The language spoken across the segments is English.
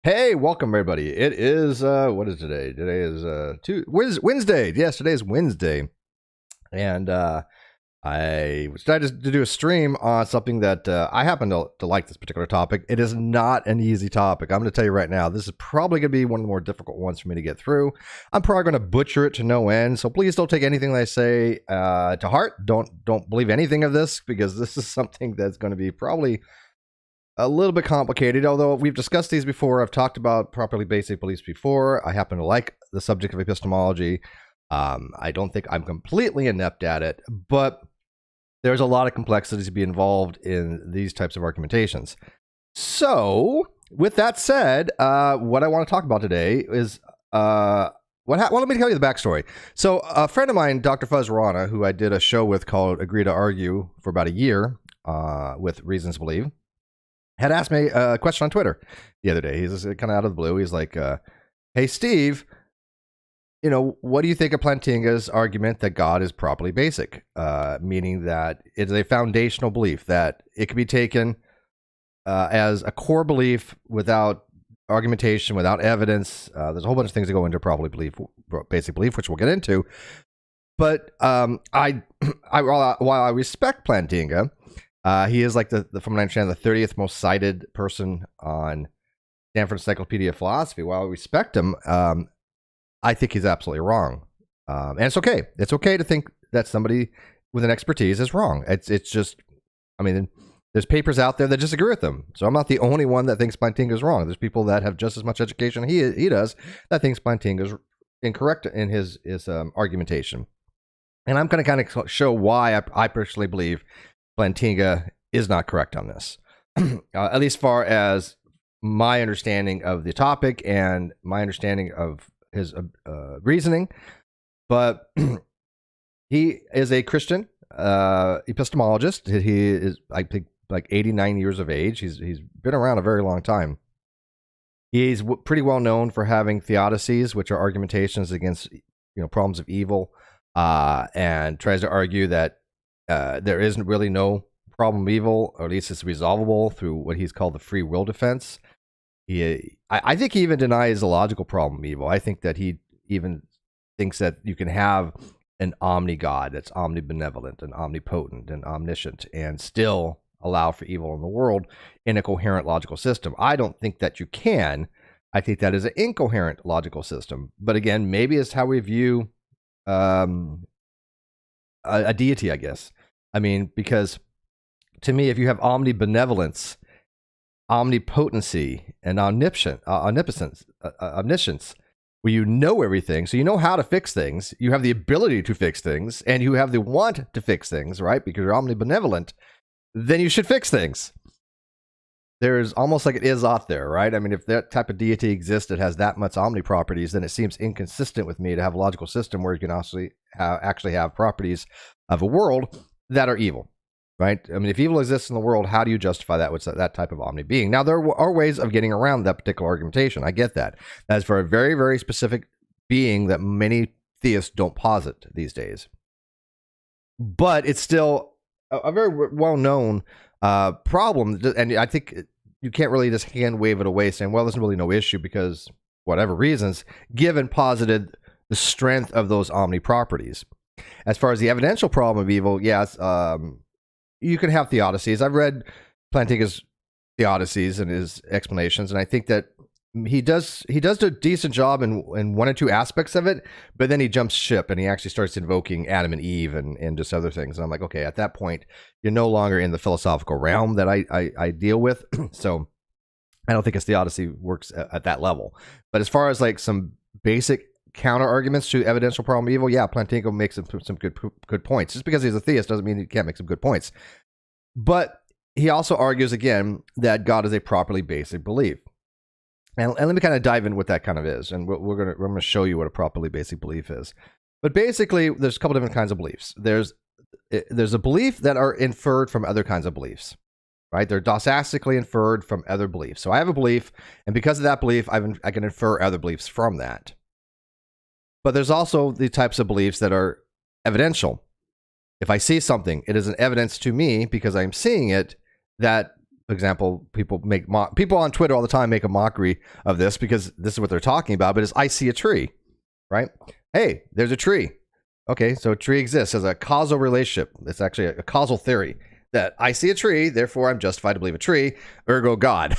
Hey, welcome everybody. It is what is today? Today is Wednesday. Yes, today is Wednesday. And I decided to do a stream on something that I happen to like this particular topic. It is not an easy topic. I'm going to tell you right now, this is probably going to be one of the more difficult ones for me to get through. I'm probably going to butcher it to no end. So please don't take anything that I say to heart. Don't believe anything of this, because this is something that's going to be probably a little bit complicated, although we've discussed these before. I've talked about properly basic beliefs before. I happen to like the subject of epistemology. I don't think I'm completely inept at it, but there's a lot of complexities to be involved in these types of argumentations. So, with that said, what I want to talk about today is well, let me tell you the backstory. So, a friend of mine, Dr. Fuzz Rana, who I did a show with called Agree to Argue for about a year with Reasons to Believe, had asked me a question on Twitter the other day. He's just kind of out of the blue. He's like, hey, Steve, what do you think of Plantinga's argument that God is properly basic? Meaning that it's a foundational belief, that it can be taken as a core belief without argumentation, without evidence. There's a whole bunch of things that go into basic belief, which we'll get into. But while I respect Plantinga, he is, like, from what I understand, the 30th most cited person on Stanford Encyclopedia of Philosophy. While I respect him, I think he's absolutely wrong. And it's okay. It's okay to think that somebody with an expertise is wrong. It's just, I mean, there's papers out there that disagree with them. So I'm not the only one that thinks Plantinga is wrong. There's people that have just as much education he does that thinks Plantinga is incorrect in his argumentation. And I'm going to kind of show why I personally believe Plantinga is not correct on this, at least far as my understanding of the topic and my understanding of his reasoning. But he is a Christian epistemologist. He is, I think, like 89 years of age. He's been around a very long time. He's pretty well known for having theodicies, which are argumentations against problems of evil, and tries to argue that there isn't really no problem of evil, or at least it's resolvable through what he's called the free will defense. I think he even denies the logical problem of evil. I think that he even thinks that you can have an omni-God that's omnibenevolent and omnipotent and omniscient and still allow for evil in the world in a coherent logical system. I don't think that you can. I think that is an incoherent logical system. But again, maybe it's how we view a deity, I guess. I mean, because to me, if you have omnibenevolence, omnipotency, and omniscience, where you know everything, so you know how to fix things, you have the ability to fix things, and you have the want to fix things, right? Because you're omnibenevolent, then you should fix things. There's almost like it is out there, right? I mean, if that type of deity exists that has that much omni properties, then it seems inconsistent with me to have a logical system where you can actually have properties of a world that are evil, right? I mean, if evil exists in the world, how do you justify that with that type of omni being? Now, there are ways of getting around that particular argumentation. I get that. That is for a very, very specific being that many theists don't posit these days. But it's still a very well-known problem, and I think you can't really just hand wave it away saying, well, there's really no issue because whatever reasons, given posited the strength of those omni properties. As far as the evidential problem of evil, yes, you can have theodicies. I've read Plantinga's theodicies and his explanations, and I think that he does a decent job in one or two aspects of it, but then he jumps ship and he actually starts invoking Adam and Eve and just other things. And I'm like, okay, at that point, you're no longer in the philosophical realm that I deal with. So I don't think his theodicy works at that level. But as far as like some basic counter arguments to evidential problem of evil, yeah, Plantinga makes some good points. Just because he's a theist doesn't mean he can't make some good points. But he also argues again that God is a properly basic belief. And let me kind of dive in what that kind of is, and we're going to show you what a properly basic belief is. But basically, there's a couple different kinds of beliefs. There's a belief that are inferred from other kinds of beliefs, right? They're dosastically inferred from other beliefs. So I have a belief, and because of that belief, I can infer other beliefs from that. But there's also the types of beliefs that are evidential. If I see something, it is an evidence to me because I'm seeing it that example, people on Twitter all the time make a mockery of this because this is what they're talking about, but it's I see a tree, right? Hey, there's a tree. Okay, so a tree exists as a causal relationship. It's actually a causal theory that I see a tree, therefore I'm justified to believe a tree, ergo God.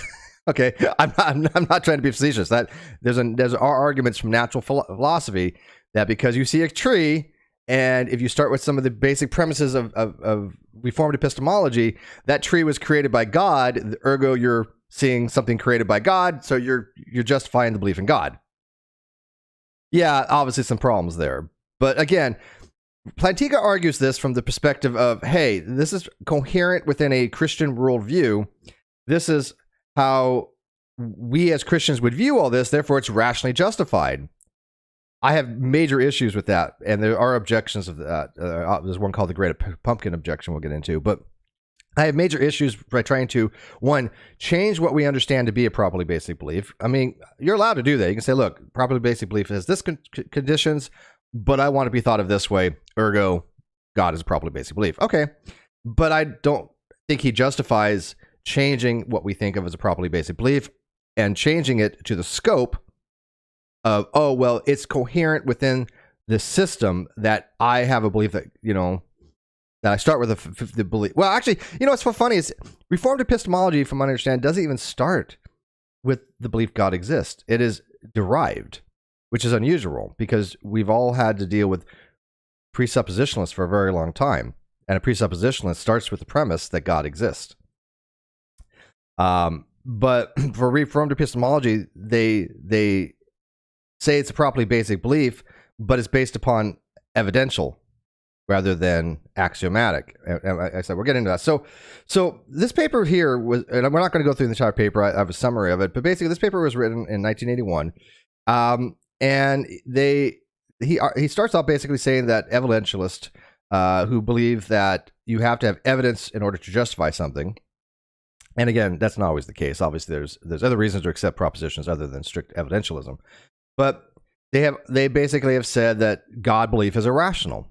Okay, I'm not trying to be facetious. That there's arguments from natural philosophy that because you see a tree, and if you start with some of the basic premises of Reformed epistemology, that tree was created by God, ergo you're seeing something created by God, so you're justifying the belief in God. Yeah, obviously some problems there. But again, Plantinga argues this from the perspective of, hey, this is coherent within a Christian worldview. This is how we as Christians would view all this, therefore it's rationally justified. I have major issues with that, and there are objections of that. There's one called the Great Pumpkin objection we'll get into, but I have major issues by trying to, one, change what we understand to be a properly basic belief. I mean, you're allowed to do that. You can say, look, properly basic belief has this conditions, but I want to be thought of this way, ergo, God is a properly basic belief. Okay, but I don't think he justifies changing what we think of as a properly basic belief and changing it to the scope of, oh, well, it's coherent within the system that I have a belief that, that I start with the belief. Well, actually, what's so funny is Reformed epistemology, from my understanding, doesn't even start with the belief God exists. It is derived, which is unusual because we've all had to deal with presuppositionalists for a very long time. And a presuppositionalist starts with the premise that God exists. But for Reformed epistemology, they say it's a properly basic belief, but it's based upon evidential rather than axiomatic. And I said, we're getting into that. So this paper here was, and we're not going to go through the entire paper. I have a summary of it, but basically this paper was written in 1981. And he starts off basically saying that evidentialists who believe that you have to have evidence in order to justify something. And again, that's not always the case. Obviously, there's other reasons to accept propositions other than strict evidentialism. But they basically have said that God belief is irrational,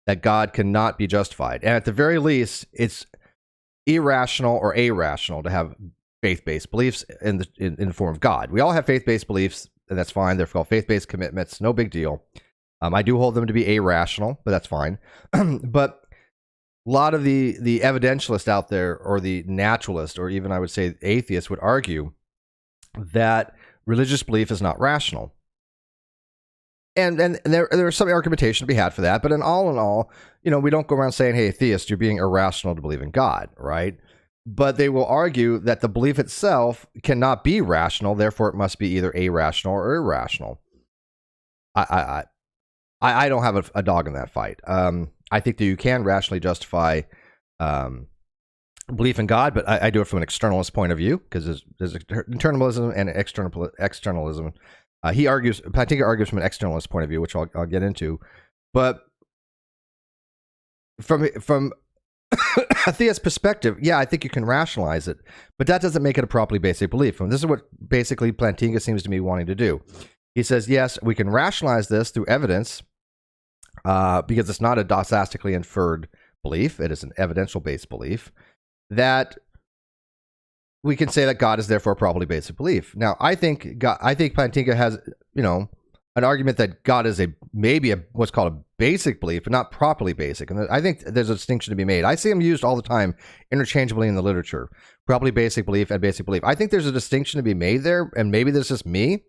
that God cannot be justified. And at the very least, it's irrational or irrational to have faith-based beliefs in the form of God. We all have faith-based beliefs, and that's fine. They're called faith-based commitments. No big deal. I do hold them to be irrational, but that's fine. But a lot of the evidentialists out there, or the naturalist, or even I would say atheists, would argue that religious belief is not rational. And there's some argumentation to be had for that, but in all, we don't go around saying, hey, theist, you're being irrational to believe in God, right? But they will argue that the belief itself cannot be rational, therefore it must be either irrational or irrational. I don't have a dog in that fight. I think that you can rationally justify belief in God, but I do it from an externalist point of view, because there's internalism and externalism. Plantinga argues from an externalist point of view, which I'll get into. But from a theist perspective, yeah, I think you can rationalize it, but that doesn't make it a properly basic belief. And this is what basically Plantinga seems to be wanting to do. He says, yes, we can rationalize this through evidence, because it's not a dosastically inferred belief. It is an evidential-based belief, that we can say that God is therefore a properly basic belief. Now, I think Plantinga has, an argument that God is maybe what's called a basic belief, but not properly basic. And I think there's a distinction to be made. I see them used all the time interchangeably in the literature, properly basic belief and basic belief. I think there's a distinction to be made there, and maybe this is me.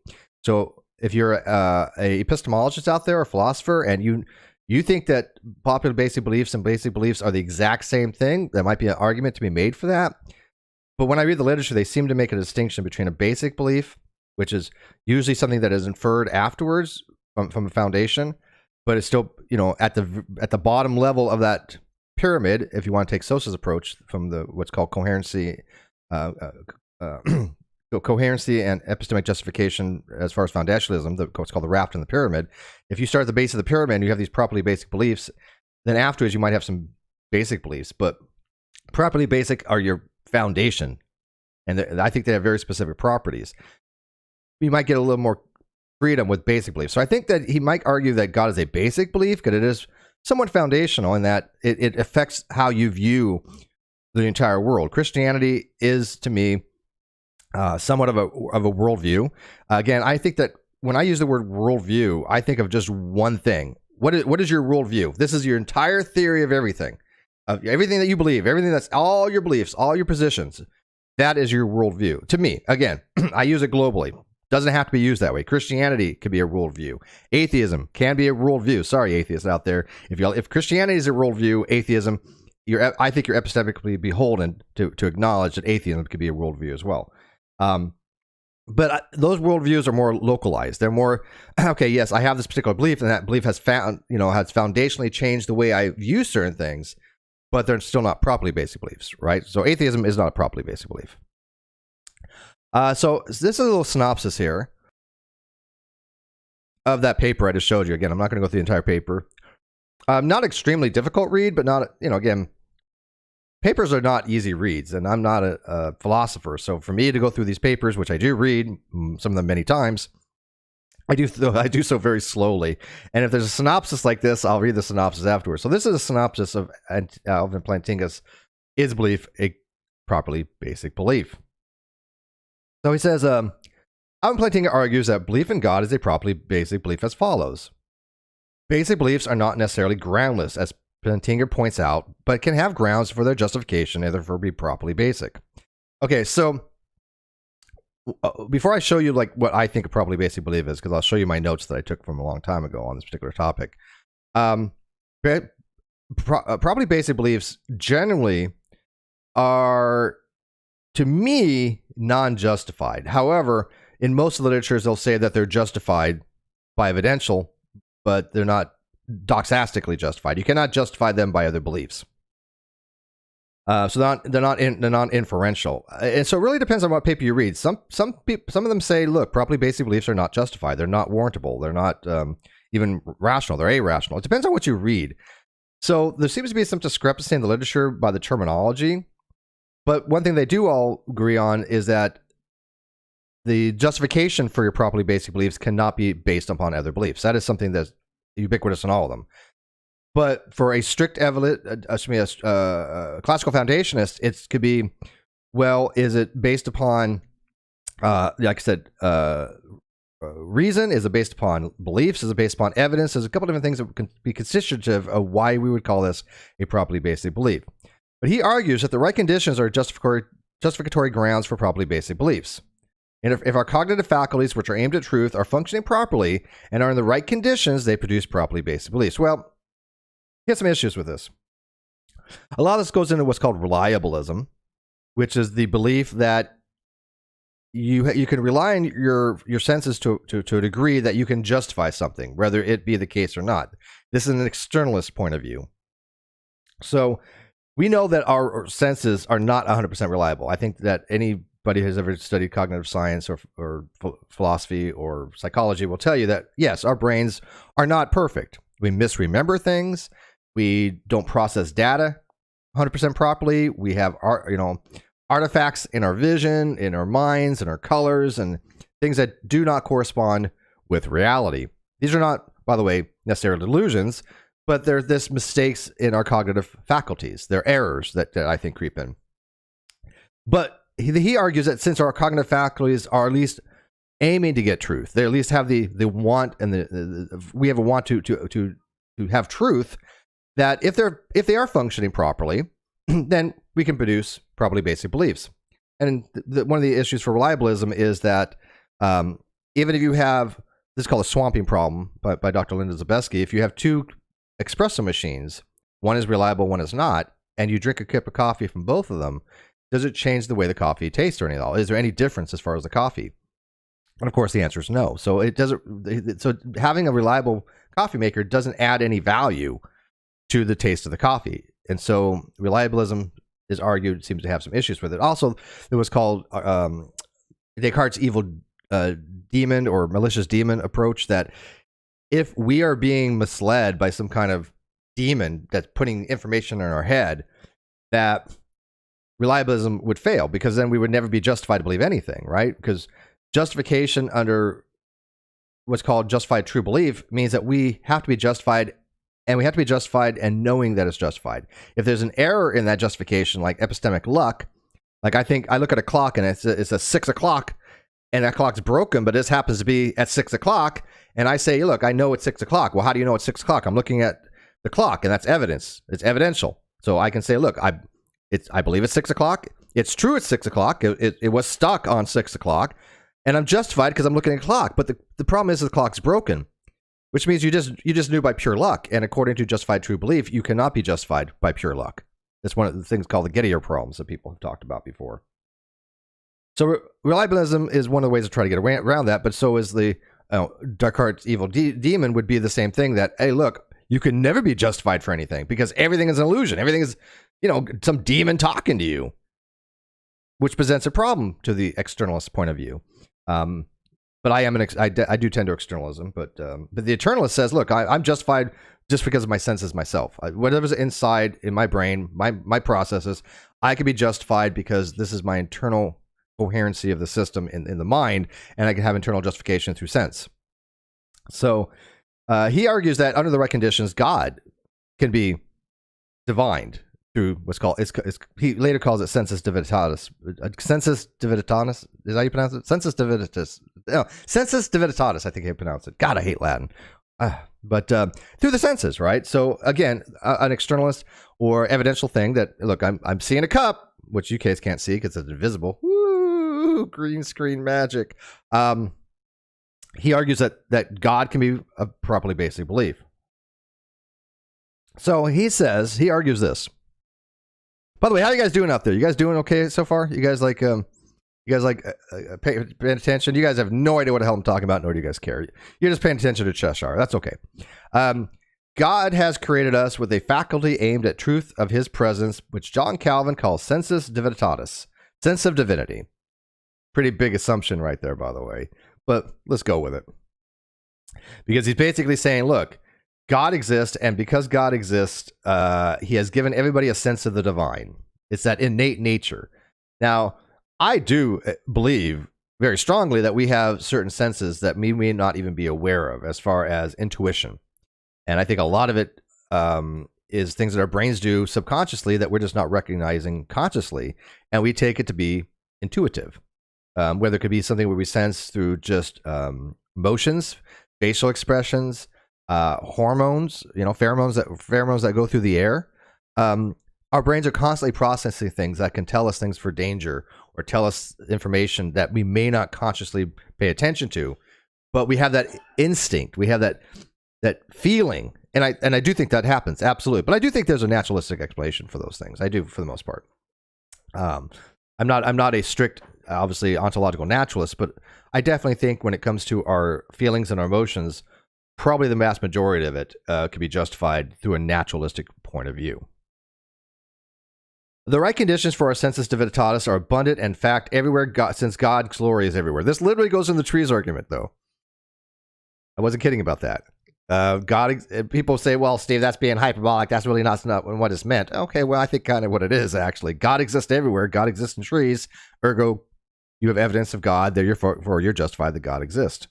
So if you're a epistemologist out there, or philosopher, and you think that popular basic beliefs and basic beliefs are the exact same thing, there might be an argument to be made for that. But when I read the literature, they seem to make a distinction between a basic belief, which is usually something that is inferred afterwards from a foundation, but it's still, at the bottom level of that pyramid, if you want to take Sosa's approach from what's called coherency, coherency and epistemic justification as far as foundationalism, what's called the raft in the pyramid. If you start at the base of the pyramid and you have these properly basic beliefs, then afterwards you might have some basic beliefs, but properly basic are your foundation, and I think they have very specific properties. You might get a little more freedom with basic beliefs. So I think that he might argue that God is a basic belief, because it is somewhat foundational in that it affects how you view the entire world. Christianity is, to me, somewhat of a worldview. Again, I think that when I use the word worldview, I think of just one thing. What is your worldview? This is your entire theory of everything that you believe, everything that's all your beliefs, all your positions. That is your worldview. To me, again, I use it globally. Doesn't have to be used that way. Christianity could be a worldview. Atheism can be a worldview. Sorry, atheists out there. If Christianity is a worldview, atheism, I think you're epistemically beholden to acknowledge that atheism could be a worldview as well. But those worldviews are more localized. They're more, okay, yes, I have this particular belief, and that belief has foundationally changed the way I view certain things, but they're still not properly basic beliefs, right? So atheism is not a properly basic belief. So this is a little synopsis here of that paper I just showed you. Again, I'm not going to go through the entire paper. Not extremely difficult read, but not, again, papers are not easy reads, and I'm not a philosopher. So for me to go through these papers, which I do read, some of them many times, I do so very slowly. And if there's a synopsis like this, I'll read the synopsis afterwards. So this is a synopsis of Alvin Plantinga's Is Belief a Properly Basic Belief? So he says, Alvin Plantinga argues that belief in God is a properly basic belief as follows. Basic beliefs are not necessarily groundless, as Plantinga points out, but can have grounds for their justification and therefore be properly basic. Okay, so before I show you what I think a properly basic belief is, because I'll show you my notes that I took from a long time ago on this particular topic. Properly basic beliefs generally are, to me, non-justified. However, in most literatures, they'll say that they're justified by evidential, but they're not doxastically justified. You cannot justify them by other beliefs. So they're not inferential. And so it really depends on what paper you read. Some of them say, look, properly basic beliefs are not justified. They're not warrantable. They're not even rational. They're irrational. It depends on what you read. So there seems to be some discrepancy in the literature by the terminology. But one thing they do all agree on is that the justification for your properly basic beliefs cannot be based upon other beliefs. That is something that's ubiquitous in all of them. But for a strict classical foundationist, it could be, well, is it based upon, like I said, reason? Is it based upon beliefs? Is it based upon evidence? There's a couple different things that can be constitutive of why we would call this a properly basic belief. But he argues that the right conditions are justificatory grounds for properly basic beliefs. And if our cognitive faculties, which are aimed at truth, are functioning properly and are in the right conditions, they produce properly basic beliefs. Well, he has some issues with this. A lot of this goes into what's called reliabilism, which is the belief that you can rely on your senses to a degree that you can justify something, whether it be the case or not. This is an externalist point of view. So we know that our senses are not 100% reliable. I think that anybody who's ever studied cognitive science or philosophy or psychology will tell you that, yes, our brains are not perfect. We misremember things. We don't process data 100% properly. We have artifacts in our vision, in our minds, in our colors, and things that do not correspond with reality. These are not, by the way, necessarily delusions, but they're this mistakes in our cognitive faculties. They're errors that I think creep in. But he argues that since our cognitive faculties are at least aiming to get truth, they at least have the want, and we have a want to have truth, that if they are functioning properly, then we can produce properly basic beliefs. And one of the issues for reliabilism is that even if you have, this is called a swamping problem by Dr. Linda Zaleski, if you have two espresso machines, one is reliable, one is not, and you drink a cup of coffee from both of them, does it change the way the coffee tastes or anything at all? Is there any difference as far as the coffee? And of course the answer is no. So it doesn't. So having a reliable coffee maker doesn't add any value to the taste of the coffee. And so reliabilism is argued, seems to have some issues with it. Also, it was called Descartes' evil demon or malicious demon approach, that if we are being misled by some kind of demon that's putting information in our head, that reliabilism would fail, because then we would never be justified to believe anything, right? Because justification under what's called justified true belief means that we have to be justified And we have to be justified and knowing that it's justified. If there's an error in that justification, like epistemic luck, like I look at a clock and it's a 6 o'clock and that clock's broken, but this happens to be at 6 o'clock. And I say, look, I know it's 6 o'clock. Well, how do you know it's 6 o'clock? I'm looking at the clock, and that's evidence. It's evidential. So I can say, look, I believe it's 6 o'clock. It's true it's 6 o'clock. It was stuck on 6 o'clock. And I'm justified because I'm looking at the clock. But the problem is the clock's broken, which means you just knew by pure luck. And according to justified true belief, you cannot be justified by pure luck. That's one of the things called the Gettier problems that people have talked about before. So reliabilism is one of the ways to try to get around that, but so is the Descartes' evil demon would be the same thing that, hey, look, you can never be justified for anything because everything is an illusion. Everything is, some demon talking to you, which presents a problem to the externalist point of view. But I do tend to externalism, but the eternalist says, look, I'm justified just because of my senses myself. Whatever's inside in my brain, my processes, I can be justified because this is my internal coherency of the system in the mind, and I can have internal justification through sense. So he argues that under the right conditions, God can be divined through what's called, he later calls it Census Divinitatis. Census Divinitatis, is that how you pronounce it? Census Divinitatis. No, Census Divinitatis, I think you pronounce it. God, I hate Latin. But through the senses, right? So again, an externalist or evidential thing that, look, I'm seeing a cup, which you guys can't see because it's invisible. Woo, green screen magic. He argues that God can be a properly basic belief. So he argues this. By the way, how are you guys doing out there? You guys doing okay so far? You guys paying attention? You guys have no idea what the hell I'm talking about, nor do you guys care. You're just paying attention to Cheshire. That's okay. God has created us with a faculty aimed at truth of his presence, which John Calvin calls sensus divinitatis, sense of divinity. Pretty big assumption right there, by the way. But let's go with it. Because he's basically saying, look, God exists, and because God exists, he has given everybody a sense of the divine. It's that innate nature. Now, I do believe very strongly that we have certain senses that we may not even be aware of as far as intuition. And I think a lot of it is things that our brains do subconsciously that we're just not recognizing consciously, and we take it to be intuitive. Whether it could be something where we sense through just motions, facial expressions, hormones, pheromones that go through the air. Our brains are constantly processing things that can tell us things for danger or tell us information that we may not consciously pay attention to, but we have that instinct, we have that feeling, and I do think that happens, absolutely. But I do think there's a naturalistic explanation for those things. I do, for the most part. I'm not a strict, obviously, ontological naturalist, but I definitely think when it comes to our feelings and our emotions, probably the vast majority of it could be justified through a naturalistic point of view. The right conditions for our sensus divinitatis are abundant and fact everywhere, since God's glory is everywhere. This literally goes in the trees argument, though. I wasn't kidding about that. People say, well, Steve, that's being hyperbolic. That's really not what it's meant. Okay, well, I think kind of what it is, actually. God exists everywhere. God exists in trees. Ergo, you have evidence of God. Therefore, you're justified that God exists.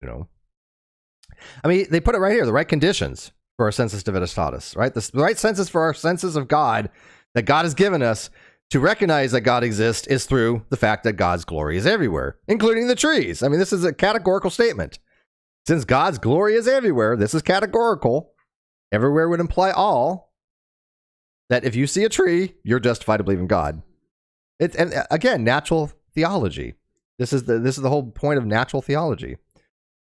I mean, they put it right here, the right conditions for our sensus divinitatis, right? The right senses for our senses of God that God has given us to recognize that God exists is through the fact that God's glory is everywhere, including the trees. I mean, this is a categorical statement. Since God's glory is everywhere, this is categorical. Everywhere would imply all. That if you see a tree, you're justified to believe in God. And again, natural theology. This is the whole point of natural theology.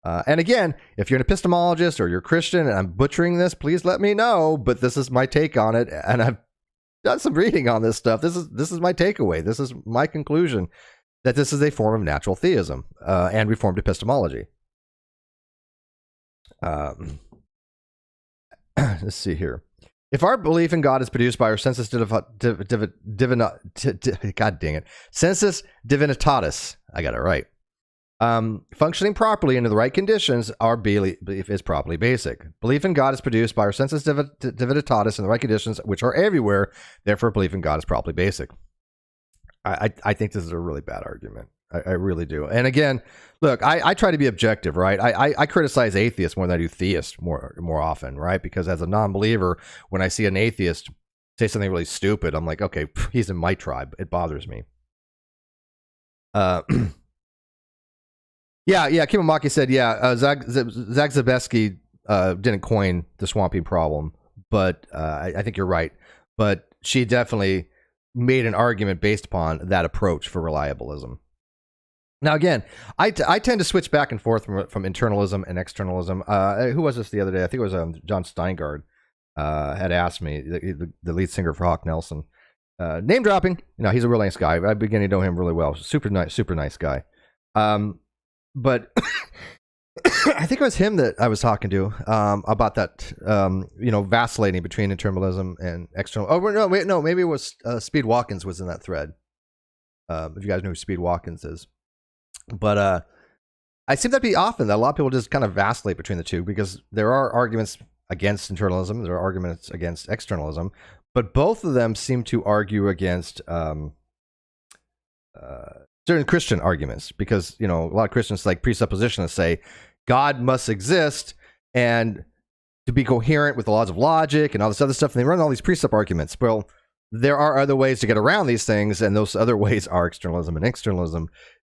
And again, if you're an epistemologist or you're a Christian and I'm butchering this, please let me know. But this is my take on it, and I've done some reading on this stuff. This is my takeaway. This is my conclusion that this is a form of natural theism and Reformed epistemology. Let's see here. If our belief in God is produced by our sensus sensus divinitatis, I got it right. Functioning properly under the right conditions, our belief is properly basic. Belief in God is produced by our sensus divinitatis in the right conditions, which are everywhere. Therefore, belief in God is properly basic. I think this is a really bad argument. I really do. And again, look, I try to be objective, right? I criticize atheists more than I do theists more often, right? Because as a non-believer, when I see an atheist say something really stupid, I'm like, okay, he's in my tribe. It bothers me. Yeah. Kimamaki said, Zag Zabesky didn't coin the swamping problem, but I think you're right. But she definitely made an argument based upon that approach for reliabilism. Now, again, I tend to switch back and forth from internalism and externalism. Who was this the other day? I think it was John Steingard had asked me, the lead singer for Hawk Nelson. Name dropping. He's a real nice guy. I began to know him really well. Super nice guy. But I think it was him that I was talking to about that, vacillating between internalism and external. Oh, no, maybe it was Speed Watkins was in that thread. If you guys know who Speed Watkins is. But I see that be often that a lot of people just kind of vacillate between the two, because there are arguments against internalism, there are arguments against externalism, but both of them seem to argue against certain Christian arguments, because a lot of Christians, like presuppositionists, say God must exist and to be coherent with the laws of logic and all this other stuff, and they run all these precept arguments. Well, there are other ways to get around these things, and those other ways are externalism and externalism.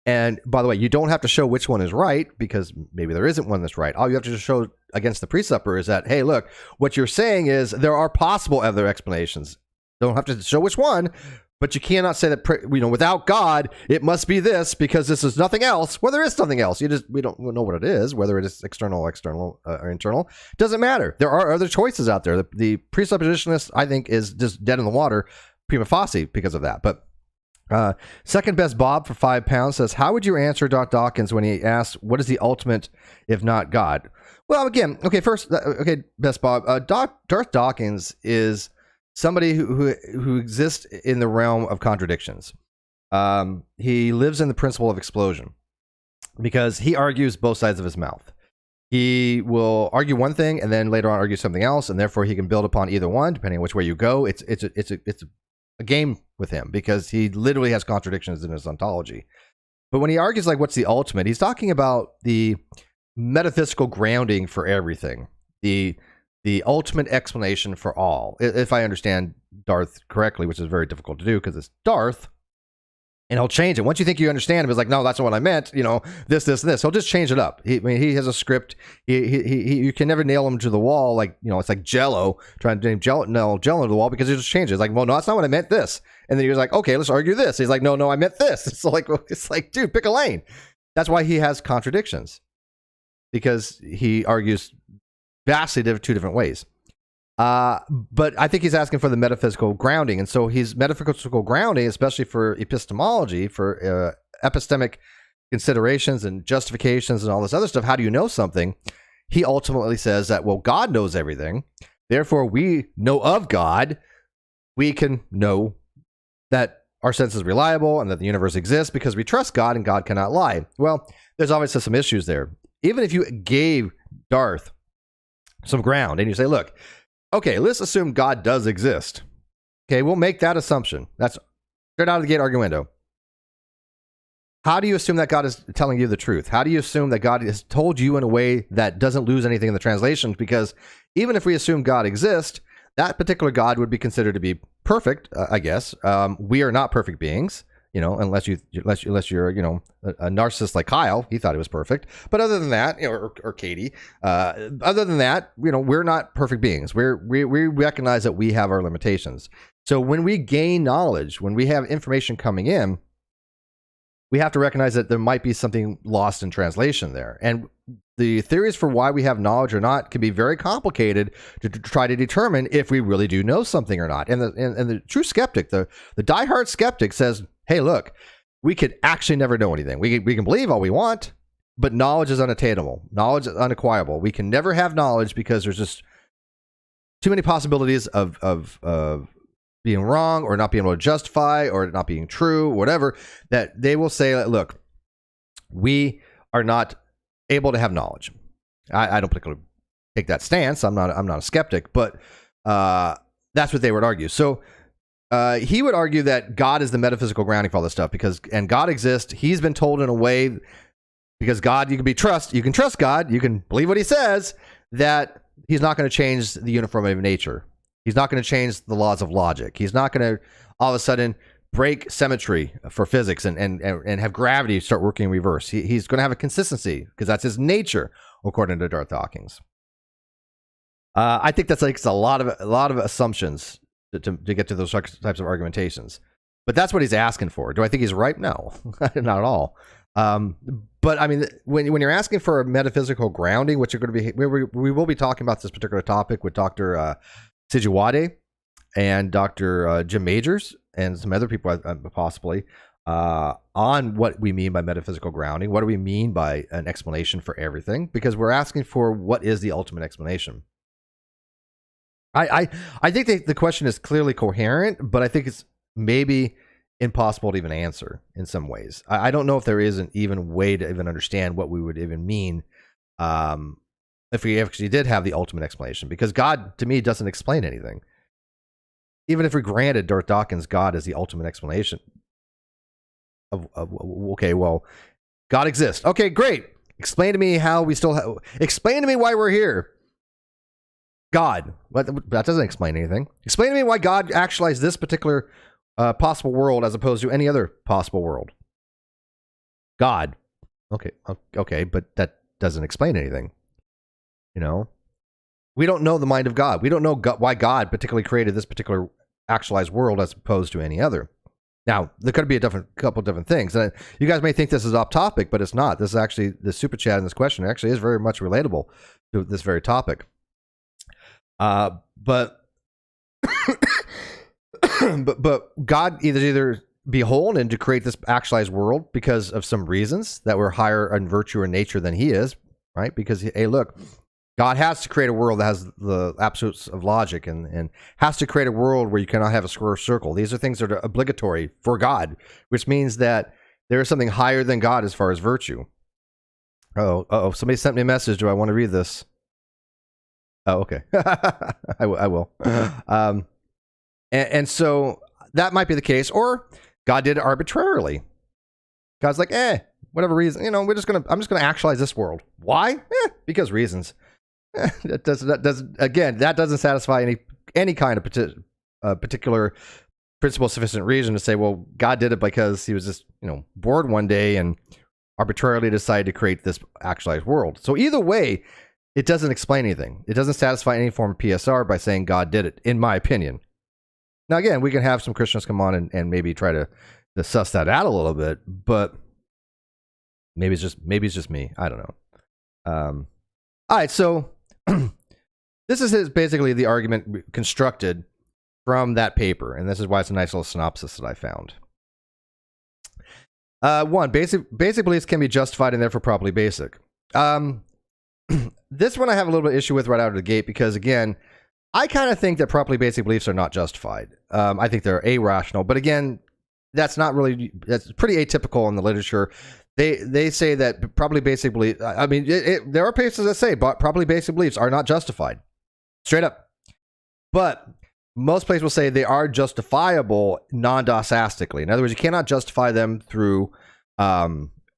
And by the way, you don't have to show which one is right, because maybe there isn't one that's right. All you have to just show against the presupper is that, hey, look, what you're saying is there are possible other explanations. Don't have to show which one, but you cannot say that, without God, it must be this because this is nothing else. Well, there is something else. We don't know what it is, whether it is external, or internal. Doesn't matter. There are other choices out there. The presuppositionist, I think, is just dead in the water prima facie because of that. But second best Bob for £5 says, how would you answer Doc Dawkins when he asks, what is the ultimate if not God? Well, again, best Bob, Darth Dawkins is somebody who exists in the realm of contradictions. He lives in the principle of explosion, because he argues both sides of his mouth. He will argue one thing and then later on argue something else, and therefore he can build upon either one depending on which way you go. It's a game with him, because he literally has contradictions in his ontology. But when he argues like what's the ultimate, he's talking about the metaphysical grounding for everything, the ultimate explanation for all, if I understand Darth correctly, which is very difficult to do because it's Darth, and he'll change it. Once you think you understand him, it's like, no, that's not what I meant, this, and this. He'll just change it up. He has a script. You can never nail him to the wall, like, it's like Jello, trying to nail Jello to the wall, because he just changes. It's like, well, no, that's not what I meant, this. And then you're like, okay, let's argue this. He's like, no, I meant this. It's like, dude, pick a lane. That's why he has contradictions, because he argues vastly two different ways. But I think he's asking for the metaphysical grounding. And so his metaphysical grounding, especially for epistemology, for epistemic considerations and justifications and all this other stuff, how do you know something? He ultimately says that, well, God knows everything. Therefore, we know of God. We can know that our sense is reliable and that the universe exists because we trust God and God cannot lie. Well, there's obviously some issues there. Even if you gave Darth some ground and you say, look, okay, let's assume God does exist. Okay, we'll make that assumption. That's straight out of the gate arguendo. How do you assume that God is telling you the truth? How do you assume that God has told you in a way that doesn't lose anything in the translation? Because even if we assume God exists, that particular God would be considered to be perfect, I guess. We are not perfect beings, unless you're, a narcissist like Kyle. He thought he was perfect. But other than that, or Katie, other than that, we're not perfect beings. We recognize that we have our limitations. So when we gain knowledge, when we have information coming in, we have to recognize that there might be something lost in translation there. And the theories for why we have knowledge or not can be very complicated to try to determine if we really do know something or not. And the true skeptic, the diehard skeptic says, hey, look, we could actually never know anything. We can believe all we want, but knowledge is unattainable. Knowledge is unacquirable. We can never have knowledge because there's just too many possibilities of being wrong or not being able to justify or not being true, whatever, that they will say, look, we are not able to have knowledge. I don't particularly take that stance. I'm not a skeptic, but that's what they would argue. So he would argue that God is the metaphysical grounding for all this stuff and God exists. He's been told in a way, because God, you can trust God, you can believe what he says, that he's not going to change the uniformity of nature. He's not going to change the laws of logic. He's not going to all of a sudden break symmetry for physics and have gravity start working in reverse. He's going to have a consistency because that's his nature, according to Darth Hawkins. I think that's like a lot of assumptions to get to those types of argumentations. But that's what he's asking for. Do I think he's right? No, not at all. But I mean, when you're asking for a metaphysical grounding, which you're going to be, we will be talking about this particular topic with Dr. Sijuwade and Dr. Jim Majors and some other people possibly on what we mean by metaphysical grounding. What do we mean by an explanation for everything? Because we're asking for what is the ultimate explanation. I think the question is clearly coherent, but I think it's maybe impossible to even answer in some ways. I don't know if there is an even way to even understand what we would even mean if we actually did have the ultimate explanation, because God, to me, doesn't explain anything. Even if we granted Darth Dawkins God as the ultimate explanation of okay, well, God exists. Okay, great. Explain to me how we still explain to me why we're here. God, that doesn't explain anything. Explain to me why God actualized this particular possible world as opposed to any other possible world. God. Okay, but that doesn't explain anything. You know, we don't know the mind of God. We don't know why God particularly created this particular actualized world as opposed to any other. Now, there could be a couple different things. And you guys may think this is off topic, but it's not. This is actually, the super chat in this question actually is very much relatable to this very topic. But God either beholden to create this actualized world because of some reasons that were higher in virtue or nature than he is, right? Because, hey, look, God has to create a world that has the absolutes of logic and has to create a world where you cannot have a square circle. These are things that are obligatory for God, which means that there is something higher than God as far as virtue. Oh, somebody sent me a message. Do I want to read this? Oh, okay. I will. And so that might be the case, or God did it arbitrarily. God's like, whatever reason, I'm just gonna actualize this world. Why? Because reasons. That doesn't satisfy any kind of particular principle of sufficient reason to say, well, God did it because he was just bored one day and arbitrarily decided to create this actualized world. So either way, it doesn't explain anything. It doesn't satisfy any form of PSR by saying God did it, in my opinion. Now, again, we can have some Christians come on and maybe try to suss that out a little bit, but maybe it's just me. I don't know. All right, so this is basically the argument constructed from that paper, and this is why it's a nice little synopsis that I found. One, basic beliefs can be justified and therefore properly basic. This one I have a little bit of issue with right out of the gate because, again, I kind of think that properly basic beliefs are not justified. I think they're irrational, but again, that's pretty atypical in the literature. They say that properly basic beliefs, I mean, there are places that say properly basic beliefs are not justified. Straight up. But most places will say they are justifiable non-dosastically. In other words, you cannot justify them through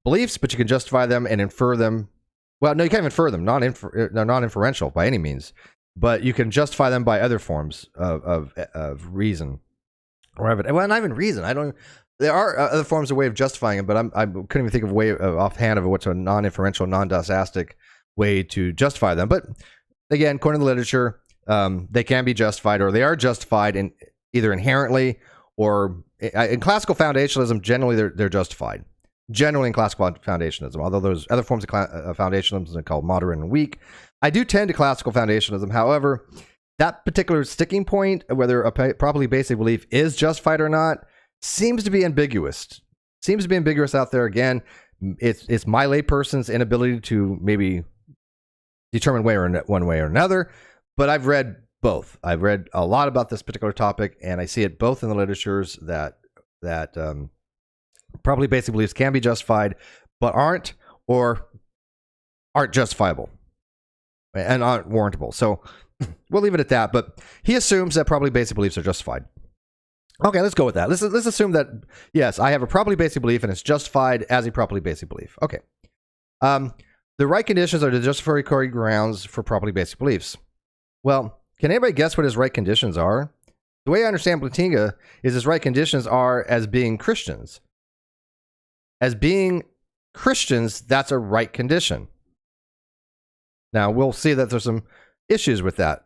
beliefs, but you can justify them and infer them. Well, no, you can't infer them. They're non-inferential by any means. But you can justify them by other forms of reason. Or evidence. Well, not even reason. There are other forms of way of justifying it, but I couldn't even think of a way offhand of what's a non-inferential, non-dosastic way to justify them. But again, according to the literature, they can be justified, or they are justified in either inherently or in classical foundationalism. Generally, they're justified. Generally, in classical foundationalism, although those other forms of foundationalism are called moderate and weak, I do tend to classical foundationalism. However, that particular sticking point, whether a properly basic belief is justified or not, seems to be ambiguous. Seems to be ambiguous out there. Again, it's my layperson's inability to maybe determine one way or another. But I've read both. I've read a lot about this particular topic, and I see it both in the literatures that properly basic beliefs can be justified, but aren't justifiable and aren't warrantable. So we'll leave it at that. But he assumes that properly basic beliefs are justified. Okay, let's go with that. Let's assume that, yes, I have a properly basic belief and it's justified as a properly basic belief. Okay. The right conditions are the justificatory grounds for properly basic beliefs. Well, can anybody guess what his right conditions are? The way I understand Plantinga is his right conditions are as being Christians. As being Christians, that's a right condition. Now, we'll see that there's some issues with that.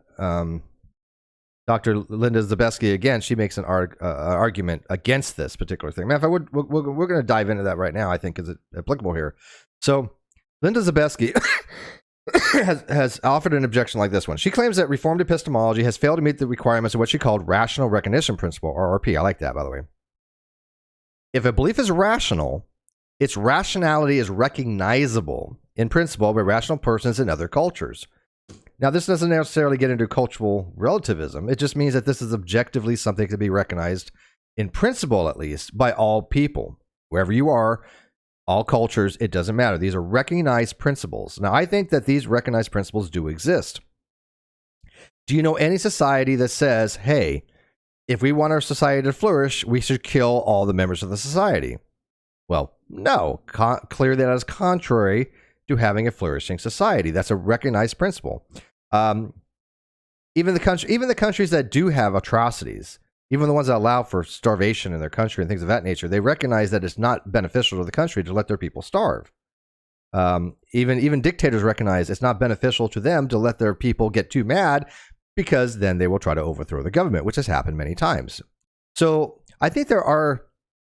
Dr. Linda Zabesky, again, she makes an argument against this particular thing. Matter of fact, we're going to dive into that right now, I think, is it applicable here. So, Linda Zabesky has offered an objection like this one. She claims that Reformed epistemology has failed to meet the requirements of what she called rational recognition principle, or RP. I like that, by the way. If a belief is rational, its rationality is recognizable in principle by rational persons in other cultures. Now, this doesn't necessarily get into cultural relativism. It just means that this is objectively something to be recognized, in principle at least, by all people. Wherever you are, all cultures, it doesn't matter. These are recognized principles. Now, I think that these recognized principles do exist. Do you know any society that says, hey, if we want our society to flourish, we should kill all the members of the society? Well, no. Clearly that is contrary to having a flourishing society. That's a recognized principle. Even the countries that do have atrocities, even the ones that allow for starvation in their country and things of that nature, they recognize that it's not beneficial to the country to let their people starve. Even dictators recognize it's not beneficial to them to let their people get too mad, because then they will try to overthrow the government, which has happened many times. So I think there are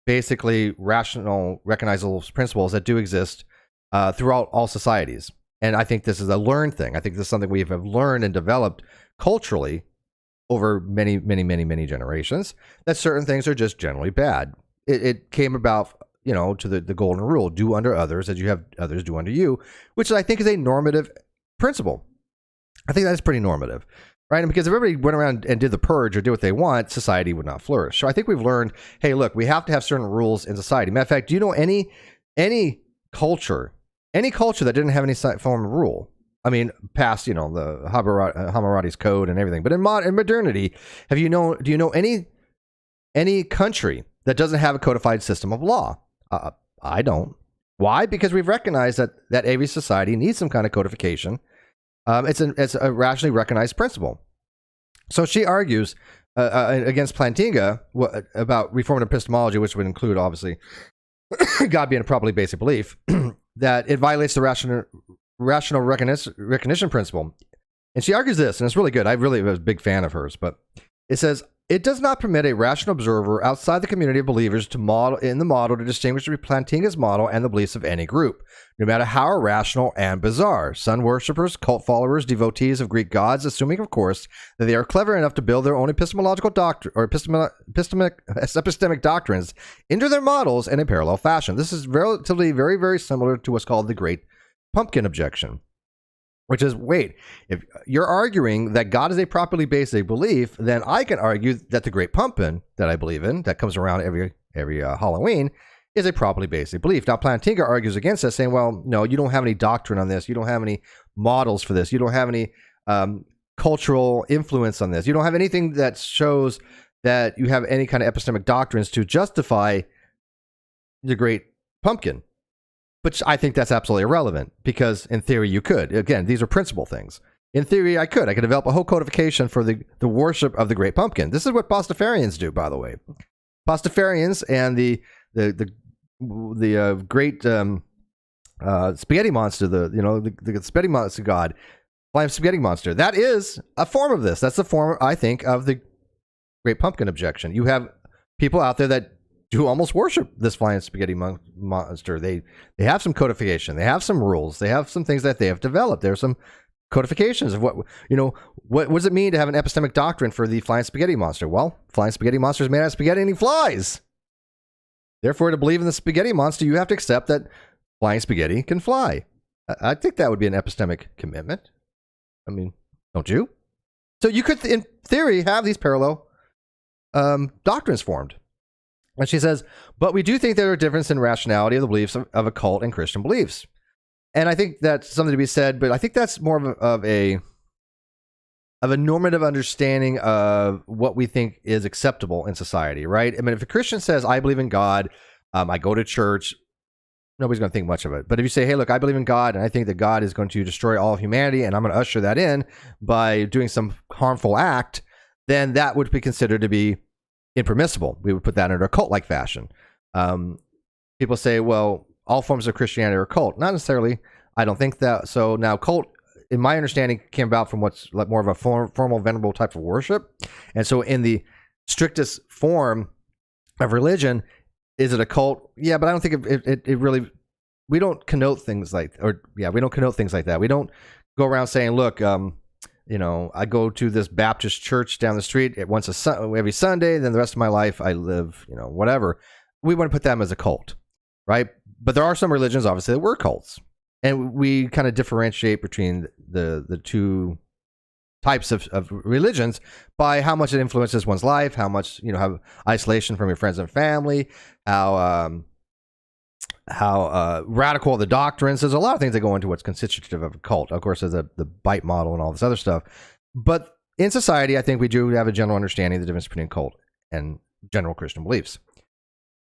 basically rational, recognizable principles that do exist throughout all societies. And I think this is a learned thing. I think this is something we have learned and developed culturally over many, many, many, many generations, that certain things are just generally bad. It came about, to the golden rule, do unto others as you have others do unto you, which I think is a normative principle. I think that's pretty normative, right? And because if everybody went around and did the purge or did what they want, society would not flourish. So I think we've learned, hey, look, we have to have certain rules in society. Matter of fact, do you know any culture that didn't have any form of rule? I mean, past, the Hammurabi's code and everything. But in modernity, do you know any country that doesn't have a codified system of law? I don't. Why? Because we've recognized that every society needs some kind of codification. It's a rationally recognized principle. So she argues against Plantinga about Reformed epistemology, which would include, obviously, God being a properly basic belief, that it violates the rational recognition principle. And she argues this, and it's really good. I really was a big fan of hers, but it says, it does not permit a rational observer outside the community of believers to model to distinguish between Plantinga's model and the beliefs of any group, no matter how irrational and bizarre. Sun worshippers, cult followers, devotees of Greek gods, assuming, of course, that they are clever enough to build their own epistemological doctrine or epistemic doctrines into their models in a parallel fashion. This is relatively very, very similar to what's called the Great Pumpkin objection, which is, wait, if you're arguing that God is a properly basic belief, then I can argue that the Great Pumpkin that I believe in, that comes around every Halloween, is a properly basic belief. Now, Plantinga argues against that, saying, well, no, you don't have any doctrine on this. You don't have any models for this. You don't have any cultural influence on this. You don't have anything that shows that you have any kind of epistemic doctrines to justify the Great Pumpkin. But I think that's absolutely irrelevant, because in theory you could. Again, these are principle things. In theory, I could develop a whole codification for the worship of the Great Pumpkin. This is what Pastafarians do, by the way. Pastafarians and the great spaghetti monster, the spaghetti monster god, flying spaghetti monster. That is a form of this. That's the form, I think, of the Great Pumpkin objection. You have people out there that do almost worship this flying spaghetti monster. They have some codification. They have some rules. They have some things that they have developed. There are some codifications of what does it mean to have an epistemic doctrine for the flying spaghetti monster? Well, flying spaghetti monster is made out of spaghetti and he flies. Therefore, to believe in the spaghetti monster, you have to accept that flying spaghetti can fly. I think that would be an epistemic commitment. I mean, don't you? So you could, in theory, have these parallel doctrines formed. And she says, but we do think there are differences in rationality of the beliefs of occult and Christian beliefs. And I think that's something to be said, but I think that's more of a of a normative understanding of what we think is acceptable in society, right? I mean, if a Christian says, I believe in God, I go to church, nobody's going to think much of it. But if you say, hey, look, I believe in God, and I think that God is going to destroy all of humanity, and I'm going to usher that in by doing some harmful act, then that would be considered to be impermissible. We would put that in a cult-like fashion. People say, well, all forms of Christianity are cult. Not necessarily. I don't think that. So now cult, in my understanding, came about from what's like more of a formal, venerable type of worship. And so in the strictest form of religion, is it a cult? Yeah, but I don't think it really, we don't connote things like, we don't connote things like that. We don't go around saying, look, I go to this Baptist church down the street every Sunday, then the rest of my life I live, whatever. We want to put them as a cult, right? But there are some religions, obviously, that were cults. And we kind of differentiate between the two types of religions by how much it influences one's life, how much, have isolation from your friends and family, how radical the doctrines. There's a lot of things that go into what's constitutive of a cult. Of course, there's the bite model and all this other stuff. But in society, I think we do have a general understanding of the difference between cult and general Christian beliefs.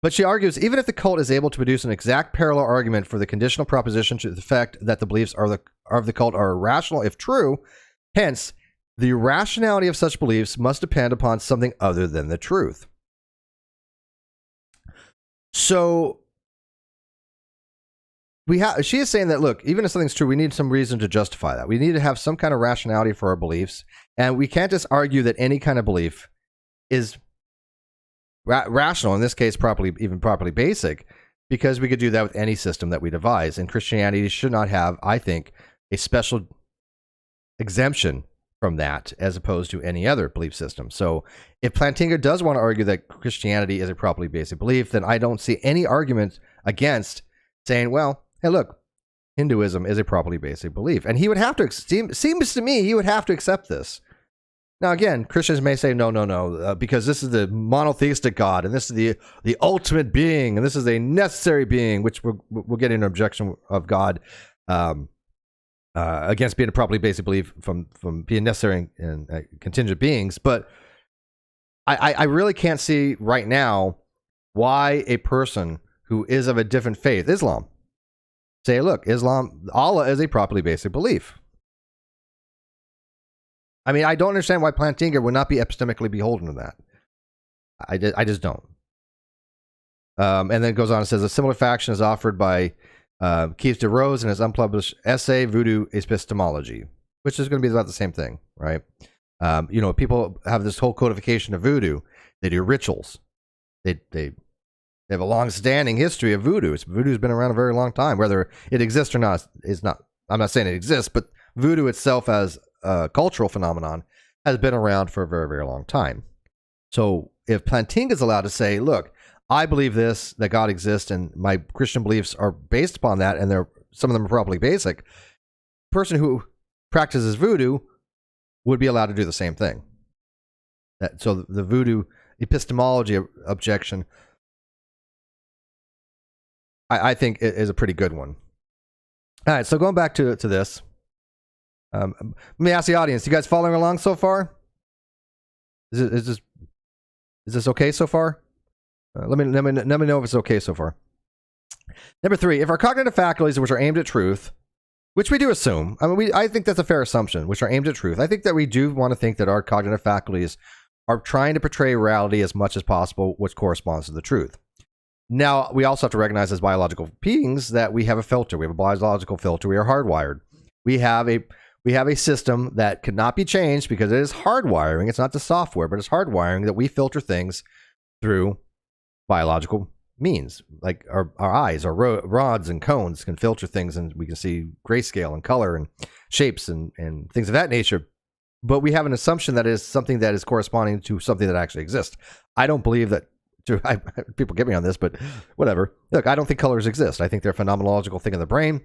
But she argues, even if the cult is able to produce an exact parallel argument for the conditional proposition to the effect that the beliefs of the cult are irrational if true, hence, the rationality of such beliefs must depend upon something other than the truth. So, she is saying that, look, even if something's true, we need some reason to justify that. We need to have some kind of rationality for our beliefs, and we can't just argue that any kind of belief is rational, in this case, properly basic, because we could do that with any system that we devise. And Christianity should not have, I think, a special exemption from that as opposed to any other belief system. So if Plantinga does want to argue that Christianity is a properly basic belief, then I don't see any argument against saying, well, hey, look, Hinduism is a properly basic belief. And he would have to, seems to me, he would have to accept this. Now, again, Christians may say, no, because this is the monotheistic God, and this is the ultimate being, and this is a necessary being, which we'll get into an objection of God against being a properly basic belief from being necessary and contingent beings. But I really can't see right now why a person who is of a different faith, Islam, say, look, Allah is a properly basic belief. I mean, I don't understand why Plantinga would not be epistemically beholden to that. I just don't. And then it goes on and says, a similar faction is offered by Keith DeRose in his unpublished essay, Voodoo Epistemology, which is going to be about the same thing, right? People have this whole codification of voodoo. They do rituals. They have a long-standing history of voodoo. Voodoo's been around a very long time. Whether it exists or not is not. I'm not saying it exists, but voodoo itself as a cultural phenomenon has been around for a very, very long time. So if Plantinga is allowed to say, look, I believe this, that God exists, and my Christian beliefs are based upon that, and some of them are probably basic, the person who practices voodoo would be allowed to do the same thing. So the voodoo epistemology objection, I think, is a pretty good one. All right, so going back to this, let me ask the audience: you guys following along so far? Is this okay so far? Let me know if it's okay so far. Number 3, if our cognitive faculties, which are aimed at truth, which we do assume, I think that's a fair assumption, which are aimed at truth. I think that we do want to think that our cognitive faculties are trying to portray reality as much as possible, which corresponds to the truth. Now, we also have to recognize as biological beings that we have a filter. We have a biological filter. We are hardwired. We have a system that cannot be changed because it is hardwiring. It's not the software, but it's hardwiring that we filter things through biological means. Like our eyes, our rods and cones can filter things, and we can see grayscale and color and shapes and things of that nature. But we have an assumption that is something that is corresponding to something that actually exists. I don't believe that. People get me on this, but whatever. Look, I don't think colors exist. I think they're a phenomenological thing in the brain.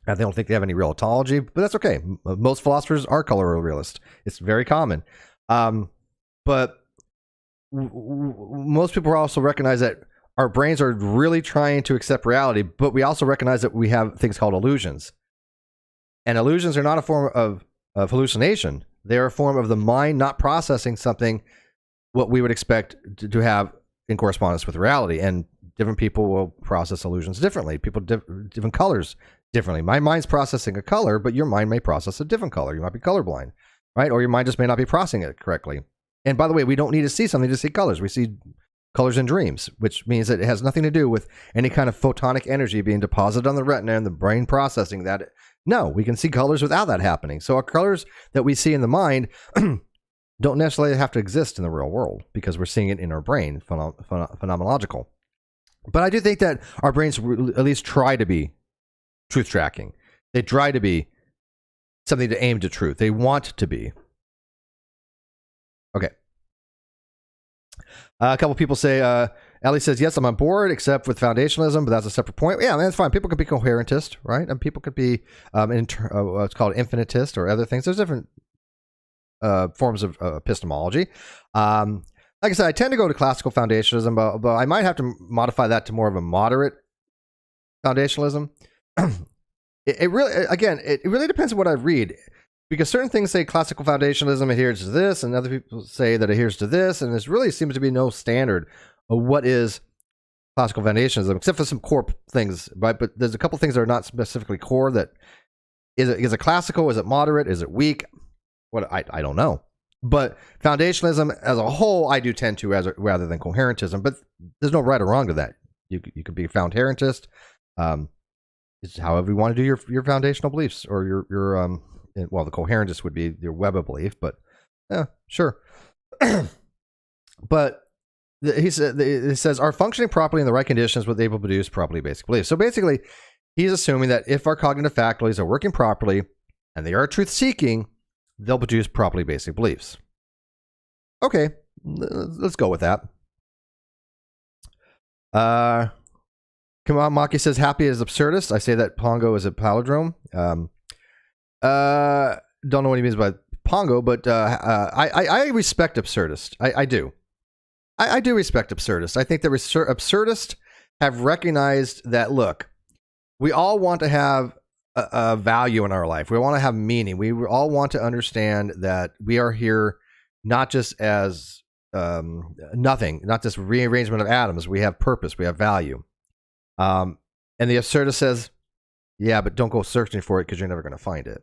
I don't think they have any real ontology, but that's okay. Most philosophers are color realists. It's very common. But most people also recognize that our brains are really trying to accept reality, but we also recognize that we have things called illusions. And illusions are not a form of hallucination. They're a form of the mind not processing something what we would expect to have in correspondence with reality. And different people will process illusions differently. People different colors differently. My mind's processing a color, but your mind may process a different color. You might be colorblind, right? Or your mind just may not be processing it correctly. And by the way, we don't need to see something to see colors. We see colors in dreams, which means that it has nothing to do with any kind of photonic energy being deposited on the retina and the brain processing that. No, we can see colors without that happening. So our colors that we see in the mind don't necessarily have to exist in the real world because we're seeing it in our brain, phenomenological. But I do think that our brains at least try to be truth tracking. They try to be something to aim to truth. They want to be. Okay. A couple people say, Ellie says, yes, I'm on board, except with foundationalism, but that's a separate point. Yeah, that's fine. People can be coherentist, right? And people could be what's called infinitist or other things. There's different forms of epistemology. Like I said, I tend to go to classical foundationalism, but I might have to modify that to more of a moderate foundationalism. It really depends on what I read. Because certain things say classical foundationalism adheres to this, and other people say that it adheres to this, and there really seems to be no standard of what is classical foundationalism, except for some core things, right? But there's a couple things that are not specifically core. That is it classical? Is it moderate? Is it weak? What I don't know. But foundationalism as a whole, I do tend to rather than coherentism. But there's no right or wrong to that. You could be a foundationist. It's however you want to do your foundational beliefs or your well, the coherentist would be your web of belief, but yeah, sure. But he says, are functioning properly in the right conditions with able to produce properly basic beliefs. So basically, he's assuming that if our cognitive faculties are working properly and they are truth-seeking, they'll produce properly basic beliefs. Okay, let's go with that. Come on, Maki says, happy is absurdist. I say that Pongo is a palindrome. Don't know what he means by Pongo, but I respect absurdists. I do. I do respect absurdists. I think that absurdists have recognized that, look, we all want to have a value in our life. We want to have meaning. We all want to understand that we are here not just as nothing, not just rearrangement of atoms. We have purpose. We have value. And the absurdist says, yeah, but don't go searching for it because you're never going to find it.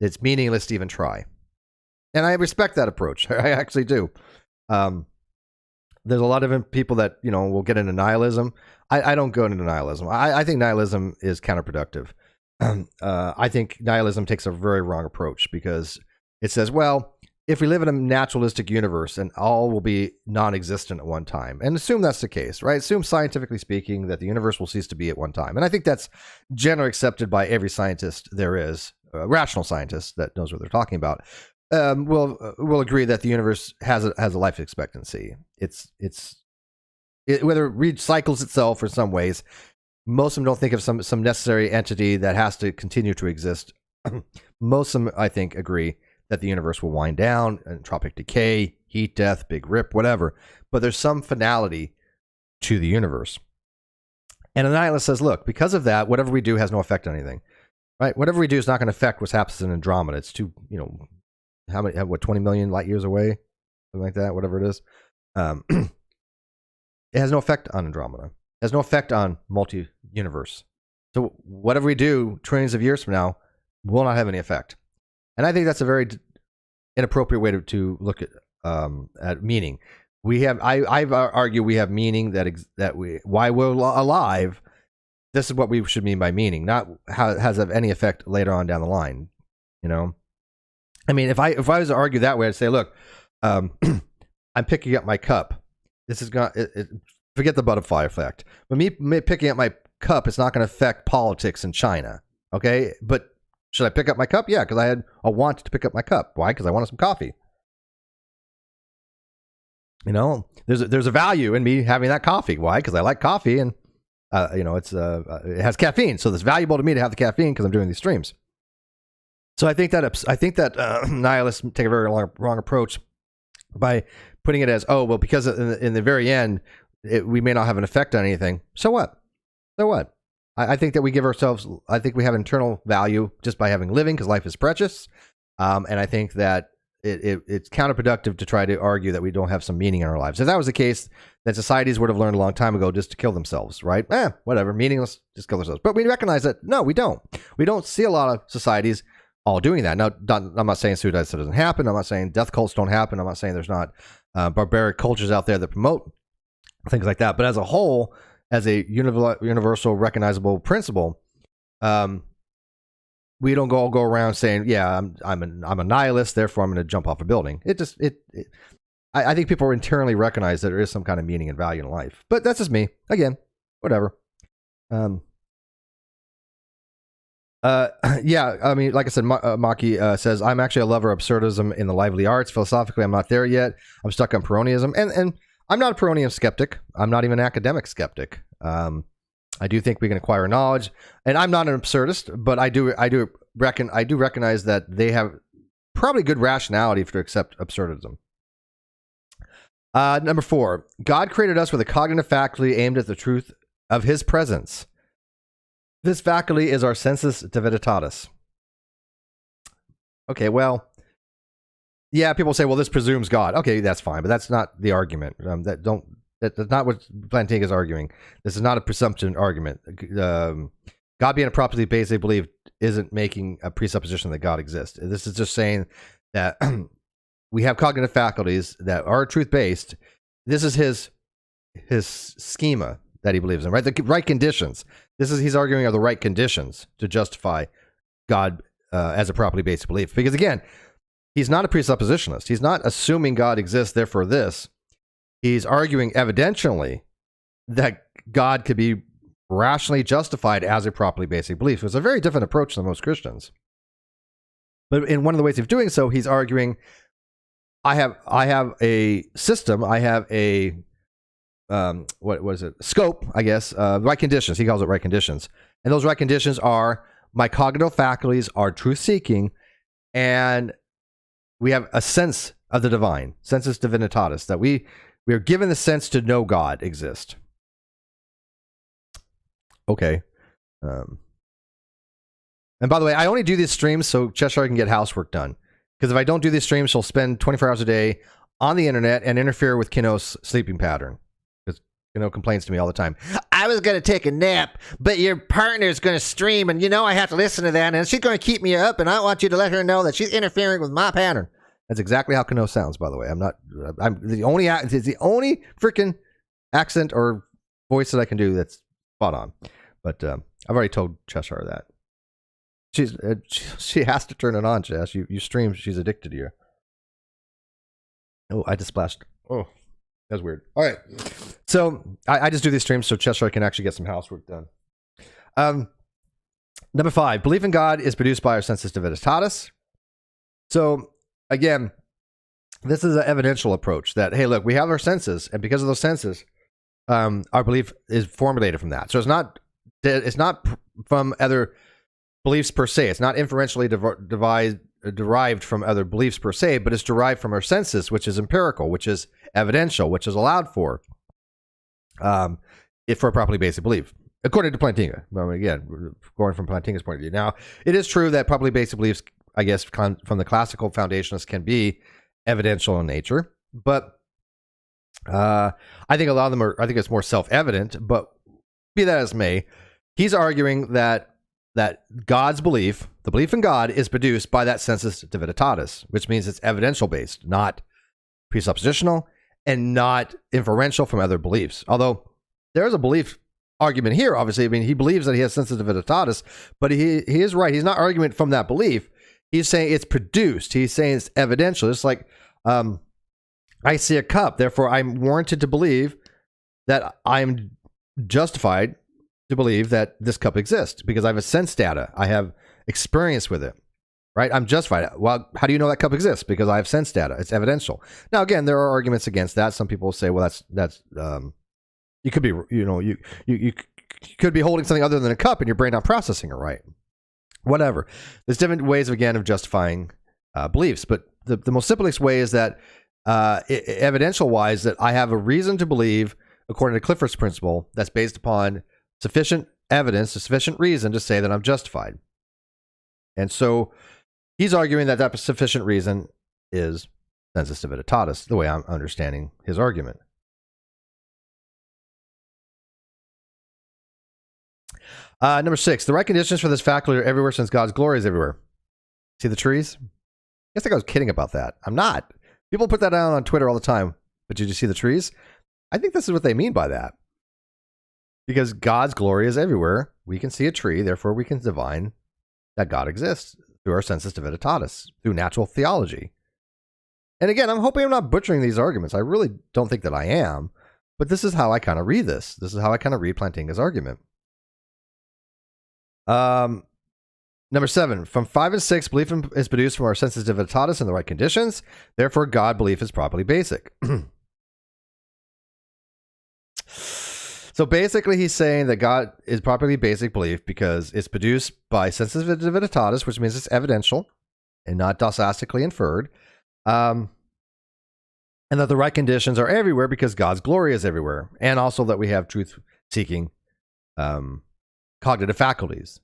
It's meaningless to even try. And I respect that approach. I actually do. There's a lot of people that, will get into nihilism. I don't go into nihilism. I think nihilism is counterproductive. I think nihilism takes a very wrong approach because it says, well, if we live in a naturalistic universe and all will be non-existent at one time, and assume that's the case, right? Assume scientifically speaking that the universe will cease to be at one time. And I think that's generally accepted by every scientist there is, rational scientist that knows what they're talking about. We'll agree that the universe has a life expectancy. Whether it recycles itself or some ways, most of them don't think of some necessary entity that has to continue to exist. Most of them, I think, agree that the universe will wind down, entropic decay, heat death, big rip, whatever. But there's some finality to the universe. And a nihilist says, look, because of that, whatever we do has no effect on anything. Right? Whatever we do is not going to affect what happens in Andromeda. It's too, 20 million light years away? Something like that, whatever it is. It has no effect on Andromeda. It has no effect on multi-universe. So whatever we do trillions of years from now will not have any effect. And I think that's a very inappropriate way to look at meaning. I argue we have meaning why we're alive. This is what we should mean by meaning, not how it has any effect later on down the line. I mean, if I was to argue that way, I'd say, look, I'm picking up my cup. This is forget the butterfly effect. But me picking up my cup, it's not going to affect politics in China. Okay, but should I pick up my cup? Yeah, because I had a want to pick up my cup. Why? Because I wanted some coffee. There's a value in me having that coffee. Why? Because I like coffee, and it has caffeine, so it's valuable to me to have the caffeine because I'm doing these streams. So I think that nihilists take a very wrong approach by putting it as, oh well, because in the very end we may not have an effect on anything. So what? I think that we give ourselves, I think we have internal value just by living because life is precious. And I think that it's counterproductive to try to argue that we don't have some meaning in our lives. If that was the case, then societies would have learned a long time ago just to kill themselves, right? Whatever, meaningless, just kill themselves. But we recognize that, no, we don't. We don't see a lot of societies all doing that. Now, I'm not saying suicide doesn't happen. I'm not saying death cults don't happen. I'm not saying there's not barbaric cultures out there that promote things like that. But as a whole, as a universal recognizable principle, we don't go around saying, yeah, I'm a nihilist, therefore I'm going to jump off a building. I think people internally recognize that there is some kind of meaning and value in life. But that's just me. Again, whatever. Yeah, I mean, like I said, Maki says, I'm actually a lover of absurdism in the lively arts. Philosophically, I'm not there yet. I'm stuck on Pyrrhonism. And I'm not a Pyrrhonian skeptic. I'm not even an academic skeptic. I do think we can acquire knowledge, and I'm not an absurdist, but I do recognize that they have probably good rationality to accept absurdism. Number 4, God created us with a cognitive faculty aimed at the truth of his presence. This faculty is our Census Divinitatis. Okay, well, yeah, people say, well, this presumes God. Okay, that's fine, but that's not the argument. That's not what Plantinga is arguing. This is not a presumption argument. God being a properly based belief isn't making a presupposition that God exists. This is just saying that we have cognitive faculties that are truth-based. This is his schema that he believes in, right? The right conditions. He's arguing are the right conditions to justify God as a properly based belief. Because again, he's not a presuppositionist. He's not assuming God exists, therefore this. He's arguing evidentially that God could be rationally justified as a properly basic belief. It's a very different approach than most Christians. But in one of the ways of doing so, he's arguing, I have a system, I have a what was it? Scope, I guess, right conditions. He calls it right conditions. And those right conditions are my cognitive faculties are truth-seeking, and we have a sense of the divine, Census Divinitatis, that we are given the sense to know God exists. Okay. And by the way, I only do these streams so Cheshire can get housework done. Because if I don't do these streams, she'll spend 24 hours a day on the internet and interfere with Kino's sleeping pattern. Because Kino complains to me all the time. I was going to take a nap, but your partner's going to stream, and I have to listen to that, and she's going to keep me up, and I want you to let her know that she's interfering with my pattern. That's exactly how Kino sounds, by the way. It's the only freaking accent or voice that I can do that's spot on. But I've already told Cheshire that. She has to turn it on, Chess. You stream, she's addicted to you. Oh, I just splashed. Oh, that's weird. All right. So I just do these streams so Cheshire can actually get some housework done. Number 5, belief in God is produced by our Census Divinitatis. So again, this is an evidential approach that, hey, look, we have our senses, and because of those senses, our belief is formulated from that. So it's not from other beliefs per se. It's not inferentially derived from other beliefs per se, but it's derived from our senses, which is empirical, which is evidential, which is allowed for a properly basic belief, according to Plantinga. Again, going from Plantinga's point of view. Now, it is true that properly basic beliefs, I guess, from the classical foundationists can be evidential in nature, but I think a lot of them are, I think it's more self-evident, but be that as may, he's arguing that God's belief, the belief in God, is produced by that Census Divinitatis, which means it's evidential based, not presuppositional, and not inferential from other beliefs. Although there's a belief argument here, obviously. I mean, he believes that he has Census Divinitatis, but he is right. He's not arguing from that belief. He's saying it's produced. He's saying it's evidential. It's like, I see a cup, therefore I'm warranted to believe that I'm justified to believe that this cup exists because I have a sense data. I have experience with it, right? I'm justified. Well, how do you know that cup exists? Because I have sense data. It's evidential. Now, again, there are arguments against that. Some people say, well, that's you could be, you could be holding something other than a cup and your brain not processing it right. Whatever. There's different ways, again, of justifying beliefs, but the most simplest way is that evidential wise, that I have a reason to believe, according to Clifford's principle, that's based upon sufficient evidence, a sufficient reason to say that I'm justified. And so He's arguing that sufficient reason is Census Divinitatis, the way I'm understanding his argument. Number 6, the right conditions for this faculty are everywhere since God's glory is everywhere. See the trees? I guess I was kidding about that. I'm not. People put that down on Twitter all the time. But did you see the trees? I think this is what they mean by that. Because God's glory is everywhere. We can see a tree, therefore we can divine that God exists through our Census Divinitatis, through natural theology. And again, I'm hoping I'm not butchering these arguments. I really don't think that I am. But this is how I kind of read this. This is how I kind of read Plantinga's argument. Number 7, from 5 and 6, belief is produced from our Census Divinitatis in the right conditions. Therefore, God belief is properly basic. So basically, he's saying that God is properly basic belief because it's produced by Census Divinitatis, which means it's evidential and not dosastically inferred. And that the right conditions are everywhere because God's glory is everywhere. And also that we have truth-seeking cognitive faculties.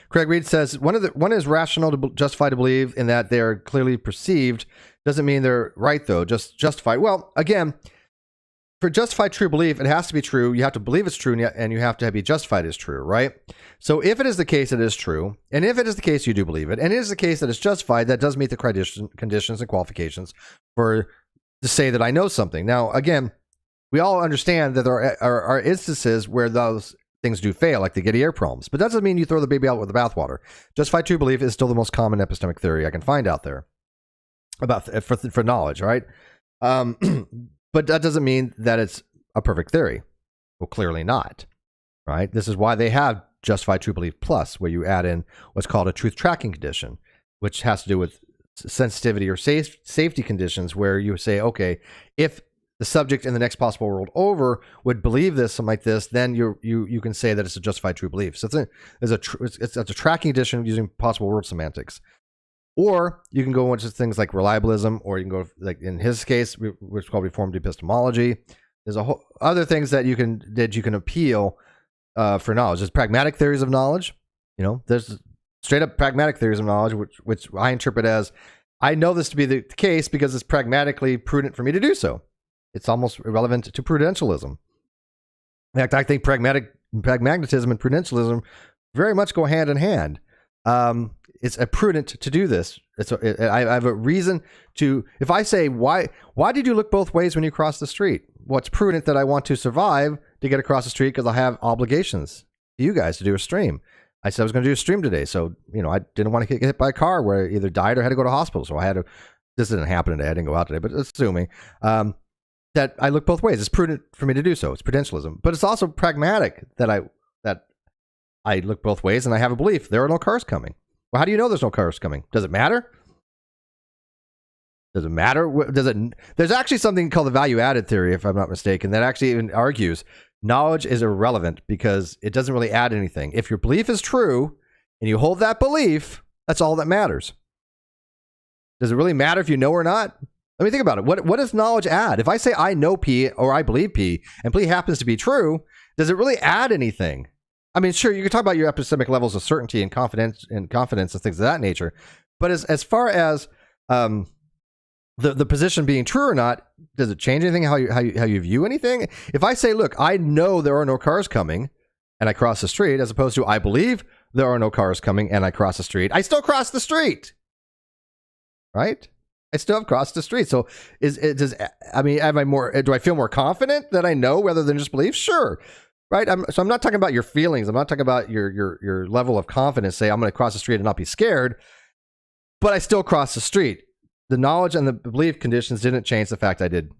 Craig Reed says, one is rational to justify to believe in that they are clearly perceived. Doesn't mean they're right, though. Just justified. Well, again, for justified true belief, it has to be true. You have to believe it's true, and you have to be justified as true, right? So if it is the case it is true, and if it is the case you do believe it, and it is the case that it's justified, that does meet the conditions and qualifications to say that I know something. Now, again, we all understand that there are instances where those things do fail, like the Getty air problems. But that doesn't mean you throw the baby out with the bathwater. Justified true belief is still the most common epistemic theory I can find out there about for knowledge, right? But that doesn't mean that it's a perfect theory. Well, clearly not, right? This is why they have justified true belief plus, where you add in what's called a truth tracking condition, which has to do with sensitivity or safety conditions, where you say, okay, if the subject in the next possible world over would believe this, something like this, then you can say that it's a justified true belief. So it's a tracking condition using possible world semantics. Or you can go into things like reliabilism, or you can go, like in his case, which is called Reformed Epistemology. There's a whole other things that you can appeal for knowledge. There's pragmatic theories of knowledge. You know, there's straight up pragmatic theories of knowledge, which I interpret as, I know this to be the case because it's pragmatically prudent for me to do so. It's almost irrelevant to prudentialism. In fact, I think pragmatism and prudentialism very much go hand in hand. It's a prudent to do this. I have a reason to, if I say, why did you look both ways when you cross the street? Well, it's prudent that I want to survive to get across the street because I have obligations to you guys to do a stream. I said I was going to do a stream today. So, I didn't want to get hit by a car where I either died or had to go to hospital. So I had to, this didn't happen today. I didn't go out today, but assuming, that I look both ways. It's prudent for me to do so. It's prudentialism. But it's also pragmatic that I look both ways and I have a belief there are no cars coming. Well, how do you know there's no cars coming? Does it matter? Does it matter? There's actually something called the value-added theory, if I'm not mistaken, that actually even argues knowledge is irrelevant because it doesn't really add anything. If your belief is true and you hold that belief, that's all that matters. Does it really matter if you know or not? Let me think about it. What does knowledge add? If I say I know P or I believe P and P happens to be true, does it really add anything? I mean, sure, you can talk about your epistemic levels of certainty and confidence and things of that nature. But as far as the position being true or not, does it change anything how you view anything? If I say, look, I know there are no cars coming and I cross the street, as opposed to I believe there are no cars coming and I cross the street, I still cross the street, right? I still have crossed the street. So do I feel more confident that I know rather than just believe? Sure. Right. So I'm not talking about your feelings. I'm not talking about your level of confidence. Say I'm going to cross the street and not be scared, but I still cross the street. The knowledge and the belief conditions didn't change the fact I did.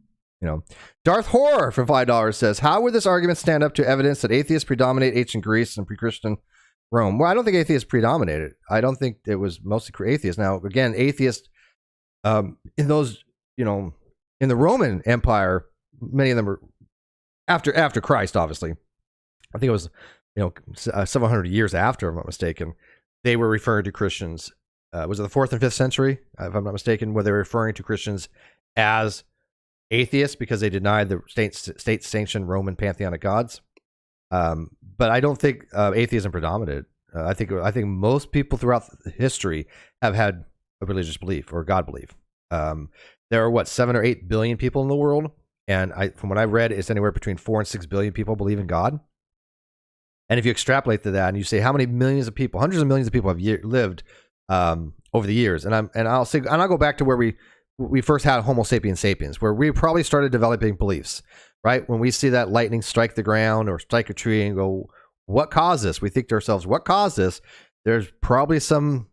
Darth Horror for $5 says, how would this argument stand up to evidence that atheists predominate ancient Greece and pre-Christian Rome? Well, I don't think atheists predominated. I don't think it was mostly atheists. Now, again, atheists, in those, in the Roman Empire, many of them were after Christ, obviously. I think it was, several hundred years after, if I'm not mistaken, they were referring to Christians. Was it the 4th and 5th century, if I'm not mistaken, where they were referring to Christians as atheists because they denied the state-sanctioned Roman pantheon of gods. But I don't think atheism predominated. I think most people throughout history have had a religious belief or God belief. There are 7 or 8 billion people in the world, and from what I read, it's anywhere between 4 and 6 billion people believe in God. And if you extrapolate to that, and you say how many millions of people, hundreds of millions of people have lived over the years, and I'll go back to where we first had Homo sapiens sapiens, where we probably started developing beliefs, right? When we see that lightning strike the ground or strike a tree and go, what caused this? We think to ourselves, what caused this? There's probably some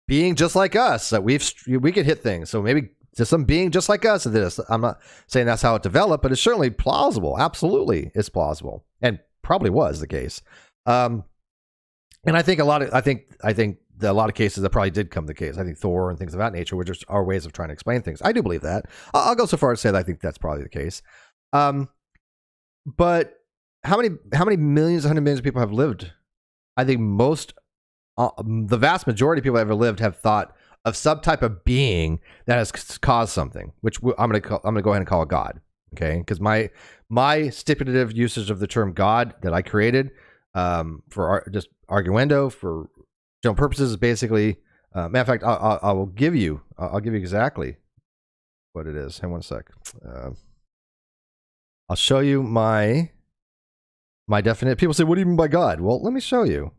being just like us that we could hit things. So maybe there's some being just like us. This, I'm not saying that's how it developed, but it's certainly plausible. Absolutely, it's plausible, and probably was the case. And I think a lot of cases that probably did come the case. I think Thor and things of that nature were just our ways of trying to explain things. I do believe that. I'll go so far as to say that I think that's probably the case. But how many millions, 100 millions of people have lived? I think the vast majority of people that ever lived have thought of some type of being that has caused something, which I'm going to go ahead and call it God. Okay, because my stipulative usage of the term God that I created for just arguendo for general purposes is basically, matter of fact, I will give you exactly what it is. Hang on one sec. I'll show you my definition. People say, "What do you mean by God?" Well, let me show you.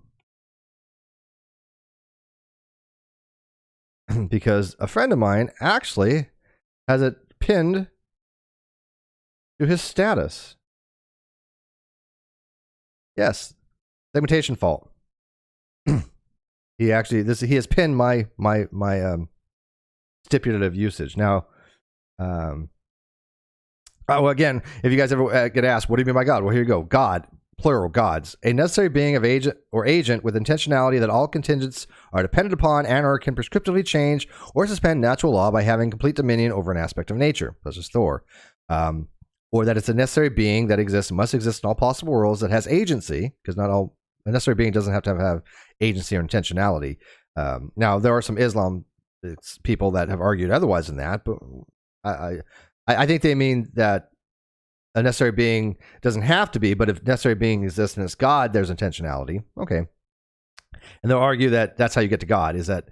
Because a friend of mine actually has it pinned to his status. Yes, segmentation fault. He has pinned my stipulative usage. Now, again, if you guys ever get asked, what do you mean by God? Well, here you go. God, plural, gods. A necessary being of agent with intentionality that all contingents are dependent upon and or can prescriptively change or suspend natural law by having complete dominion over an aspect of nature, such as Thor. Or that it's a necessary being that exists and must exist in all possible worlds that has agency, because a necessary being doesn't have to have agency or intentionality. Now, there are some Islam people that have argued otherwise than that, but I think they mean that a necessary being doesn't have to be, but if necessary being exists and it's God, there's intentionality. Okay. And they'll argue that that's how you get to God, is that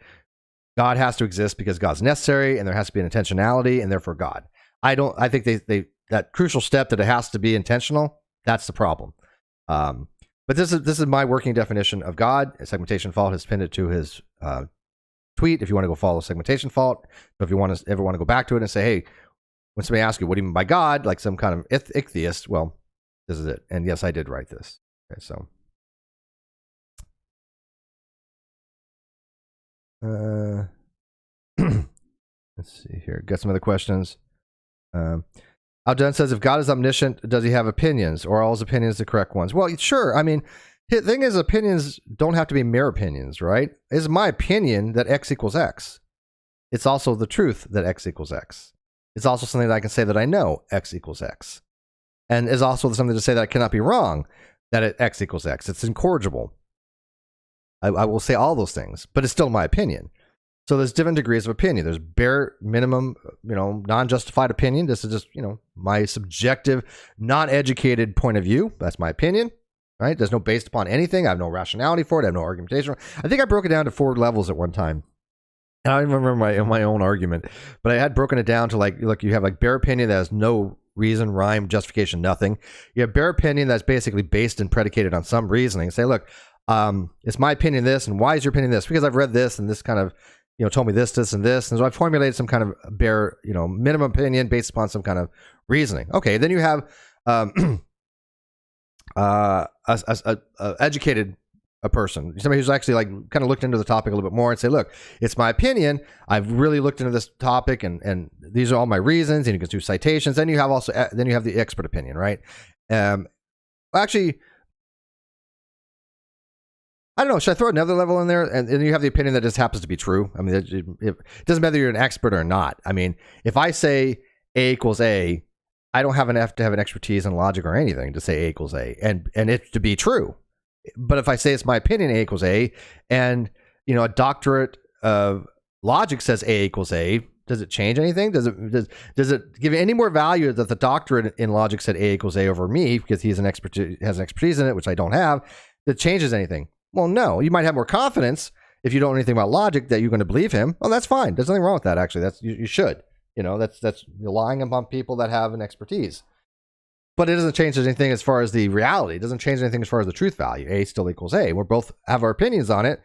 God has to exist because God's necessary and there has to be an intentionality and therefore God. I think they that crucial step that it has to be intentional, that's the problem. But this is my working definition of God. Segmentation Fault has pinned it to his tweet. If you want to go follow Segmentation Fault, but if you ever want to go back to it and say, hey, when somebody asks you, what do you mean by God? Like some kind of atheist, well, this is it. And yes, I did write this. Okay, so. Let's see here. Got some other questions. Alden says, if God is omniscient, does he have opinions, or are all his opinions the correct ones? Well, sure. I mean, the thing is, opinions don't have to be mere opinions, right? It's my opinion that X equals X. It's also the truth that X equals X. It's also something that I can say that I know X equals X. And is also something to say that I cannot be wrong, that X equals X. It's incorrigible. I will say all those things, but it's still my opinion. So there's different degrees of opinion. There's bare minimum, non-justified opinion. This is just, my subjective, non-educated point of view. That's my opinion, right? There's no based upon anything. I have no rationality for it. I have no argumentation. I think I broke it down to 4 levels at one time. I don't even remember my own argument, but I had broken it down to look, you have bare opinion that has no reason, rhyme, justification, nothing. You have bare opinion that's basically based and predicated on some reasoning. Say, look, it's my opinion this, and why is your opinion this? Because I've read this, and this kind of, told me this, and this. And so I formulated some kind of bare, minimum opinion based upon some kind of reasoning. Okay, then you have educated a person, somebody who's actually kind of looked into the topic a little bit more and say, look, it's my opinion. I've really looked into this topic and these are all my reasons, and you can do citations. Then you have the expert opinion, right? Actually, I don't know. Should I throw another level in there? And you have the opinion that just happens to be true. I mean, it doesn't matter if you're an expert or not. I mean, if I say A equals A, I don't have to have an expertise in logic or anything to say A equals A and it to be true. But if I say it's my opinion A equals A, and a doctorate of logic says A equals A, does it change anything? Does it give any more value that the doctorate in logic said A equals A over me because he's has an expertise in it, which I don't have? that changes anything. Well, no. You might have more confidence if you don't know anything about logic that you're going to believe him. Well, that's fine. There's nothing wrong with that, actually. You should. That's relying upon people that have an expertise. But it doesn't change anything as far as the reality. It doesn't change anything as far as the truth value. A still equals A. We both have our opinions on it.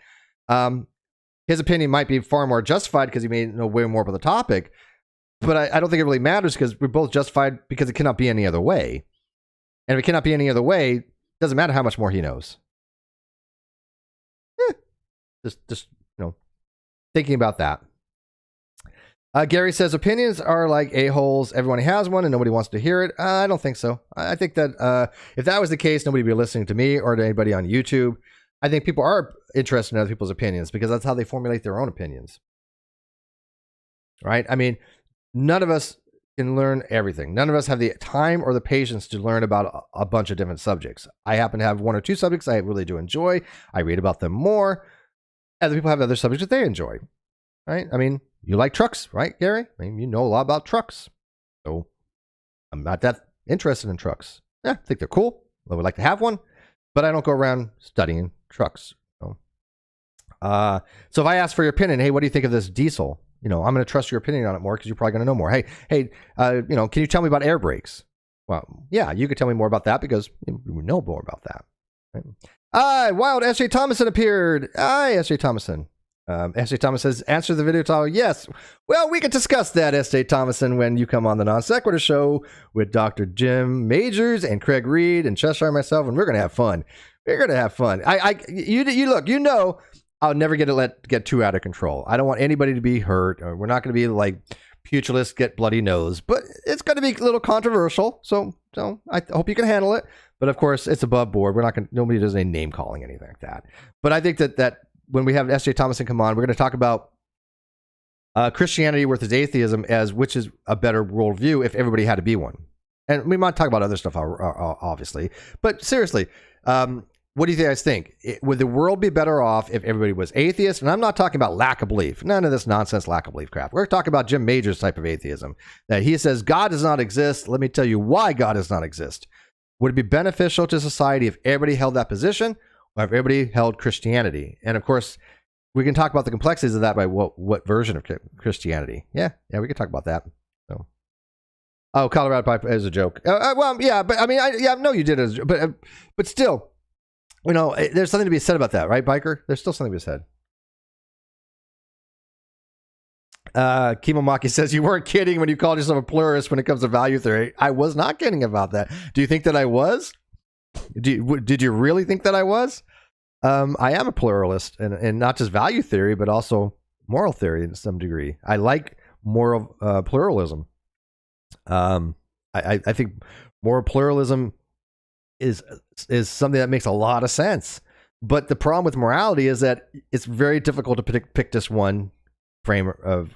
His opinion might be far more justified because he may know way more about the topic. But I don't think it really matters because we're both justified because it cannot be any other way. And if it cannot be any other way, it doesn't matter how much more he knows. Just thinking about that. Gary says opinions are like a-holes. Everyone has one and nobody wants to hear it. I don't think so. I think that if that was the case, nobody would be listening to me or to anybody on YouTube. I think people are interested in other people's opinions because that's how they formulate their own opinions. Right? I mean, none of us can learn everything. None of us have the time or the patience to learn about a bunch of different subjects. I happen to have one or two subjects I really do enjoy. I read about them more. Other people have other subjects that they enjoy. Right? I mean, you like trucks, right, Gary? I mean, you know a lot about trucks. So I'm not that interested in trucks. Yeah, I think they're cool. I would like to have one, but I don't go around studying trucks. So if I ask for your opinion, hey, what do you think of this diesel? I'm going to trust your opinion on it more because you're probably going to know more. Hey, can you tell me about air brakes? Well, yeah, you could tell me more about that because you know more about that. Right? Wild S.J. Thomason appeared. Hi, S.J. Thomason. S.J. Thomas says, answer the video title. Yes. Well, we can discuss that, S.J. Thomason, when you come on the Non Sequitur Show with Dr. Jim Majors and Craig Reed and Cheshire and myself, and we're going to have fun. We're going to have fun. You look, I'll never get too out of control. I don't want anybody to be hurt. Or we're not going to be like pugilists get bloody nose, but it's going to be a little controversial. So I hope you can handle it. But of course, it's above board. Nobody does any name calling, anything like that. But I think that when we have S.J. Thomason come on, we're going to talk about Christianity versus atheism as which is a better worldview if everybody had to be one. And we might talk about other stuff, obviously. But seriously, what do you guys think? Would the world be better off if everybody was atheist? And I'm not talking about lack of belief. None of this nonsense lack of belief crap. We're talking about Jim Majors' type of atheism. That he says God does not exist. Let me tell you why God does not exist. Would it be beneficial to society if everybody held that position? Or if everybody held Christianity? And of course, we can talk about the complexities of that by what version of Christianity. Yeah, we can talk about that. So, Colorado Pipe is a joke. Well, yeah, but I mean, no, you did, but still, there's something to be said about that, right, Biker? There's still something to be said. Kimomaki says you weren't kidding when you called yourself a pluralist when it comes to value theory. I was not kidding about that. Do you think that I was? Did you really think that I was? I am a pluralist, and not just value theory, but also moral theory in some degree. I like moral pluralism. I think moral pluralism is something that makes a lot of sense. But the problem with morality is that it's very difficult to pick just one frame of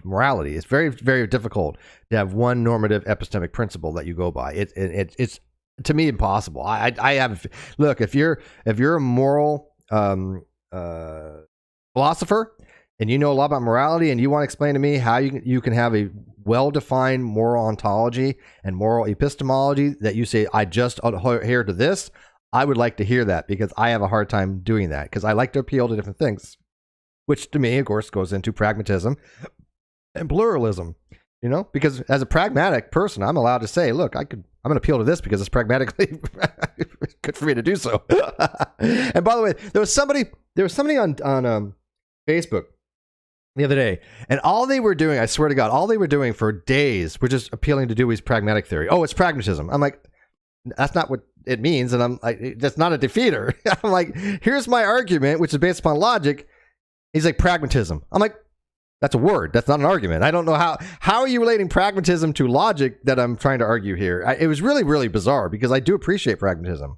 morality. It's very, very difficult to have one normative epistemic principle that you go by. It's to me impossible. I have look, if you're a moral philosopher and you know a lot about morality and you want to explain to me how you can have a well-defined moral ontology and moral epistemology that you say I just adhere to this, I would like to hear that because I have a hard time doing that because I like to appeal to different things, which to me of course goes into pragmatism and pluralism. Because as a pragmatic person, I'm allowed to say, look, I'm going to appeal to this because it's pragmatically good for me to do so. And by the way, there was somebody on Facebook the other day, and all they were doing, I swear to God, all they were doing for days were just appealing to Dewey's pragmatic theory. Oh, it's pragmatism. I'm like, that's not what it means. And I'm like, that's not a defeater. I'm like, here's my argument, which is based upon logic. He's like, pragmatism. I'm like, that's a word. That's not an argument. I don't know how are you relating pragmatism to logic that I'm trying to argue here. It was really, really bizarre because I do appreciate pragmatism.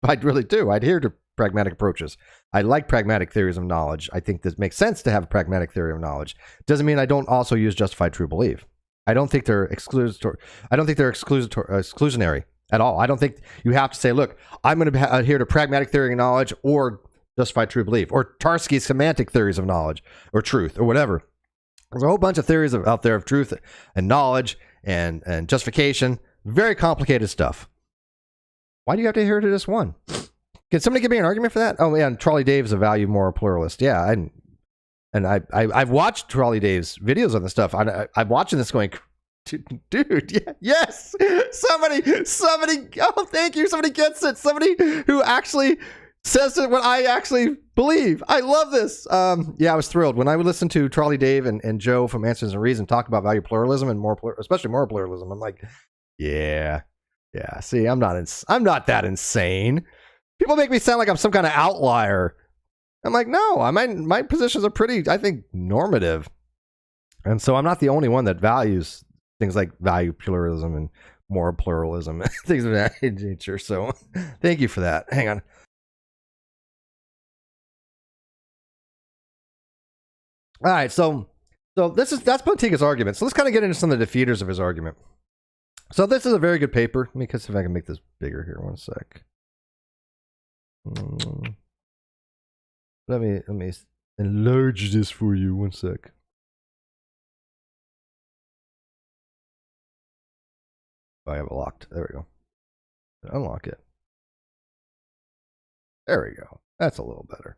I really do. I adhere to pragmatic approaches. I like pragmatic theories of knowledge. I think this makes sense to have a pragmatic theory of knowledge. Doesn't mean I don't also use justified true belief. I don't think they're exclusionary at all. I don't think you have to say, look, I'm going to adhere to pragmatic theory of knowledge or justified true belief, or Tarski's semantic theories of knowledge or truth or whatever. There's a whole bunch of theories out there of truth and knowledge and justification. Very complicated stuff. Why do you have to adhere to this one? Can somebody give me an argument for that? Oh yeah, and Trolley Dave's a value moral pluralist. Yeah, I've watched Trolley Dave's videos on this stuff. I'm watching this going, dude, yeah, yes, somebody, oh, thank you, somebody gets it, somebody who actually says it what I actually believe. I love this. Yeah, I was thrilled when I would listen to Trolley Dave and Joe from Answers and Reason talk about value pluralism and especially moral pluralism. I'm like, yeah. See, I'm not that insane. People make me sound like I'm some kind of outlier. I'm like, no, my positions are pretty, I think, normative. And so I'm not the only one that values things like value pluralism and moral pluralism, things of that nature. So thank you for that. Hang on. All right, so that's Plantinga's argument. So let's kind of get into some of the defeaters of his argument. So this is a very good paper. Let me see if I can make this bigger here. One sec. Let me enlarge this for you. One sec. I have it locked. There we go. Unlock it. There we go. That's a little better.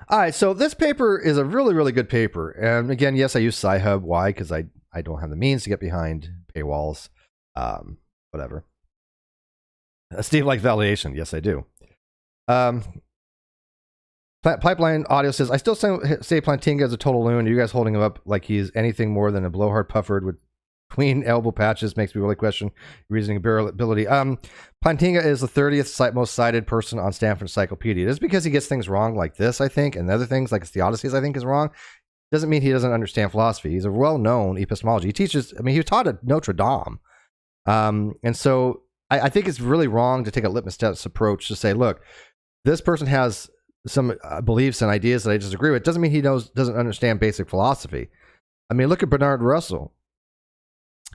All right, so this paper is a really, really good paper. And again, yes, I use Sci-Hub. Why? Because I don't have the means to get behind paywalls. Whatever. Steve likes validation. Yes, I do. Pipeline Audio says, I still say Plantinga is a total loon. You guys holding him up like he's anything more than a blowhard puffered with tween elbow patches makes me really question reasoning ability. Plantinga is the 30th most cited person on Stanford Encyclopedia. It's because he gets things wrong like this, I think, and other things like his Theodicies, I think, is wrong. Doesn't mean he doesn't understand philosophy. He's a well-known epistemology. He teaches, he taught at Notre Dame. And so I think it's really wrong to take a litmus test approach to say, look, this person has some beliefs and ideas that I disagree with. Doesn't mean he doesn't understand basic philosophy. Look at Bertrand Russell.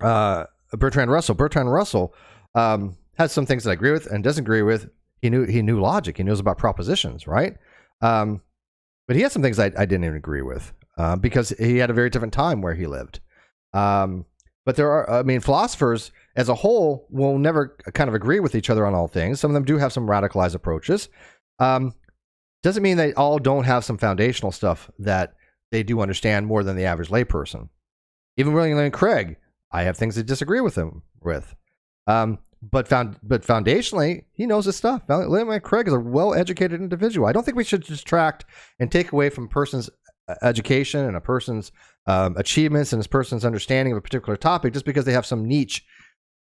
Bertrand Russell has some things that I agree with and doesn't agree with. He knew logic. He knows about propositions, right? But he has some things I didn't even agree with because he had a very different time where he lived. But there are, philosophers as a whole will never kind of agree with each other on all things. Some of them do have some radicalized approaches. Doesn't mean they all don't have some foundational stuff that they do understand more than the average layperson. Even William Lane Craig, I have things to disagree with him with. But foundationally, he knows his stuff. William Lane Craig is a well-educated individual. I don't think we should distract and take away from a person's education and a person's achievements and a person's understanding of a particular topic just because they have some niche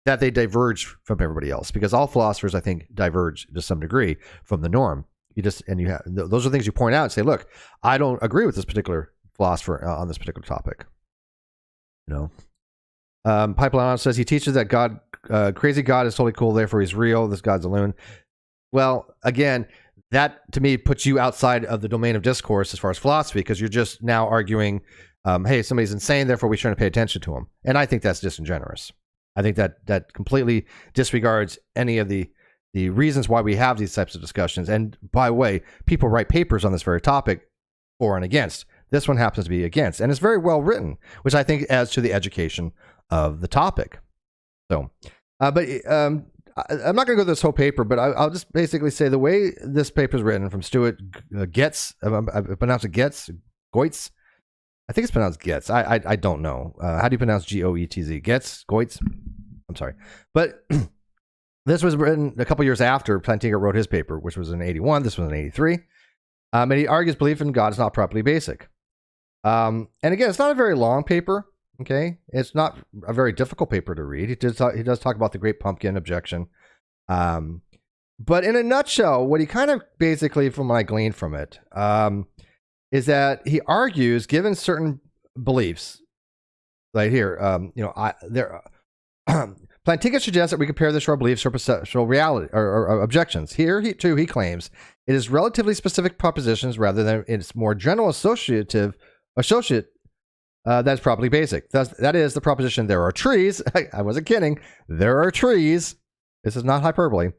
that they diverge from everybody else. Because all philosophers, I think, diverge to some degree from the norm. Those are things you point out and say, look, I don't agree with this particular philosopher on this particular topic. Pipeline says he teaches that God, crazy God is totally cool, therefore he's real. This God's a loon. Well, again, that to me puts you outside of the domain of discourse as far as philosophy, because you're just now arguing, hey, somebody's insane, therefore we shouldn't pay attention to him. And I think that's disingenuous. I think that completely disregards any of the reasons why we have these types of discussions. And by the way, people write papers on this very topic for and against. This one happens to be against, and it's very well written, which I think adds to the education of the topic. So, I'm not going to go through this whole paper, but I'll just basically say the way this paper is written from Stewart Goetz, I pronounce it Goetz. I think it's pronounced Goetz. I don't know. How do you pronounce Goetz? Goetz? I'm sorry. But this was written a couple years after Plantinga wrote his paper, which was in 81. This was in 83. And he argues belief in God is not properly basic. And again, it's not a very long paper. Okay, it's not a very difficult paper to read. He does talk about the Great Pumpkin objection. But in a nutshell, what he kind of basically, from what I gleaned from it, is that he argues, given certain beliefs, right here, Plantinga suggests that we compare this to our beliefs or perceptual reality or objections. Here, he claims it is relatively specific propositions rather than its more general associate. That's properly basic. That is the proposition, there are trees. I wasn't kidding. There are trees. This is not hyperbole.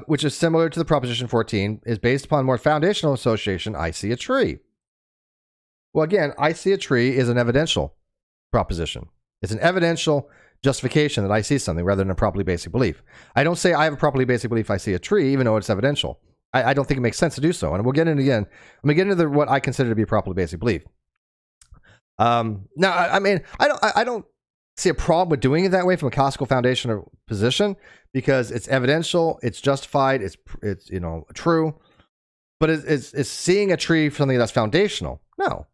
Which is similar to the proposition 14, is based upon more foundational association, I see a tree. Well, again, I see a tree is an evidential proposition. It's an evidential justification that I see something rather than a properly basic belief. I don't say I have a properly basic belief I see a tree, even though it's evidential. I don't think it makes sense to do so. And we'll get into again. I'm going to get into what I consider to be a properly basic belief. Now, I mean, I don't see a problem with doing it that way from a classical foundational position, because it's evidential, it's justified, it's true. But it's seeing a tree for something that's foundational. No,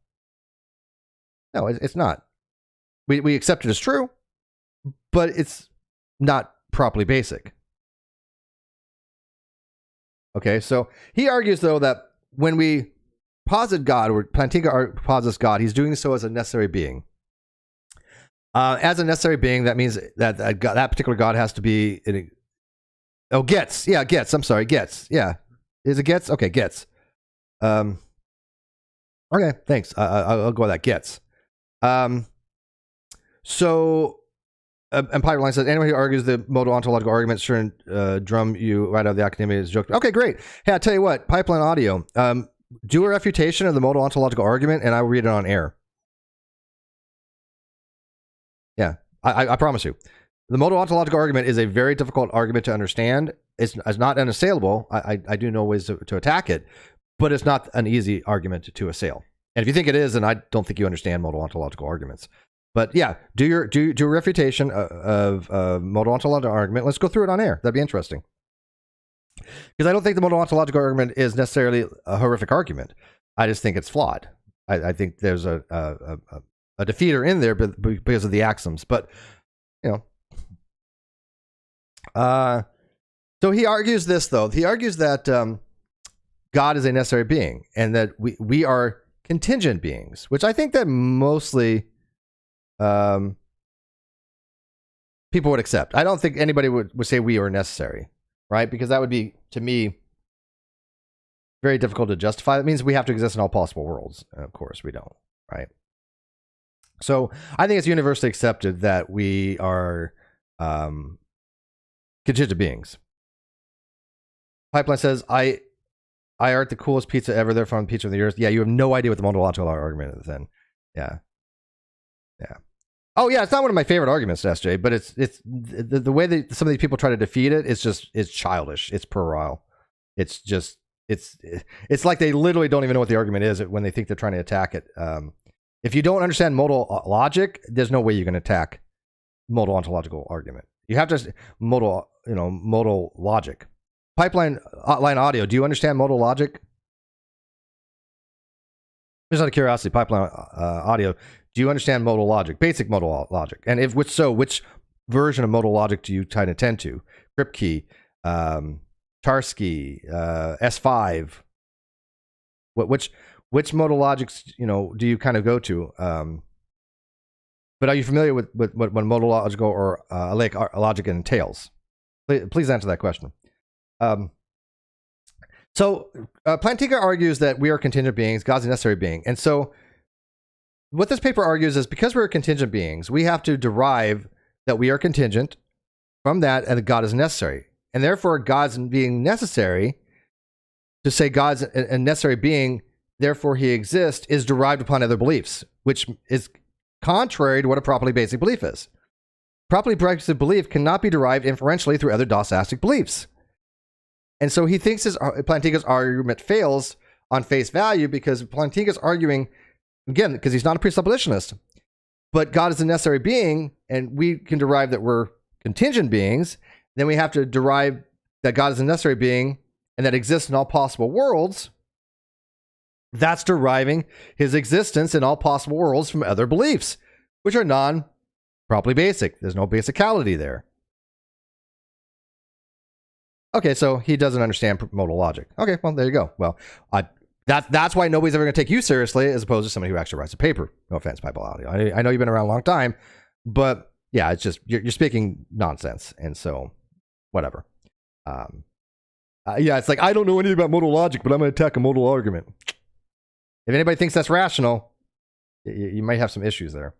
it's not. We accept it as true, but it's not properly basic. Okay, so he argues, though, that when we posit God, or Plantinga posits God, he's doing so as a necessary being. As a necessary being, that means that that particular God has to be... Goetz. Yeah, Goetz. I'm sorry, Goetz. Yeah. Is it Goetz? Okay, Goetz. Okay, thanks. I'll go with that, Goetz. And Pipeline says, anyone who argues the modal ontological argument should drum you right out of the academia is joke. Okay, great. Hey, I'll tell you what, Pipeline Audio, do a refutation of the modal ontological argument, and I will read it on air. Yeah, I promise you. The modal ontological argument is a very difficult argument to understand. It's not unassailable. I do know ways to attack it, but it's not an easy argument to assail. And if you think it is, then I don't think you understand modal ontological arguments. But yeah, do a refutation of modal ontological argument. Let's go through it on air. That'd be interesting. Because I don't think the modal ontological argument is necessarily a horrific argument. I just think it's flawed. I think there's a defeater in there because of the axioms. But, so he argues this, though. He argues that God is a necessary being and that we are contingent beings, which I think that mostly... people would accept. I don't think anybody would say we are necessary, right? Because that would be, to me, very difficult to justify. That means we have to exist in all possible worlds. And of course, we don't, right? So I think it's universally accepted that we are contingent beings. Pipeline says, I art the coolest pizza ever. They're from Pizza of the Earth. Yeah, you have no idea what the modal argument is then. Yeah. Oh yeah, it's not one of my favorite arguments, SJ, but it's the way that some of these people try to defeat it. It's childish. It's puerile. It's like they literally don't even know what the argument is when they think they're trying to attack it. If you don't understand modal logic, there's no way you can attack modal ontological argument. You have to modal logic. Pipeline Audio. Do you understand modal logic? Just out of curiosity, Pipeline Audio. Do you understand modal logic, basic modal logic? And if which version of modal logic do you try to tend to? Kripke, Tarski, S5. Which modal logics do you kind of go to? But are you familiar with what modal logical or logic entails? Please answer that question. So Plantinga argues that we are contingent beings, God's a necessary being, and so. What this paper argues is because we're contingent beings, we have to derive that we are contingent from that and that God is necessary. And therefore, God's being necessary, to say God's a necessary being, therefore he exists, is derived upon other beliefs, which is contrary to what a properly basic belief is. Properly basic belief cannot be derived inferentially through other dosastic beliefs. And so he thinks Plantinga's argument fails on face value because Plantinga's arguing, again, because he's not a presuppositionist, but God is a necessary being, and we can derive that we're contingent beings. Then we have to derive that God is a necessary being and that exists in all possible worlds. That's deriving his existence in all possible worlds from other beliefs, which are non-properly basic. There's no basicality there. Okay, so he doesn't understand modal logic. Okay, well, there you go. Well, That's why nobody's ever going to take you seriously as opposed to somebody who actually writes a paper. No offense, Pipeline Audio. I know you've been around a long time, but yeah, it's just you're speaking nonsense, and so whatever. Yeah, it's like I don't know anything about modal logic, but I'm going to attack a modal argument. If anybody thinks that's rational, you might have some issues there.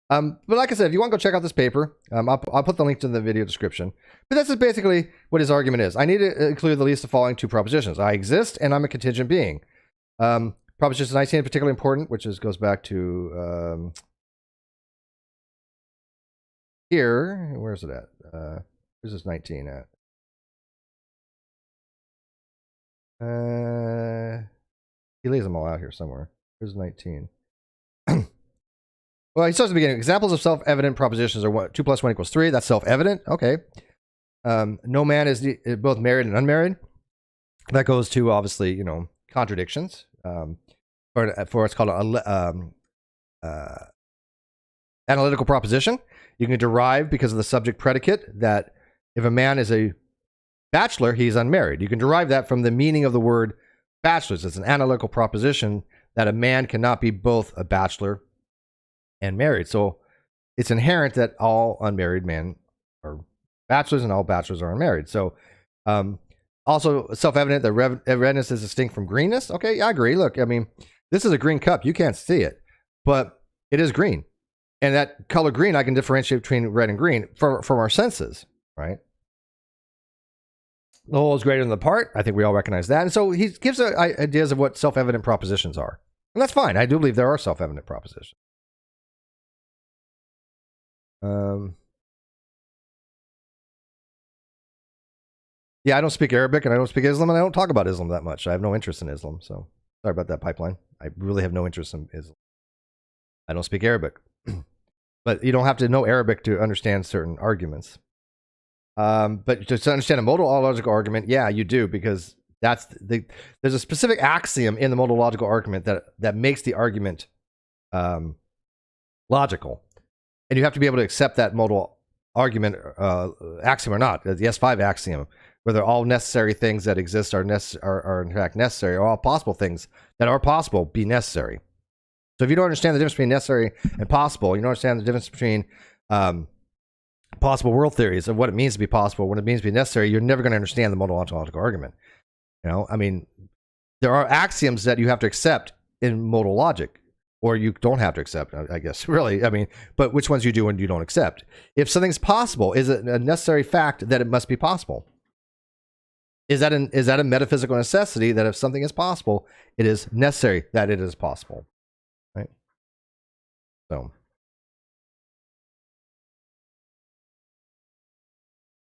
But like I said, if you want to go check out this paper, I'll put the link to the video description. But this is basically what his argument is. I need to include at least the following two propositions. I exist, and I'm a contingent being. Proposition 19 is particularly important, which goes back to here. Where's it at? Where's this 19 at? He lays them all out here somewhere. Here's 19. Well, he starts at the beginning. Examples of self-evident propositions are what 2 + 1 = 3. That's self-evident. Okay. No man is both married and unmarried. That goes to obviously, contradictions. For what's called an analytical proposition. You can derive, because of the subject predicate, that if a man is a bachelor, he's unmarried. You can derive that from the meaning of the word bachelors. It's an analytical proposition that a man cannot be both a bachelor and married. So it's inherent that all unmarried men are bachelors and all bachelors are unmarried. So also self-evident that redness is distinct from greenness. Okay, I agree. Look, I mean, this is a green cup. You can't see it, but it is green. And that color green, I can differentiate between red and green from our senses, right? The whole is greater than the part. I think we all recognize that. And so he gives ideas of what self-evident propositions are. And that's fine. I do believe there are self-evident propositions. Yeah, I don't speak Arabic and I don't speak Islam and I don't talk about Islam that much. I have no interest in Islam. So sorry about that, Pipeline. I really have no interest in Islam. I don't speak Arabic. But you don't have to know Arabic to understand certain arguments. But to understand a modal logical argument, yeah, you do, because there's a specific axiom in the modal logical argument that makes the argument logical. And you have to be able to accept that modal argument axiom or not, the S5 axiom, whether all necessary things that exist are in fact necessary, or all possible things that are possible be necessary. So if you don't understand the difference between necessary and possible, you don't understand the difference between possible world theories of what it means to be possible, what it means to be necessary, you're never going to understand the modal ontological argument. I mean, there are axioms that you have to accept in modal logic, or you don't have to accept, I guess, really. I mean, but which ones you do and you don't accept. If something's possible, is it a necessary fact that it must be possible? Is that a metaphysical necessity that if something is possible, it is necessary that it is possible? Right? So.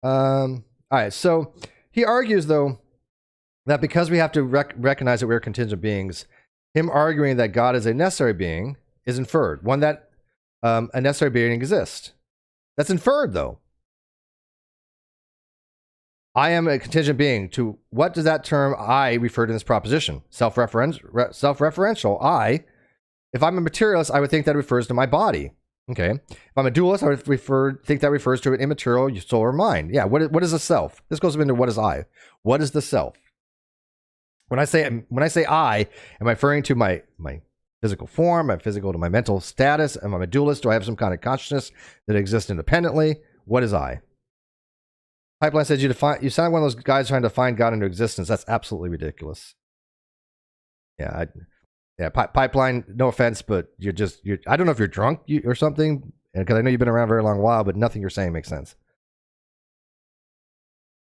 All right, so he argues, though, that because we have to recognize that we're contingent beings, him arguing that God is a necessary being is inferred. One that a necessary being exists. That's inferred, though. I am a contingent being. To what does that term I refer to in this proposition? Self-referential. I. If I'm a materialist, I would think that refers to my body. Okay. If I'm a dualist, I would think that refers to an immaterial soul or mind. Yeah. What is a self? This goes into what is I. What is the self? When I say I, am I referring to my physical form? Am I physical to my mental status? Am I a dualist? Do I have some kind of consciousness that exists independently? What is I? Pipeline says you sound like one of those guys trying to find God into existence. That's absolutely ridiculous. Yeah. Pipeline, no offense, but you're I don't know if you're drunk or something, because I know you've been around a very long while, but nothing you're saying makes sense.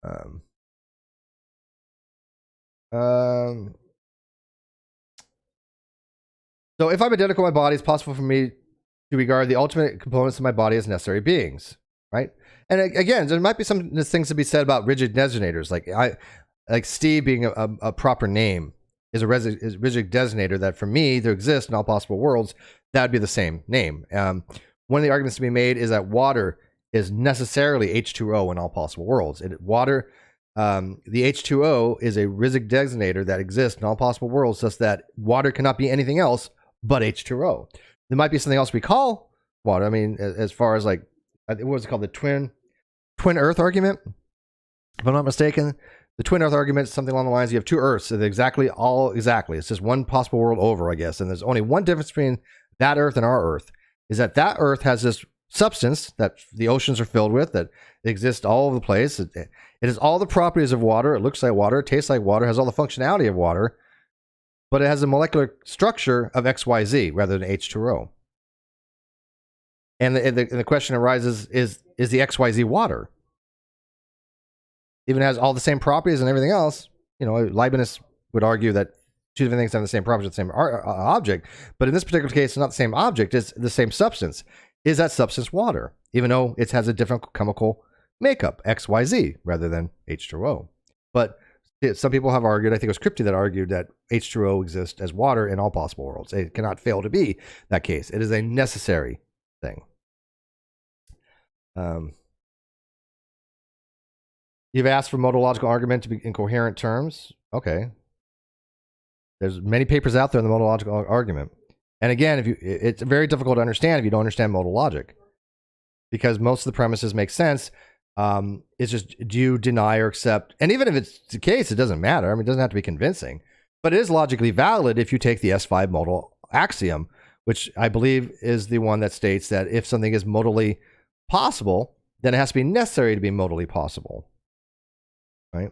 So if I'm identical with my body, it's possible for me to regard the ultimate components of my body as necessary beings, right? And again, there might be some things to be said about rigid designators, like Steve being a proper name is a rigid designator that for me to exist in all possible worlds, that would be the same name. One of the arguments to be made is that water is necessarily H2O in all possible worlds. Water, the H2O is a rigid designator that exists in all possible worlds, such that water cannot be anything else but H2O. There might be something else we call water. I mean, as far as like, what was it called? The twin Earth argument, if I'm not mistaken. The twin Earth argument is something along the lines: you have two Earths, exactly. It's just one possible world over, I guess. And there's only one difference between that Earth and our Earth, is that Earth has this substance that the oceans are filled with, that exists all over the place. It has all the properties of water. It looks like water, it tastes like water, has all the functionality of water, but it has a molecular structure of XYZ rather than H2O. And the question arises: is the XYZ water? Even has all the same properties and everything else. Leibniz would argue that two different things have the same properties, the same object. But in this particular case, it's not the same object, it's the same substance. Is that substance water? even though it has a different chemical makeup, XYZ, rather than H2O. But some people have argued, I think it was Kripke that argued, that H2O exists as water in all possible worlds. It cannot fail to be that case. It is a necessary thing. You've asked for modalogical argument to be in coherent terms. Okay. There's many papers out there on the modalogical argument. And again, it's very difficult to understand if you don't understand modal logic, because most of the premises make sense. It's just, do you deny or accept? And even if it's the case, it doesn't matter. I mean, it doesn't have to be convincing, but it is logically valid if you take the S5 modal axiom, which I believe is the one that states that if something is modally possible, then it has to be necessary to be modally possible. Right?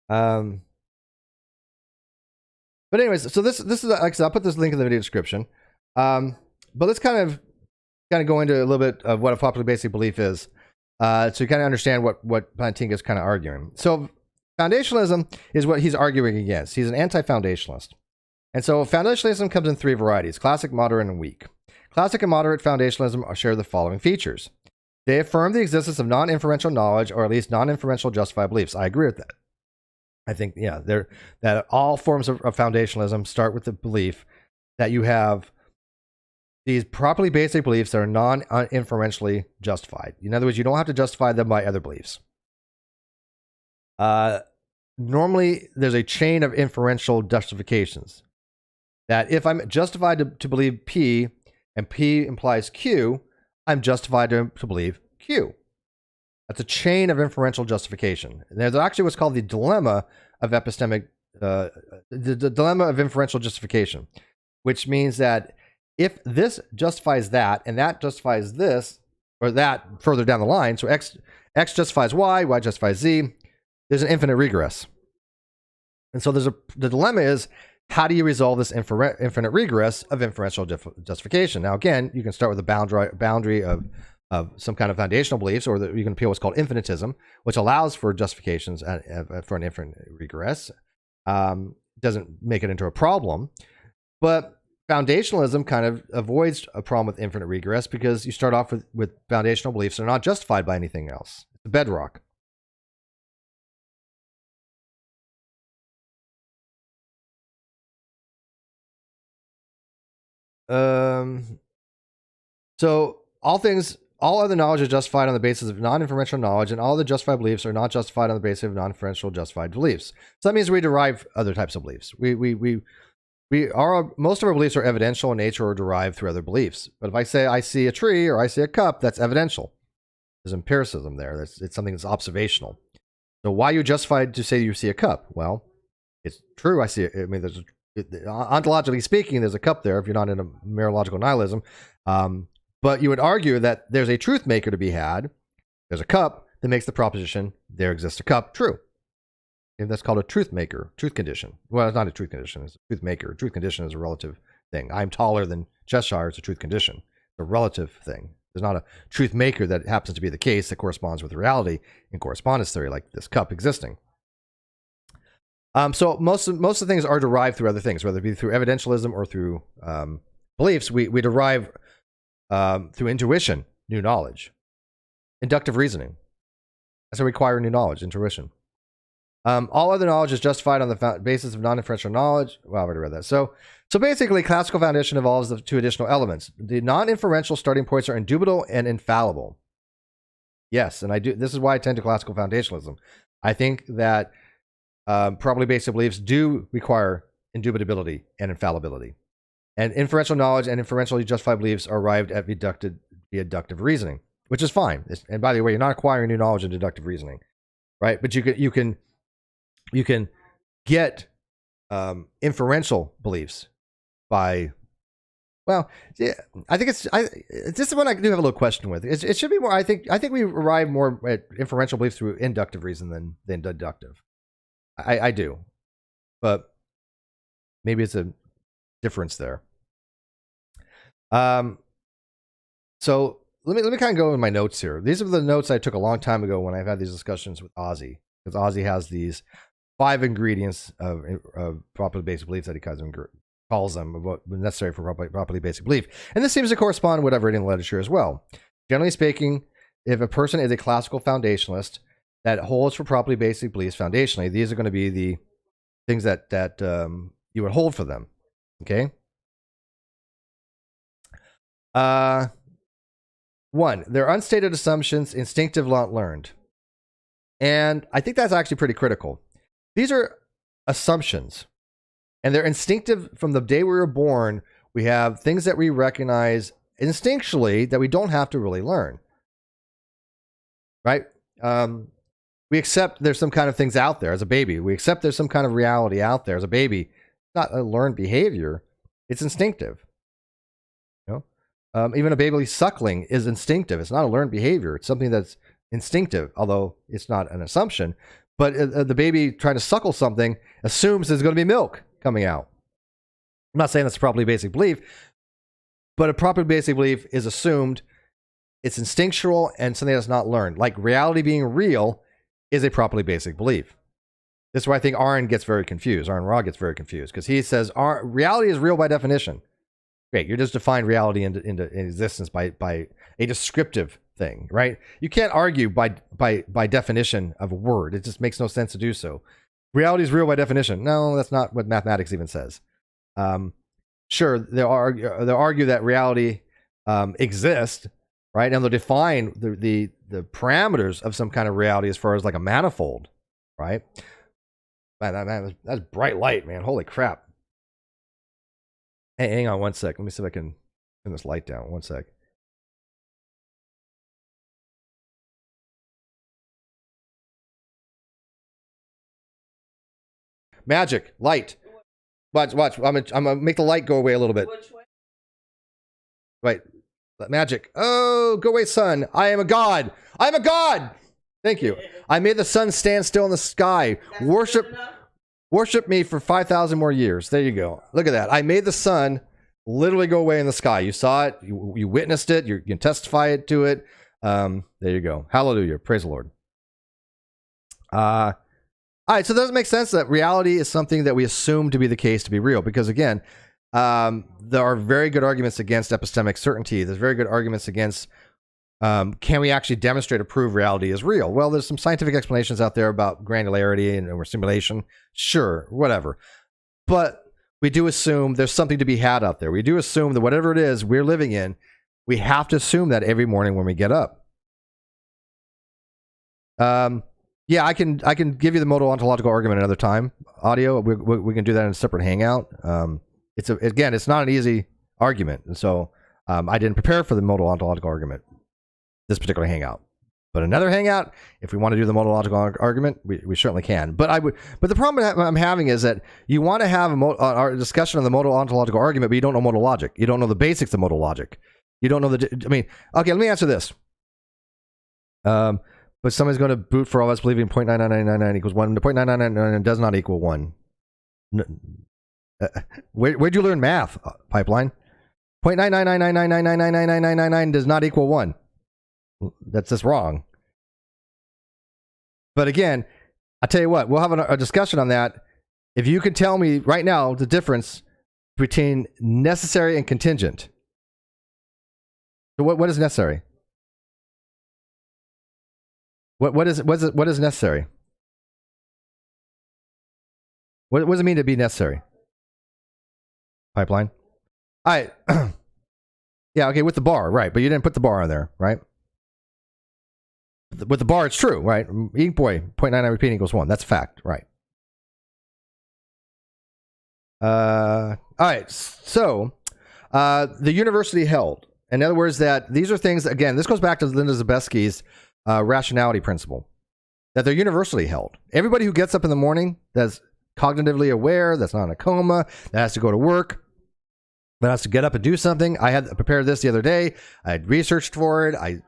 But anyways, so this is, like I said, I'll put this link in the video description. But let's kind of go into a little bit of what a popular basic belief is, to kind of understand what Plantinga is kind of arguing. So foundationalism is what he's arguing against. He's an anti-foundationalist. And so foundationalism comes in three varieties: classic, moderate, and weak. Classic and moderate foundationalism share the following features. They affirm the existence of non-inferential knowledge, or at least non-inferential justified beliefs. I agree with that. I think, yeah, that all forms of foundationalism start with the belief that you have these properly basic beliefs that are non-inferentially justified. In other words, you don't have to justify them by other beliefs. Normally, there's a chain of inferential justifications. That if I'm justified to believe P, and P implies Q, I'm justified to believe Q. That's a chain of inferential justification. And there's actually what's called the dilemma of epistemic, the dilemma of inferential justification, which means that if this justifies that, and that justifies this, or that further down the line, so X justifies Y, Y justifies Z, there's an infinite regress. And so the dilemma is, how do you resolve this infinite regress of inferential justification? Now, again, you can start with a boundary of some kind of foundational beliefs, or you can appeal what's called infinitism, which allows for justifications for an infinite regress. Doesn't make it into a problem, but foundationalism kind of avoids a problem with infinite regress, because you start off with foundational beliefs that are not justified by anything else. It's the bedrock. So all other knowledge is justified on the basis of non-inferential knowledge, and all the justified beliefs are not justified on the basis of non-inferential justified beliefs. So that means we derive other types of beliefs. Most of our beliefs are evidential in nature or derived through other beliefs. But if I say I see a tree or I see a cup, that's evidential. There's empiricism there. It's something that's observational. So why are you justified to say you see a cup? Well, it's true. I see it. I mean, ontologically speaking, there's a cup there if you're not in a mereological nihilism. But you would argue that there's a truth maker to be had. There's a cup that makes the proposition, there exists a cup, true. And that's called a truth maker, truth condition. Well, it's not a truth condition, it's a truth maker. A truth condition is a relative thing. I'm taller than Cheshire, it's a truth condition. It's a relative thing. There's not a truth maker that happens to be the case that corresponds with reality in correspondence theory, like this cup existing. So most of the things are derived through other things, whether it be through evidentialism or through beliefs. We derive through intuition, new knowledge. Inductive reasoning. That's a require new knowledge, intuition. All other knowledge is justified on the basis of non-inferential knowledge. Well, I've already read that. So basically, classical foundation involves the two additional elements. The non-inferential starting points are indubitable and infallible. Yes, and I do. This is why I tend to classical foundationalism. I think that probably basic beliefs do require indubitability and infallibility. And inferential knowledge and inferentially justified beliefs are arrived at via deductive reasoning, which is fine. And by the way, you're not acquiring new knowledge in deductive reasoning, right? But you can get inferential beliefs by, well, yeah, I think this is one I do have a little question with. It should be more. I think we arrive more at inferential beliefs through inductive reason than deductive. I do, but maybe it's a difference there. So let me kind of go in my notes here. These are the notes I took a long time ago when I've had these discussions with Ozzy, because Ozzy has these 5 ingredients of properly basic beliefs that he calls them, what necessary for properly basic belief. And this seems to correspond with what I've read in the literature as well. Generally speaking, if a person is a classical foundationalist that holds for properly basic beliefs foundationally, these are going to be the things that you would hold for them. Okay. 1, they're unstated assumptions, instinctive, not learned. And I think that's actually pretty critical. These are assumptions, and they're instinctive from the day we were born. We have things that we recognize instinctually that we don't have to really learn. Right? We accept there's some kind of things out there as a baby. We accept there's some kind of reality out there as a baby. It's not a learned behavior. It's instinctive. Even a baby suckling is instinctive. It's not a learned behavior. It's something that's instinctive, although it's not an assumption. But the baby trying to suckle something assumes there's going to be milk coming out. I'm not saying that's a properly basic belief, but a properly basic belief is assumed. It's instinctual and something that's not learned. Like reality being real is a properly basic belief. This is why I think Aaron gets very confused. Aaron Ra gets very confused because he says reality is real by definition. Great, you just defined reality into existence by a descriptive thing, right? You can't argue by definition of a word. It just makes no sense to do so. Reality is real by definition. No, that's not what mathematics even says. Sure, they'll argue that reality exists, right? And they'll define the parameters of some kind of reality as far as like a manifold, right? Man, that's bright light, man. Holy crap. Hey, hang on one sec. Let me see if I can turn this light down. One sec. Magic, light. Watch. I'm gonna make the light go away a little bit. Which way? Right. Magic. Oh, go away, sun. I am a god. I am a god. Thank you. I made the sun stand still in the sky. Worship me for 5,000 more years. There you go. Look at that. I made the sun literally go away in the sky. You saw it. You witnessed it. You can testify to it. There you go. Hallelujah. Praise the Lord. All right. So does it make sense that reality is something that we assume to be the case to be real? Because again, there are very good arguments against epistemic certainty. There's very good arguments against can we actually demonstrate or prove reality is real? Well, there's some scientific explanations out there about granularity and simulation. Sure, whatever. But we do assume there's something to be had out there. We do assume that whatever it is we're living in, we have to assume that every morning when we get up. Yeah, I can give you the modal ontological argument another time. Audio, we can do that in a separate hangout. It's not an easy argument, and so I didn't prepare for the modal ontological argument this particular hangout. But another hangout, if we want to do the modalogical argument, we certainly can. But the problem I'm having is that you want to have a discussion on the modal ontological argument, but you don't know modal logic. You don't know the basics of modal logic. You don't know okay, let me answer this. But somebody's going to boot for all of us believing 0.99999 equals 1. The 0.99999 does not equal 1. Where'd you learn math, Pipeline? 0.99999999999 does not equal 1. That's just wrong. But again, I tell you what, we'll have a discussion on that. If you can tell me right now the difference between necessary and contingent. So what is necessary? What is necessary? What does it mean to be necessary? Pipeline. All right. Yeah, okay, with the bar, right? But you didn't put the bar on there, right? With the bar, it's true, right? Boy, 0.99 repeating equals 1. That's a fact, right? All right, so the university held. In other words, that these are things, again, this goes back to Linda Zebesky's rationality principle, that they're universally held. Everybody who gets up in the morning that's cognitively aware, that's not in a coma, that has to go to work, that has to get up and do something. I had prepared this the other day. I had researched for it. I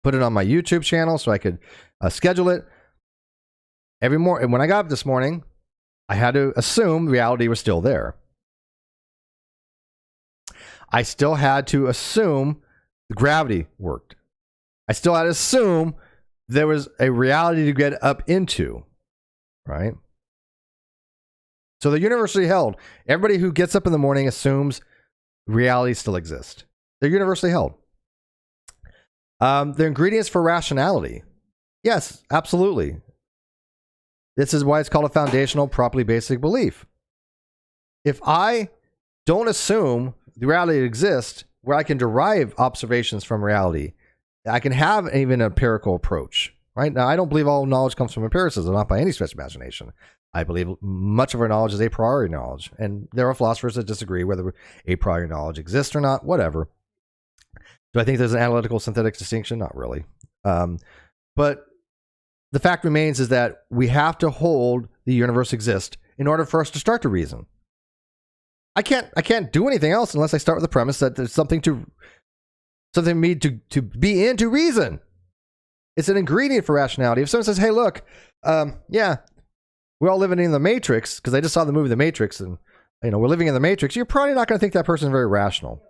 put it on my YouTube channel so I could schedule it. Every morning, and when I got up this morning, I had to assume reality was still there. I still had to assume the gravity worked. I still had to assume there was a reality to get up into, right? So they're universally held. Everybody who gets up in the morning assumes reality still exists. They're universally held. They're ingredients for rationality. Yes, absolutely. This is why it's called a foundational, properly basic belief. If I don't assume the reality exists, where I can derive observations from reality, I can have even an empirical approach. Right now, I don't believe all knowledge comes from empiricism, not by any stretch of imagination. I believe much of our knowledge is a priori knowledge, and there are philosophers that disagree whether a priori knowledge exists or not. Whatever. Do I think there's an analytical synthetic distinction? Not really. But the fact remains is that we have to hold the universe exists in order for us to start to reason. I can't do anything else unless I start with the premise that there's something for me to be in to reason. It's an ingredient for rationality. If someone says, "Hey, look, yeah, we're all living in the Matrix," because I just saw the movie The Matrix, and we're living in the Matrix, you're probably not going to think that person is very rational.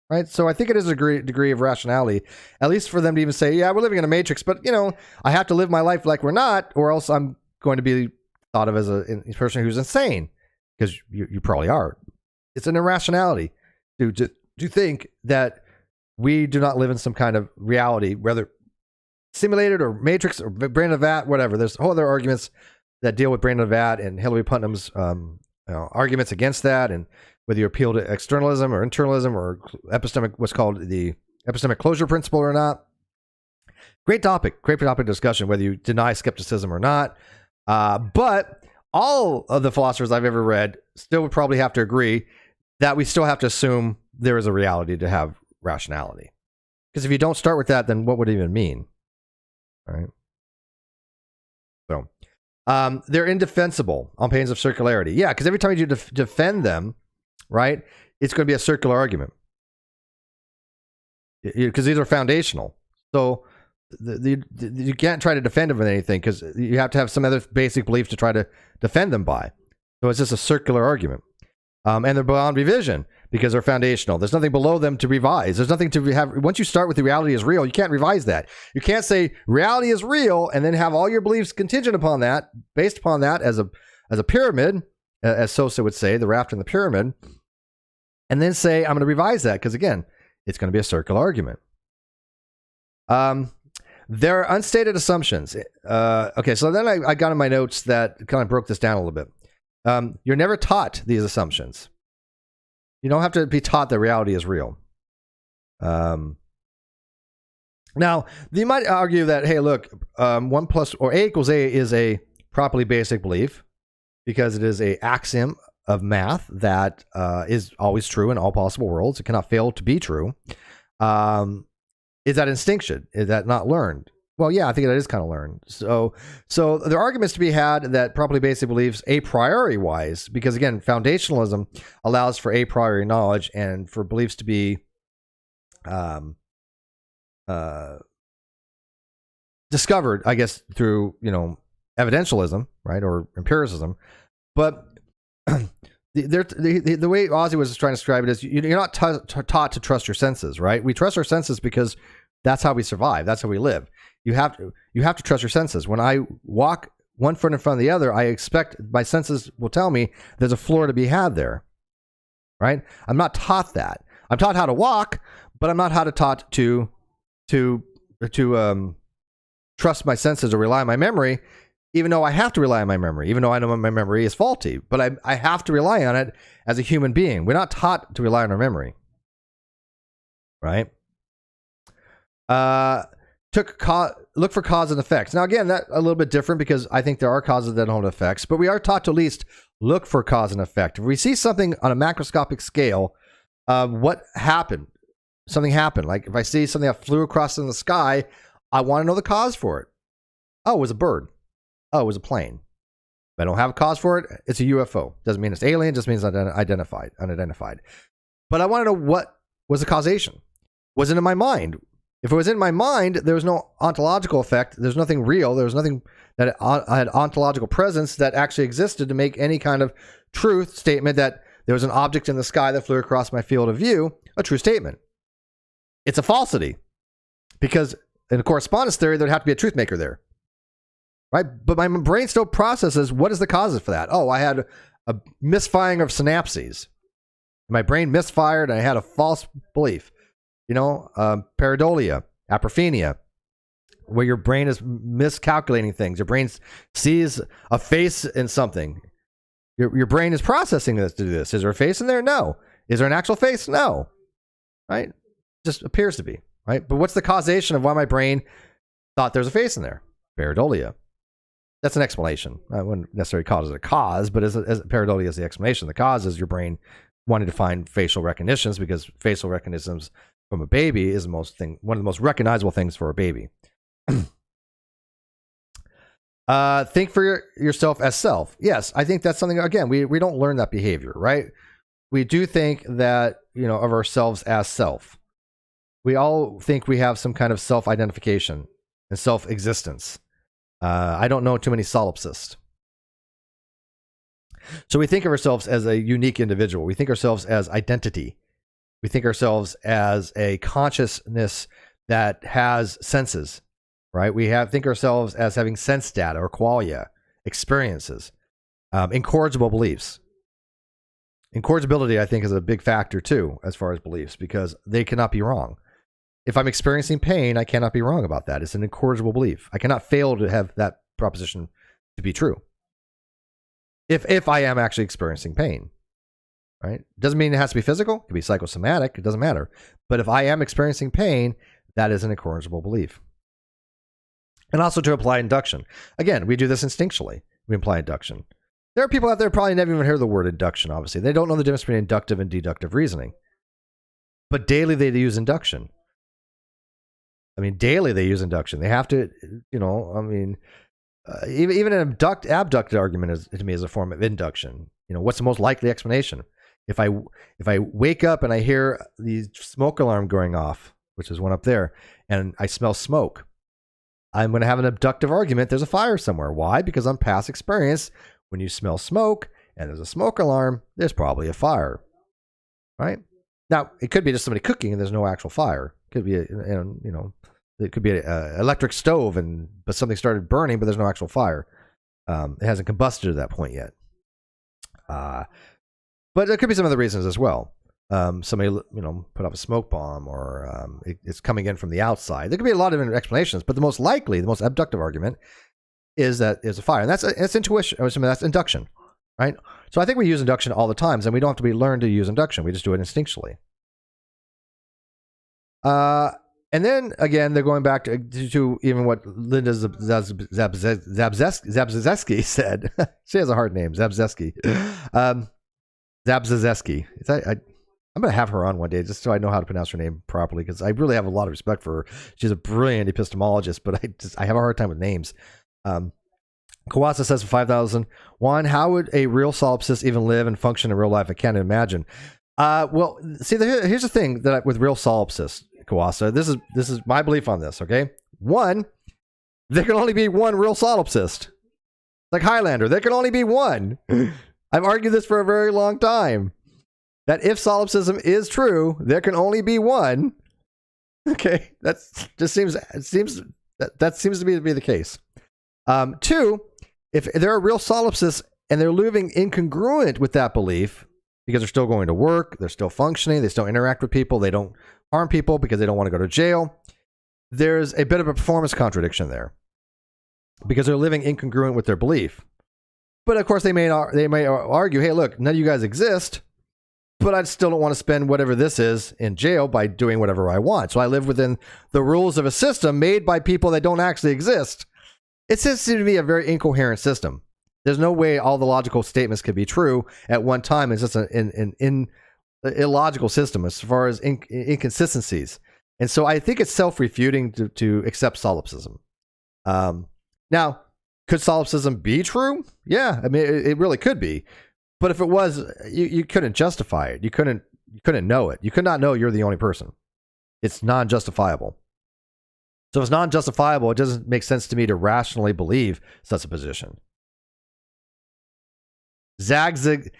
Right? So I think it is a degree of rationality, at least for them to even say, "Yeah, we're living in a Matrix, but I have to live my life like we're not, or else I'm going to be thought of as a person who's insane," because you probably are. It's an irrationality to think that we do not live in some kind of reality, whether simulated or Matrix or brain of vat, whatever. There's whole other arguments that deal with brain of vat and Hillary Putnam's arguments against that, and whether you appeal to externalism or internalism or what's called the epistemic closure principle or not. Great topic discussion, whether you deny skepticism or not. But all of the philosophers I've ever read still would probably have to agree that we still have to assume there is a reality to have rationality. Because if you don't start with that, then what would it even mean? All right. So they're indefensible on pains of circularity. Yeah, because every time you defend them, right, it's going to be a circular argument. Because these are foundational. So you can't try to defend them with anything, because you have to have some other basic belief to try to defend them by. So it's just a circular argument. And they're beyond revision because they're foundational. There's nothing below them to revise. There's nothing to have. Once you start with the reality is real, you can't revise that. You can't say reality is real and then have all your beliefs contingent upon that, based upon that as a pyramid, as Sosa would say, the raft and the pyramid, and then say, I'm going to revise that, because again, it's going to be a circular argument. There are unstated assumptions. Okay, so then I got in my notes that kind of broke this down a little bit. You're never taught these assumptions. You don't have to be taught that reality is real. Now, you might argue that, hey, look, 1 plus or A equals A is a properly basic belief because it is an axiom of math that is always true in all possible worlds. It cannot fail to be true. Is that instinction? Is that not learned? Well, yeah, I think that is kind of learned. So there are arguments to be had that properly basic beliefs a priori wise, because again, foundationalism allows for a priori knowledge and for beliefs to be discovered, I guess, through evidentialism, right, or empiricism. But the way Ozzy was trying to describe it is you're not taught to trust your senses, right? We trust our senses because that's how we survive. That's how we live. You have to trust your senses. When I walk one foot in front of the other, I expect my senses will tell me there's a floor to be had there, right? I'm not taught that. I'm taught how to walk, but I'm not taught to trust my senses or rely on my memory, even though I have to rely on my memory, even though I know my memory is faulty, but I have to rely on it as a human being. We're not taught to rely on our memory, right? Look for cause and effects. Now, again, that's a little bit different because I think there are causes that don't have effects, but we are taught to at least look for cause and effect. If we see something on a macroscopic scale, what happened? Something happened. Like if I see something that flew across in the sky, I want to know the cause for it. Oh, it was a bird. Oh, it was a plane. If I don't have a cause for it, it's a UFO. Doesn't mean it's alien, just means unidentified. But I want to know what was the causation. Was it in my mind? If it was in my mind, there was no ontological effect. There's nothing real. There was nothing that had ontological presence that actually existed to make any kind of truth statement that there was an object in the sky that flew across my field of view, a true statement. It's a falsity because in a correspondence theory, there'd have to be a truth maker there. right? But my brain still processes what is the causes for that. Oh, I had a misfiring of synapses. My brain misfired and I had a false belief. Pareidolia, apophenia, where your brain is miscalculating things. Your brain sees a face in something. Your brain is processing this to do this. Is there a face in there? No. Is there an actual face? No. Right? Just appears to be. Right? But what's the causation of why my brain thought there's a face in there? Pareidolia. That's an explanation. I wouldn't necessarily call it a cause, but as pareidolia is the explanation. The cause is your brain wanting to find facial recognitions, because facial recognitions from a baby is one of the most recognizable things for a baby. Think for yourself as self. Yes, I think that's something, again, we don't learn that behavior, right? We do think that, of ourselves as self. We all think we have some kind of self-identification and self-existence. I don't know too many solipsists. So we think of ourselves as a unique individual. We think ourselves as identity. We think ourselves as a consciousness that has senses, right? We think ourselves as having sense data or qualia, experiences, incorrigible beliefs. Incorrigibility, I think, is a big factor too, as far as beliefs, because they cannot be wrong. If I'm experiencing pain, I cannot be wrong about that. It's an incorrigible belief. I cannot fail to have that proposition to be true. If I am actually experiencing pain, right? Doesn't mean it has to be physical. It could be psychosomatic. It doesn't matter. But if I am experiencing pain, that is an incorrigible belief. And also to apply induction. Again, we do this instinctually. We apply induction. There are people out there who probably never even heard the word induction, obviously. They don't know the difference between inductive and deductive reasoning. But daily they use induction. Daily they use induction. They have to, even an abducted argument to me is a form of induction. What's the most likely explanation? If I wake up and I hear the smoke alarm going off, which is one up there, and I smell smoke, I'm going to have an abductive argument. There's a fire somewhere. Why? Because on past experience, when you smell smoke and there's a smoke alarm, there's probably a fire, right? Now, it could be just somebody cooking and there's no actual fire. It could be, it could be an electric stove but something started burning, but there's no actual fire. It hasn't combusted to that point yet. But there could be some other reasons as well. Somebody, put up a smoke bomb, or it's coming in from the outside. There could be a lot of different explanations, but the most likely, the most abductive argument is that there's a fire. And that's intuition, or that's induction, right? So I think we use induction all the time, and we don't have to learn to use induction. We just do it instinctually. And then, again, they're going back to even what Linda Zabzeski said. She has a hard name, Zabzeski. Zabzeski. I'm going to have her on one day just so I know how to pronounce her name properly, because I really have a lot of respect for her. She's a brilliant epistemologist, but I have a hard time with names. Kawasa says for 5001, how would a real solipsist even live and function in real life? I can't imagine. Well, see, here's the thing with real solipsists, Kawasa. This is my belief on this, okay? One, there can only be one real solipsist. Like Highlander, there can only be one. I've argued this for a very long time. That if solipsism is true, there can only be one. Okay, that seems to be the case. Two, if there are real solipsists and they're living incongruent with that belief, because they're still going to work, they're still functioning, they still interact with people, they don't harm people because they don't want to go to jail, there's a bit of a performance contradiction there, because they're living incongruent with their belief. But of course, they may argue, hey, look, none of you guys exist, but I still don't want to spend whatever this is in jail by doing whatever I want. So I live within the rules of a system made by people that don't actually exist. It seems to me a very incoherent system. There's no way all the logical statements could be true at one time. It's just an illogical system as far as inconsistencies. And so I think it's self-refuting to accept solipsism. Now, could solipsism be true? Yeah, I mean, it really could be. But if it was, you couldn't justify it. You couldn't know it. You could not know you're the only person. It's non-justifiable. So if it's non-justifiable, it doesn't make sense to me to rationally believe such a position. Zagzebski.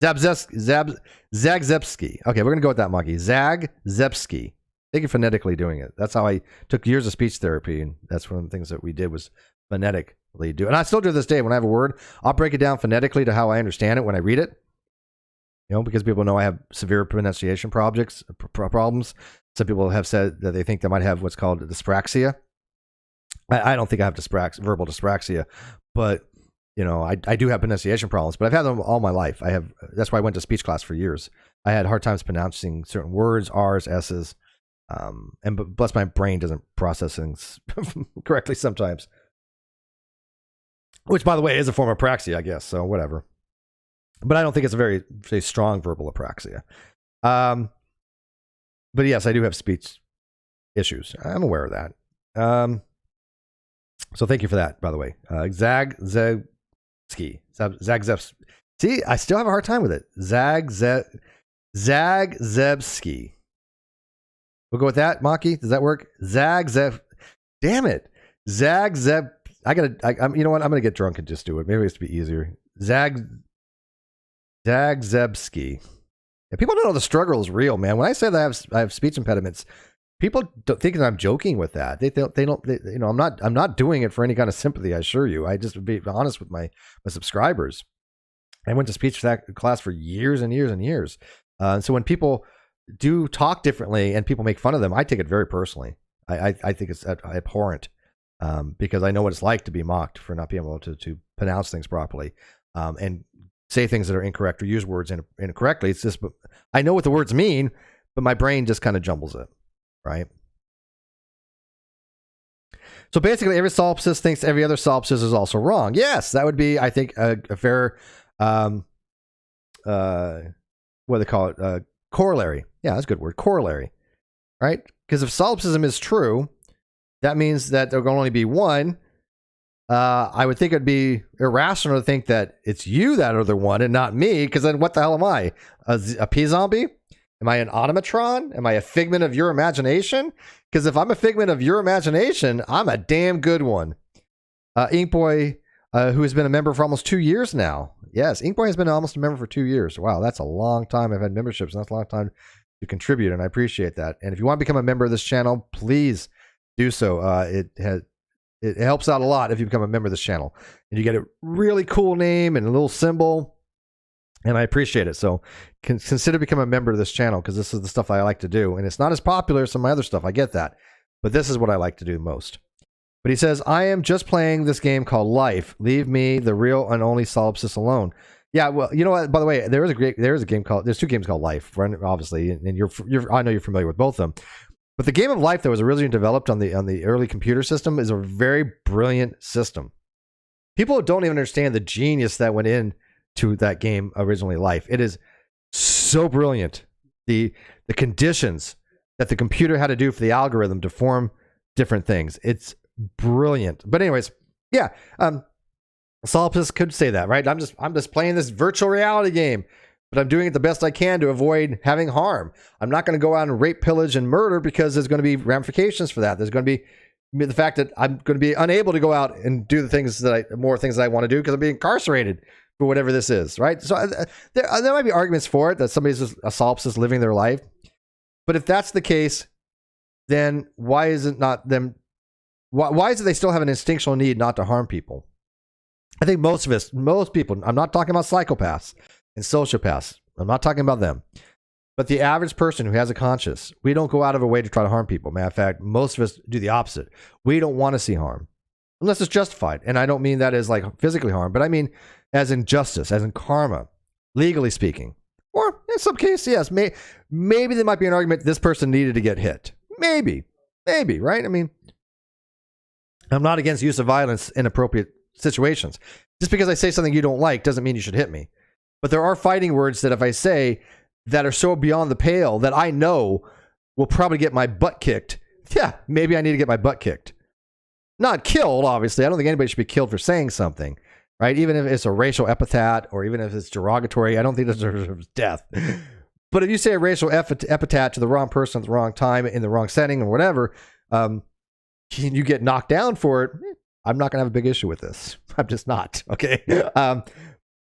Okay, we're going to go with that monkey. Zagzebski. Thinking phonetically doing it. That's how I took years of speech therapy, and that's one of the things that we did was phonetically do. And I still do this day. When I have a word, I'll break it down phonetically to how I understand it when I read it. Because people know I have severe pronunciation problems. Some people have said that they think they might have what's called dyspraxia. I don't think I have verbal dyspraxia, but I do have pronunciation problems. But I've had them all my life. That's why I went to speech class for years. I had hard times pronouncing certain words, R's, S's, and plus my brain doesn't process things correctly sometimes. Which, by the way, is a form of praxia, I guess. So whatever. But I don't think it's a very strong verbal apraxia. But yes, I do have speech issues. I'm aware of that. So thank you for that, by the way. Zagzebski. See, I still have a hard time with it. Zagzebski. We'll go with that, Maki. Does that work? Damn it. You know what? I'm gonna get drunk and just do it. Maybe it's to be easier. Zagzebski. Yeah, people don't know the struggle is real, man. When I say that I have speech impediments, people don't think that I'm joking with that. They don't. I'm not doing it for any kind of sympathy. I assure you. I just would be honest with my subscribers. I went to speech class for years and years and years. So when people do talk differently and people make fun of them, I take it very personally. I think it's abhorrent because I know what it's like to be mocked for not being able to pronounce things properly and say things that are incorrect or use words incorrectly. It's just, I know what the words mean, but my brain just kind of jumbles it, right? So basically, every solipsist thinks every other solipsist is also wrong. Yes, that would be, I think, a fair, what do they call it? Corollary. Yeah, that's a good word. Corollary, right? Because if solipsism is true, that means that there can only be one. I would think it'd be irrational to think that it's you that are the one and not me, because then what the hell am I? A P-zombie? Am I an automatron? Am I a figment of your imagination? Because if I'm a figment of your imagination, I'm a damn good one. Inkboy, who has been a member for almost 2 years now. Yes, Inkboy has been almost a member for 2 years. Wow, that's a long time. I've had memberships, and that's a long time to contribute, and I appreciate that. And if you want to become a member of this channel, please do so. It helps out a lot if you become a member of this channel. And you get a really cool name and a little symbol, and I appreciate it. So consider becoming a member of this channel, because this is the stuff I like to do. And it's not as popular as some of my other stuff. I get that. But this is what I like to do most. But he says, I am just playing this game called Life. Leave me, the real and only solipsist, alone. Yeah, well, you know what? By the way, there's two games called Life, obviously, and I know you're familiar with both of them. But the game of Life that was originally developed on the early computer system is a very brilliant system. People don't even understand the genius that went into that game originally, Life. It is so brilliant. The conditions that the computer had to do for the algorithm to form different things. It's brilliant. But anyways, yeah, solipsists could say that, right? I'm just playing this virtual reality game, but I'm doing it the best I can to avoid having harm. I'm not going to go out and rape, pillage, and murder, because there's going to be ramifications for that. There's going to be the fact that I'm going to be unable to go out and do more things that I want to do, because I'm being incarcerated for whatever this is, right? So there might be arguments for it, that somebody's just a solipsist living their life. But if that's the case, then why is it not them? Why is it they still have an instinctual need not to harm people? I think most people, I'm not talking about psychopaths and sociopaths. I'm not talking about them. But the average person who has a conscience, we don't go out of our way to try to harm people. Matter of fact, most of us do the opposite. We don't want to see harm, unless it's justified. And I don't mean that as like physically harm, but I mean as in justice, as in karma, legally speaking. Or in some cases, yes, maybe there might be an argument this person needed to get hit. Maybe, right? I mean, I'm not against use of violence in appropriate situations. Just because I say something you don't like doesn't mean you should hit me. But there are fighting words that if I say that are so beyond the pale that I know will probably get my butt kicked. Yeah, maybe I need to get my butt kicked. Not killed, obviously. I don't think anybody should be killed for saying something, right? Even if it's a racial epithet or even if it's derogatory, I don't think it deserves death. But if you say a racial epithet to the wrong person at the wrong time in the wrong setting or whatever, you get knocked down for it, I'm not going to have a big issue with this. I'm just not. Okay.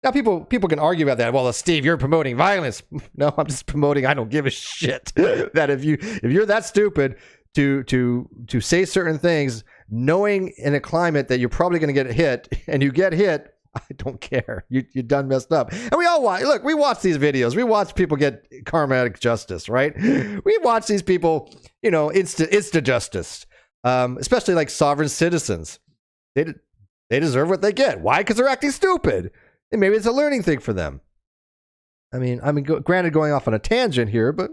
Now, people can argue about that. Well, Steve, you're promoting violence. No, I'm just promoting. I don't give a shit that if you're that stupid to say certain things, knowing in a climate that you're probably going to get hit, and you get hit, I don't care. You done messed up. And we all watch. Look, we watch these videos. We watch people get karmatic justice, right? We watch these people, insta justice, especially like sovereign citizens. They deserve what they get. Why? Because they're acting stupid. And maybe it's a learning thing for them. I mean, granted, going off on a tangent here, but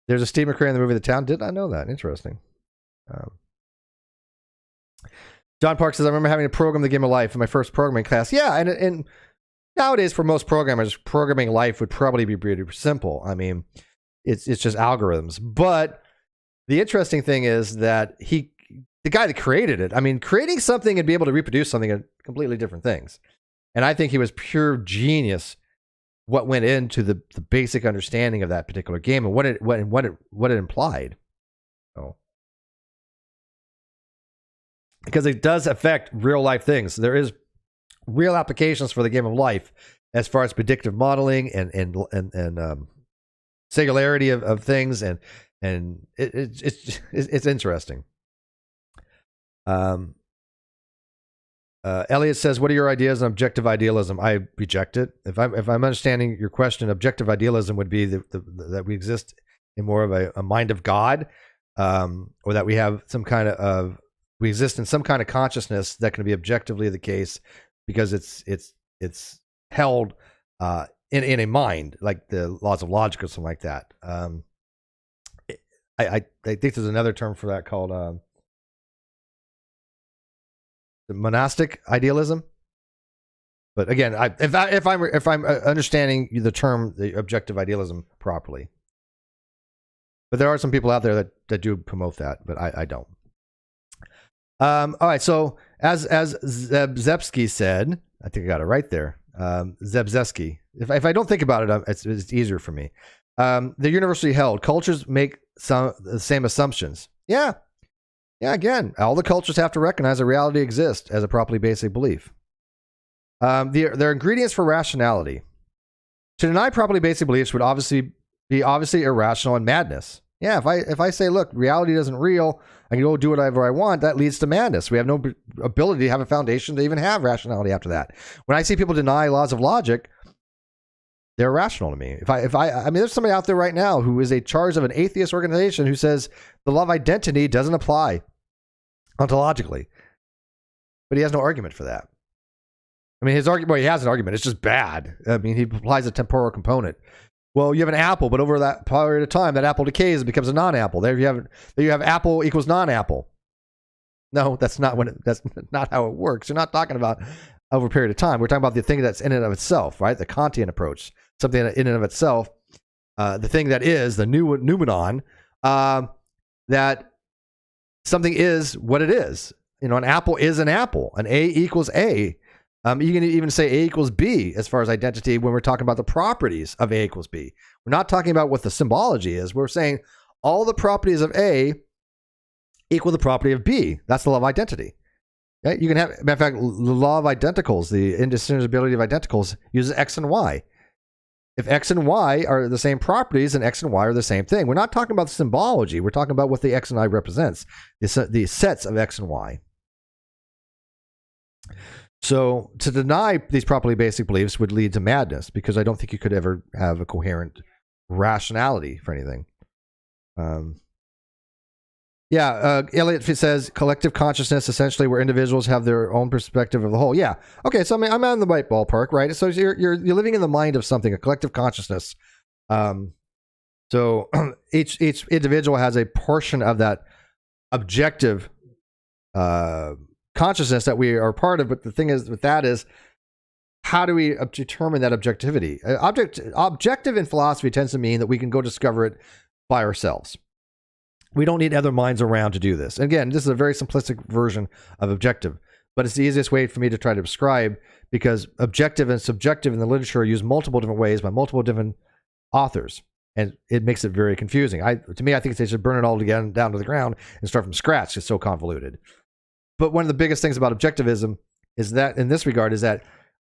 there's a Steve McCrae in the movie The Town. Did not know that. Interesting. John Park says, I remember having to program the game of life in my first programming class. Yeah, and nowadays for most programmers, programming life would probably be pretty simple. I mean, it's just algorithms. But the interesting thing is that the guy that created it, I mean, creating something and be able to reproduce something are completely different things. And I think he was pure genius what went into the basic understanding of that particular game and what it implied. Oh. Because it does affect real life things. There is real applications for the game of life as far as predictive modeling and singularity of things, and it's interesting. Elliot says, what are your ideas on objective idealism? I reject it. If I'm understanding your question, objective idealism would be that we exist in more of a mind of God, or that we have some kind of we exist in some kind of consciousness that can be objectively the case because it's held in a mind, like the laws of logic or something like that. I think there's another term for that called the monastic idealism. But again, if I'm understanding the term, the objective idealism properly. But there are some people out there that do promote that, but I don't. All right, so as Zebzewski said, I think I got it right there. Zebzewski. If I don't think about it, it's easier for me. They're universally held. Cultures make the same assumptions. Yeah. Again, all the cultures have to recognize that reality exists as a properly basic belief. They're ingredients for rationality. To deny properly basic beliefs would be obviously irrational and madness. Yeah, if I say, look, reality isn't real, I can go do whatever I want, that leads to madness. We have no ability to have a foundation to even have rationality after that. When I see people deny laws of logic, they're irrational to me. I mean, there's somebody out there right now who is a charge of an atheist organization who says the law of identity doesn't apply ontologically, but he has no argument for that. I mean, his argument, well, he has an argument. It's just bad. I mean, he applies a temporal component. Well, you have an apple, but over that period of time, that apple decays and becomes a non-apple. There you have apple equals non-apple. No, that's not not how it works. You're not talking about over a period of time. We're talking about the thing that's in and of itself, right? The Kantian approach, something in and of itself, the thing that is the noumenon, that something is what it is. An apple is an apple. An A equals A. You can even say A equals B as far as identity when we're talking about the properties of A equals B. We're not talking about what the symbology is. We're saying all the properties of A equal the property of B. That's the law of identity. Okay? You can have, matter of fact, the law of identicals, the indistinguishability of identicals, uses X and Y. If X and Y are the same properties, then X and Y are the same thing. We're not talking about the symbology. We're talking about what the X and Y represents, the sets of X and Y. So to deny these properly basic beliefs would lead to madness, because I don't think you could ever have a coherent rationality for anything. Elliot says collective consciousness, essentially where individuals have their own perspective of the whole. Yeah. Okay. So I'm in the right ballpark, right? So you're living in the mind of something, a collective consciousness. So each individual has a portion of that objective consciousness that we are part of. But the thing is with that is, how do we determine that objectivity? Objective in philosophy tends to mean that we can go discover it by ourselves. We don't need other minds around to do this. And again, this is a very simplistic version of objective, but it's the easiest way for me to try to describe, because objective and subjective in the literature are used multiple different ways by multiple different authors, and it makes it very confusing. To me, I think they should burn it all down to the ground and start from scratch. It's so convoluted. But one of the biggest things about objectivism is that, in this regard, is that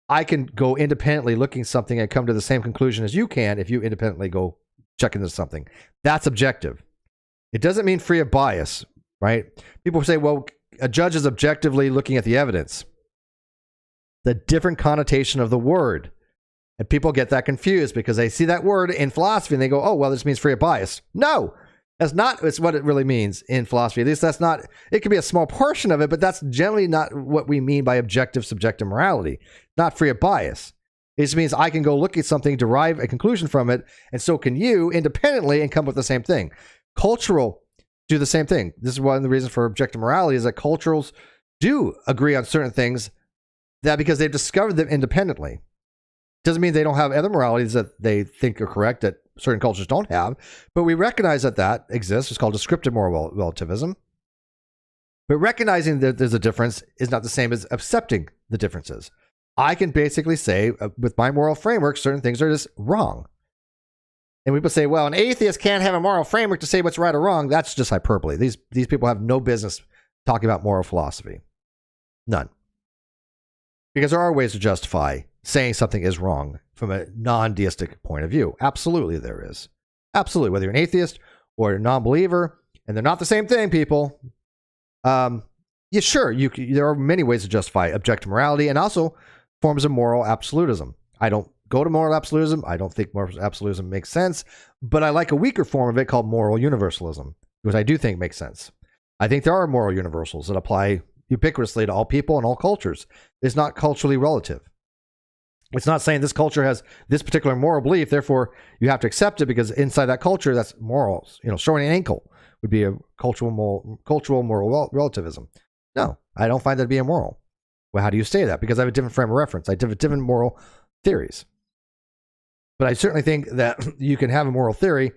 I can go independently looking something and come to the same conclusion as you can if you independently go check into something. That's objective. It doesn't mean free of bias, right? People say, well, a judge is objectively looking at the evidence. The different connotation of the word. And people get that confused because they see that word in philosophy and they go, oh, well, this means free of bias. No, it's what it really means in philosophy. At least that's not, it could be a small portion of it, but that's generally not what we mean by objective subjective morality. Not free of bias. It just means I can go look at something, derive a conclusion from it, and so can you independently and come up with the same thing. Cultural do the same thing. This is one of the reasons for objective morality is that culturals do agree on certain things that because they've discovered them independently. Doesn't mean they don't have other moralities that they think are correct that certain cultures don't have, but we recognize that that exists. It's called descriptive moral relativism. But recognizing that there's a difference is not the same as accepting the differences. I can basically say, with my moral framework, certain things are just wrong. And people say, well, an atheist can't have a moral framework to say what's right or wrong. That's just hyperbole. These people have no business talking about moral philosophy. None. Because there are ways to justify saying something is wrong from a non-deistic point of view. Absolutely there is. Absolutely. Whether you're an atheist or a non-believer, and they're not the same thing, people. Yeah, sure, there are many ways to justify objective morality and also forms of moral absolutism. I don't go to moral absolutism. I don't think moral absolutism makes sense, but I like a weaker form of it called moral universalism, which I do think makes sense. I think there are moral universals that apply ubiquitously to all people and all cultures. It's not culturally relative. It's not saying this culture has this particular moral belief, therefore you have to accept it because inside that culture, that's morals. Showing an ankle would be a cultural moral relativism. No, I don't find that to be immoral. Well, how do you say that? Because I have a different frame of reference. I have different moral theories. But I certainly think that you can have a moral theory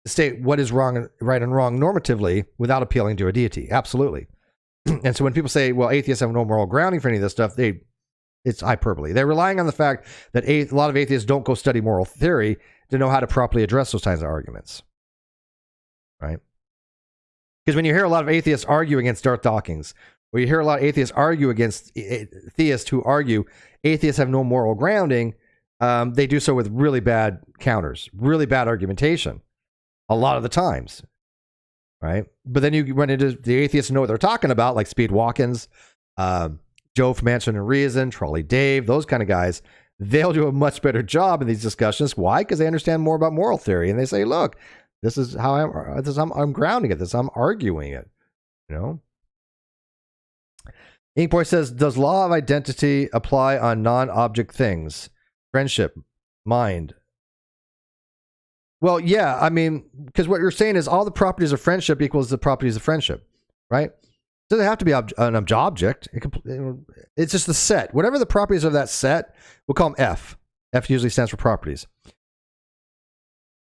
to state what is wrong, right and wrong normatively without appealing to a deity. Absolutely. And so when people say, well, atheists have no moral grounding for any of this stuff, it's hyperbole. They're relying on the fact that a lot of atheists don't go study moral theory to know how to properly address those kinds of arguments. Right? Because when you hear a lot of atheists argue against Darth Dawkins, or you hear a lot of atheists argue against theists who argue atheists have no moral grounding, they do so with really bad counters, really bad argumentation, a lot of the times. Right? But then you run into the atheists who know what they're talking about, like Speed Watkins, Joe from Answering and Reason, Trolley Dave, those kind of guys. They'll do a much better job in these discussions. Why? Because they understand more about moral theory, and they say, "Look, this is how I'm grounding it. I'm arguing it." Inkboy says, "Does law of identity apply on non-object things, friendship, mind?" Well, yeah. I mean, because what you're saying is all the properties of friendship equals the properties of friendship, right? It doesn't have to be an object. It's just the set. Whatever the properties of that set, we'll call them F. F usually stands for properties.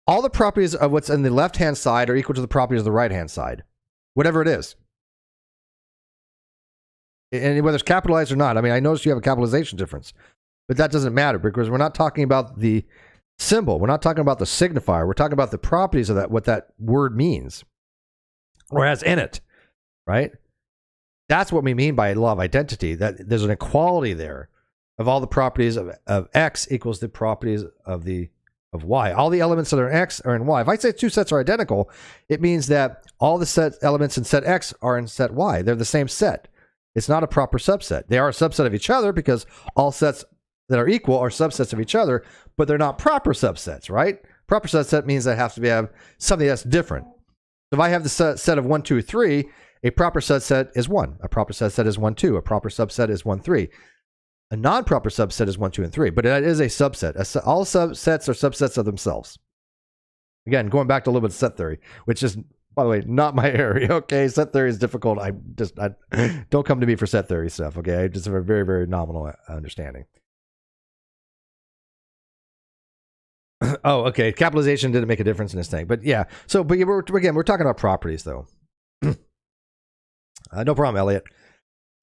All the properties of what's in the left-hand side are equal to the properties of the right-hand side, whatever it is. And whether it's capitalized or not. I mean, I noticed you have a capitalization difference, but that doesn't matter because we're not talking about the symbol. We're not talking about the signifier. We're talking about the properties of that, what that word means or has in it, right? That's what we mean by law of identity, that there's an equality there of all the properties of X equals the properties of Y. All the elements that are in X are in Y. If I say two sets are identical, it means that all the set elements in set X are in set Y. They're the same set. It's not a proper subset. They are a subset of each other because all sets that are equal are subsets of each other, but they're not proper subsets, right? Proper subset means I have to have something that's different. If I have the set of 1, 2, 3, a proper subset is 1. A proper subset is 1, 2. A proper subset is 1, 3. A non-proper subset is 1, 2, and 3. But that is a subset. All subsets are subsets of themselves. Again, going back to a little bit of set theory, which is, by the way, not my area. Okay, set theory is difficult. I don't come to me for set theory stuff. Okay, I just have a very, very nominal understanding. Oh, okay. Capitalization didn't make a difference in this thing, but yeah. So, but we're talking about properties, though. No problem, Elliot.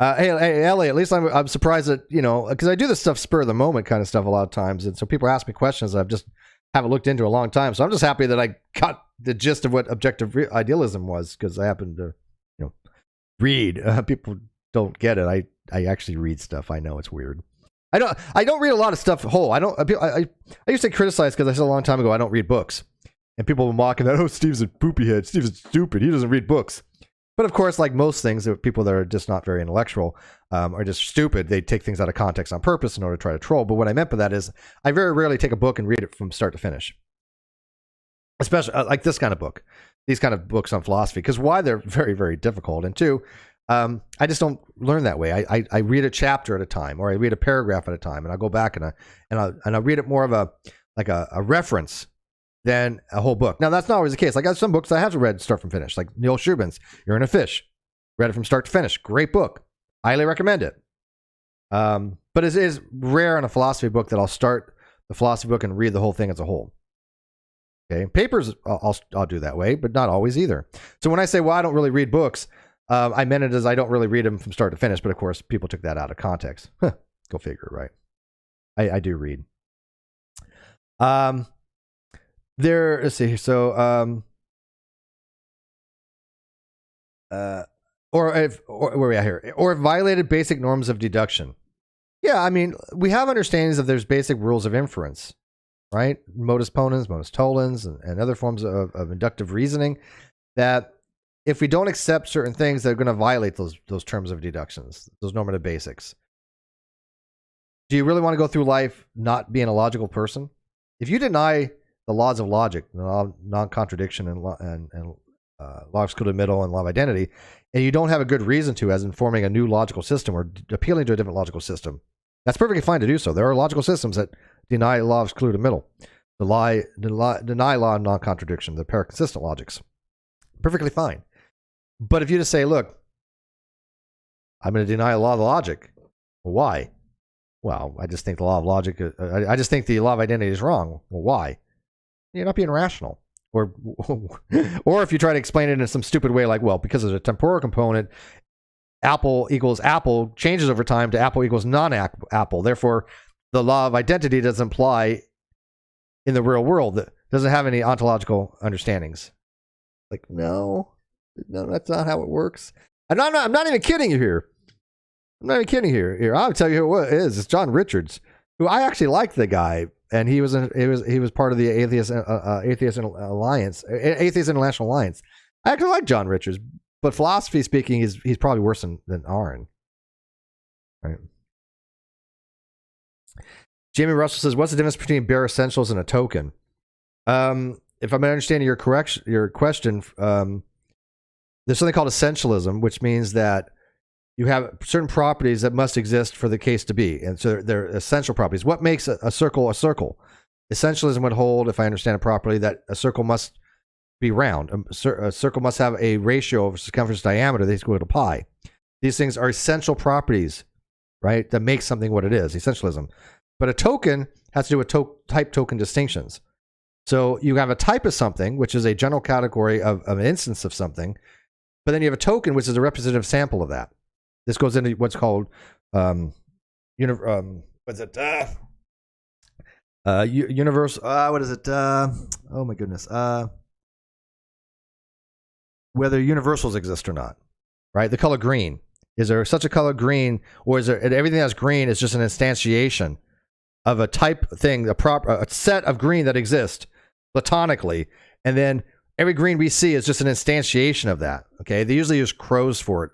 Hey, Elliot. At least I'm surprised that because I do this stuff spur of the moment kind of stuff a lot of times, and so people ask me questions that I've just haven't looked into a long time. So I'm just happy that I got the gist of what objective idealism was because I happened to read people don't get it. I actually read stuff. I know it's weird. I don't read a lot of stuff whole. I used to criticize because I said a long time ago I don't read books. And people were mocking that, oh, Steve's a poopy head. Steve's stupid. He doesn't read books. But of course, like most things, people that are just not very intellectual are just stupid. They take things out of context on purpose in order to try to troll. But what I meant by that is I very rarely take a book and read it from start to finish. Especially like this kind of book. These kind of books on philosophy. Because why, they're very, very difficult. And two, I just don't learn that way. I read a chapter at a time, or I read a paragraph at a time, and I'll go back and I'll read it more of a reference than a whole book. Now, that's not always the case. Like, I have some books I have read start from finish, like Neil Shubin's You're in a Fish. Read it from start to finish. Great book. Highly recommend it. But it is rare in a philosophy book that I'll start the philosophy book and read the whole thing as a whole. Okay, papers I'll do that way, but not always either. So when I say, well, I don't really read books, I meant it as I don't really read them from start to finish. But of course, people took that out of context. Go figure, right? I do read. Let's see. So, where are we at here? Or violated basic norms of deduction. Yeah, I mean, we have understandings of there's basic rules of inference, right? Modus ponens, modus tollens, and other forms of inductive reasoning that if we don't accept certain things, they're going to violate those terms of deductions, those normative basics. Do you really want to go through life not being a logical person? If you deny the laws of logic, non-contradiction, and law of excluded middle, and law of identity, and you don't have a good reason to, as in forming a new logical system or appealing to a different logical system, that's perfectly fine to do so. There are logical systems that deny law of excluded middle, deny law of non-contradiction, the paraconsistent logics. Perfectly fine. But if you just say, look, I'm going to deny a law of logic. Well, why? Well, I just think the law of logic, I just think the law of identity is wrong. Well, why? You're not being rational. Or if you try to explain it in some stupid way, like, well, because of the temporal component, apple equals apple changes over time to apple equals non-apple. Therefore, the law of identity doesn't apply in the real world. It doesn't have any ontological understandings. Like, no, that's not how it works. I'm not even kidding you here. I'm not even kidding here. I'll tell you who it is. It's John Richards, who I actually like the guy, and he was part of the Atheist International Alliance. I actually like John Richards, but philosophy speaking, he's probably worse than Aaron. Right. Jamie Russell says, "What's the difference between bare essentials and a token?" If I'm understanding your question, there's something called essentialism, which means that you have certain properties that must exist for the case to be. And so they're essential properties. What makes a circle a circle? Essentialism would hold, if I understand it properly, that a circle must be round. A circle must have a ratio of circumference diameter that's equal to pi. These things are essential properties, right, that make something what it is, essentialism. But a token has to do with type token distinctions. So you have a type of something, which is a general category of an instance of something, but then you have a token, which is a representative sample of that. This goes into what's called universal. What is it? Oh my goodness. Whether universals exist or not, right? The color green. Is there such a color green, or is there everything that's green is just an instantiation of a type thing, a set of green that exists platonically, and then every green we see is just an instantiation of that. Okay, they usually use crows for it.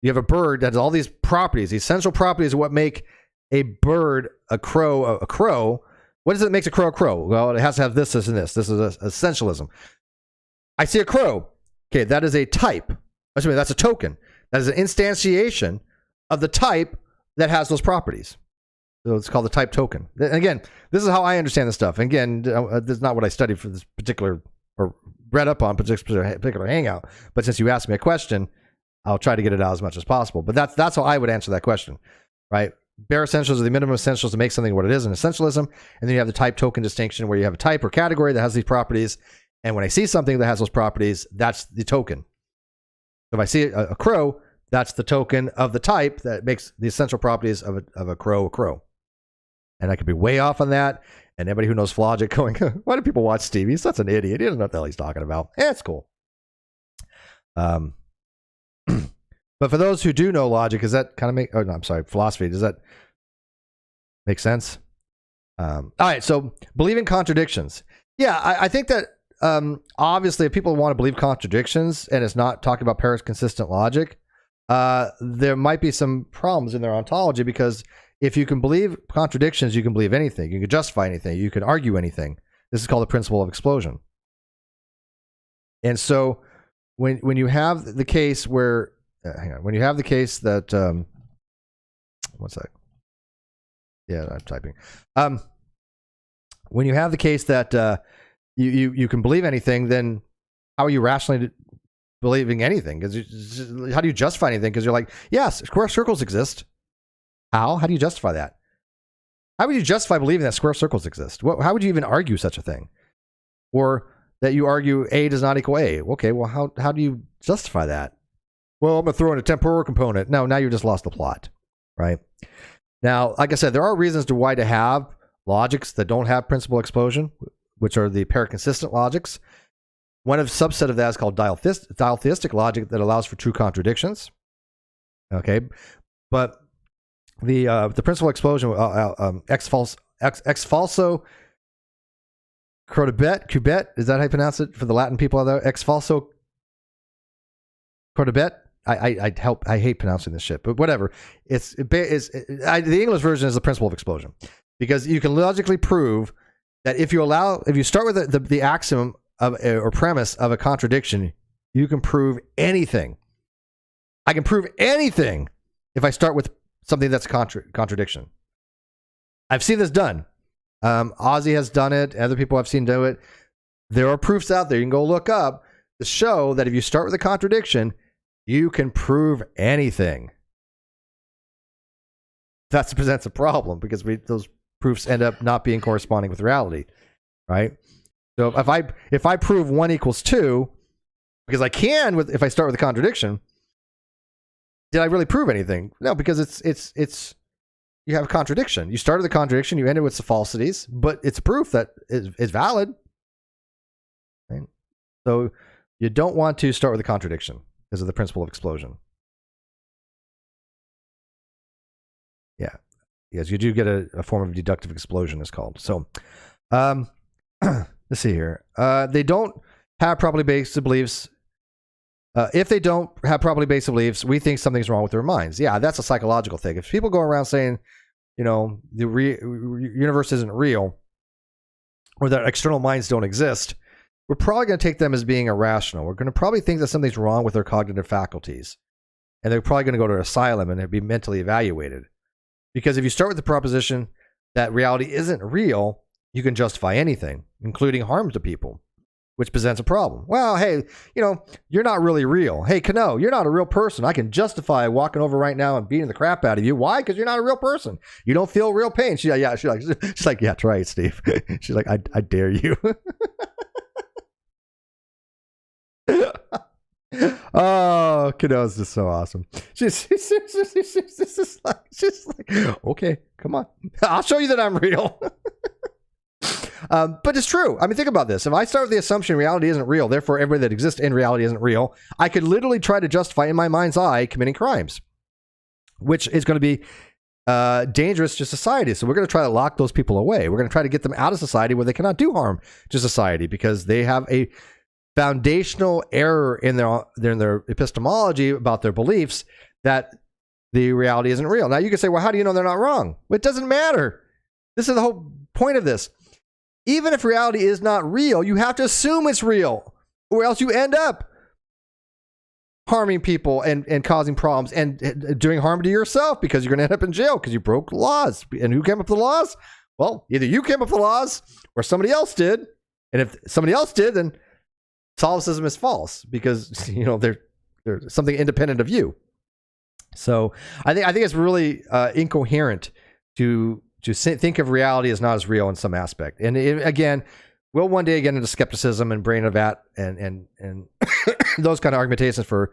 You have a bird that has all these properties. The essential properties are what make a bird a crow a crow. What is it that makes a crow a crow? Well, it has to have this, this, and this. This is essentialism. I see a crow. Okay, that is a type. That's a token. That is an instantiation of the type that has those properties. So it's called the type token. And again, this is how I understand this stuff. And again, this is not what I studied for this particular, or read up on particular hangout. But since you asked me a question, I'll try to get it out as much as possible. But that's how I would answer that question, right? Bare essentials are the minimum essentials to make something what it is in essentialism. And then you have the type token distinction, where you have a type or category that has these properties. And when I see something that has those properties, that's the token. So if I see a crow, that's the token of the type that makes the essential properties of a crow a crow. And I could be way off on that. And anybody who knows logic going, why do people watch Steve? He's such an idiot. He doesn't know what the hell he's talking about. It's cool. But for those who do know logic, does that kind of make? Oh no, I'm sorry, philosophy. Does that make sense? All right. So believing contradictions. Yeah, I think that obviously, if people want to believe contradictions and it's not talking about pairs-consistent logic, there might be some problems in their ontology, because if you can believe contradictions, you can believe anything. You can justify anything. You can argue anything. This is called the principle of explosion. And so when you have the case where, hang on, when you have the case that, one sec. Yeah, I'm typing. When you have the case that you can believe anything, then how are you rationally believing anything? Because how do you justify anything? Because you're like, yes, square circles exist. How? How do you justify that? How would you justify believing that square circles exist? How would you even argue such a thing? Or that you argue A does not equal A. Okay, well, how do you justify that? Well, I'm going to throw in a temporal component. No, now you just lost the plot, right? Now, like I said, there are reasons to why to have logics that don't have principal explosion, which are the pair-consistent logics. One subset of that is called dialtheistic logic that allows for true contradictions. Okay, but the principal explosion, ex falso cubet, is that how you pronounce it for the Latin people out there? Ex falso cordibet. I hate pronouncing this shit, but whatever. The English version is the principle of explosion, because you can logically prove that if you start with the axiom of or premise of a contradiction, you can prove anything. I can prove anything if I start with something that's a contradiction. I've seen this done. Ozzy has done it. Other people I've seen do it. There are proofs out there you can go look up to show that if you start with a contradiction, you can prove anything. That presents a problem, because those proofs end up not being corresponding with reality, right? So if I prove 1 equals 2, because I can if I start with a contradiction, did I really prove anything? No, because it's you have a contradiction. You started the contradiction, you ended with some falsities, but it's proof that is valid. Right? So you don't want to start with a contradiction because of the principle of explosion. Yeah. Yes, you do get a form of deductive explosion, it's called. So let's see here. They don't have properly based beliefs. If they don't have properly based beliefs, we think something's wrong with their minds. Yeah, that's a psychological thing. If people go around saying, the universe isn't real, or that external minds don't exist, we're probably going to take them as being irrational. We're going to probably think that something's wrong with their cognitive faculties. And they're probably going to go to an asylum and be mentally evaluated. Because if you start with the proposition that reality isn't real, you can justify anything, including harm to people, which presents a problem. Well, hey, you're not really real. Hey, Kano, you're not a real person. I can justify walking over right now and beating the crap out of you. Why? Because you're not a real person. You don't feel real pain. She's like, yeah, try it, Steve. She's like, I dare you. Oh, Kano's just so awesome. She's like, okay, come on. I'll show you that I'm real. But it's true. I mean, think about this. If I start with the assumption reality isn't real, therefore everybody that exists in reality isn't real, I could literally try to justify in my mind's eye committing crimes, which is going to be dangerous to society. So we're going to try to lock those people away. We're going to try to get them out of society where they cannot do harm to society, because they have a foundational error in their epistemology about their beliefs that the reality isn't real. Now you can say, well, how do you know they're not wrong? Well, it doesn't matter. This is the whole point of this. Even if reality is not real, you have to assume it's real, or else you end up harming people and causing problems and doing harm to yourself, because you're going to end up in jail because you broke laws. And who came up with the laws? Well, either you came up with the laws or somebody else did. And if somebody else did, then Solipsism is false, because they're something independent of you. So I think it's really incoherent to think of reality as not as real in some aspect. And again, we'll one day get into skepticism and brain of that and those kind of argumentations for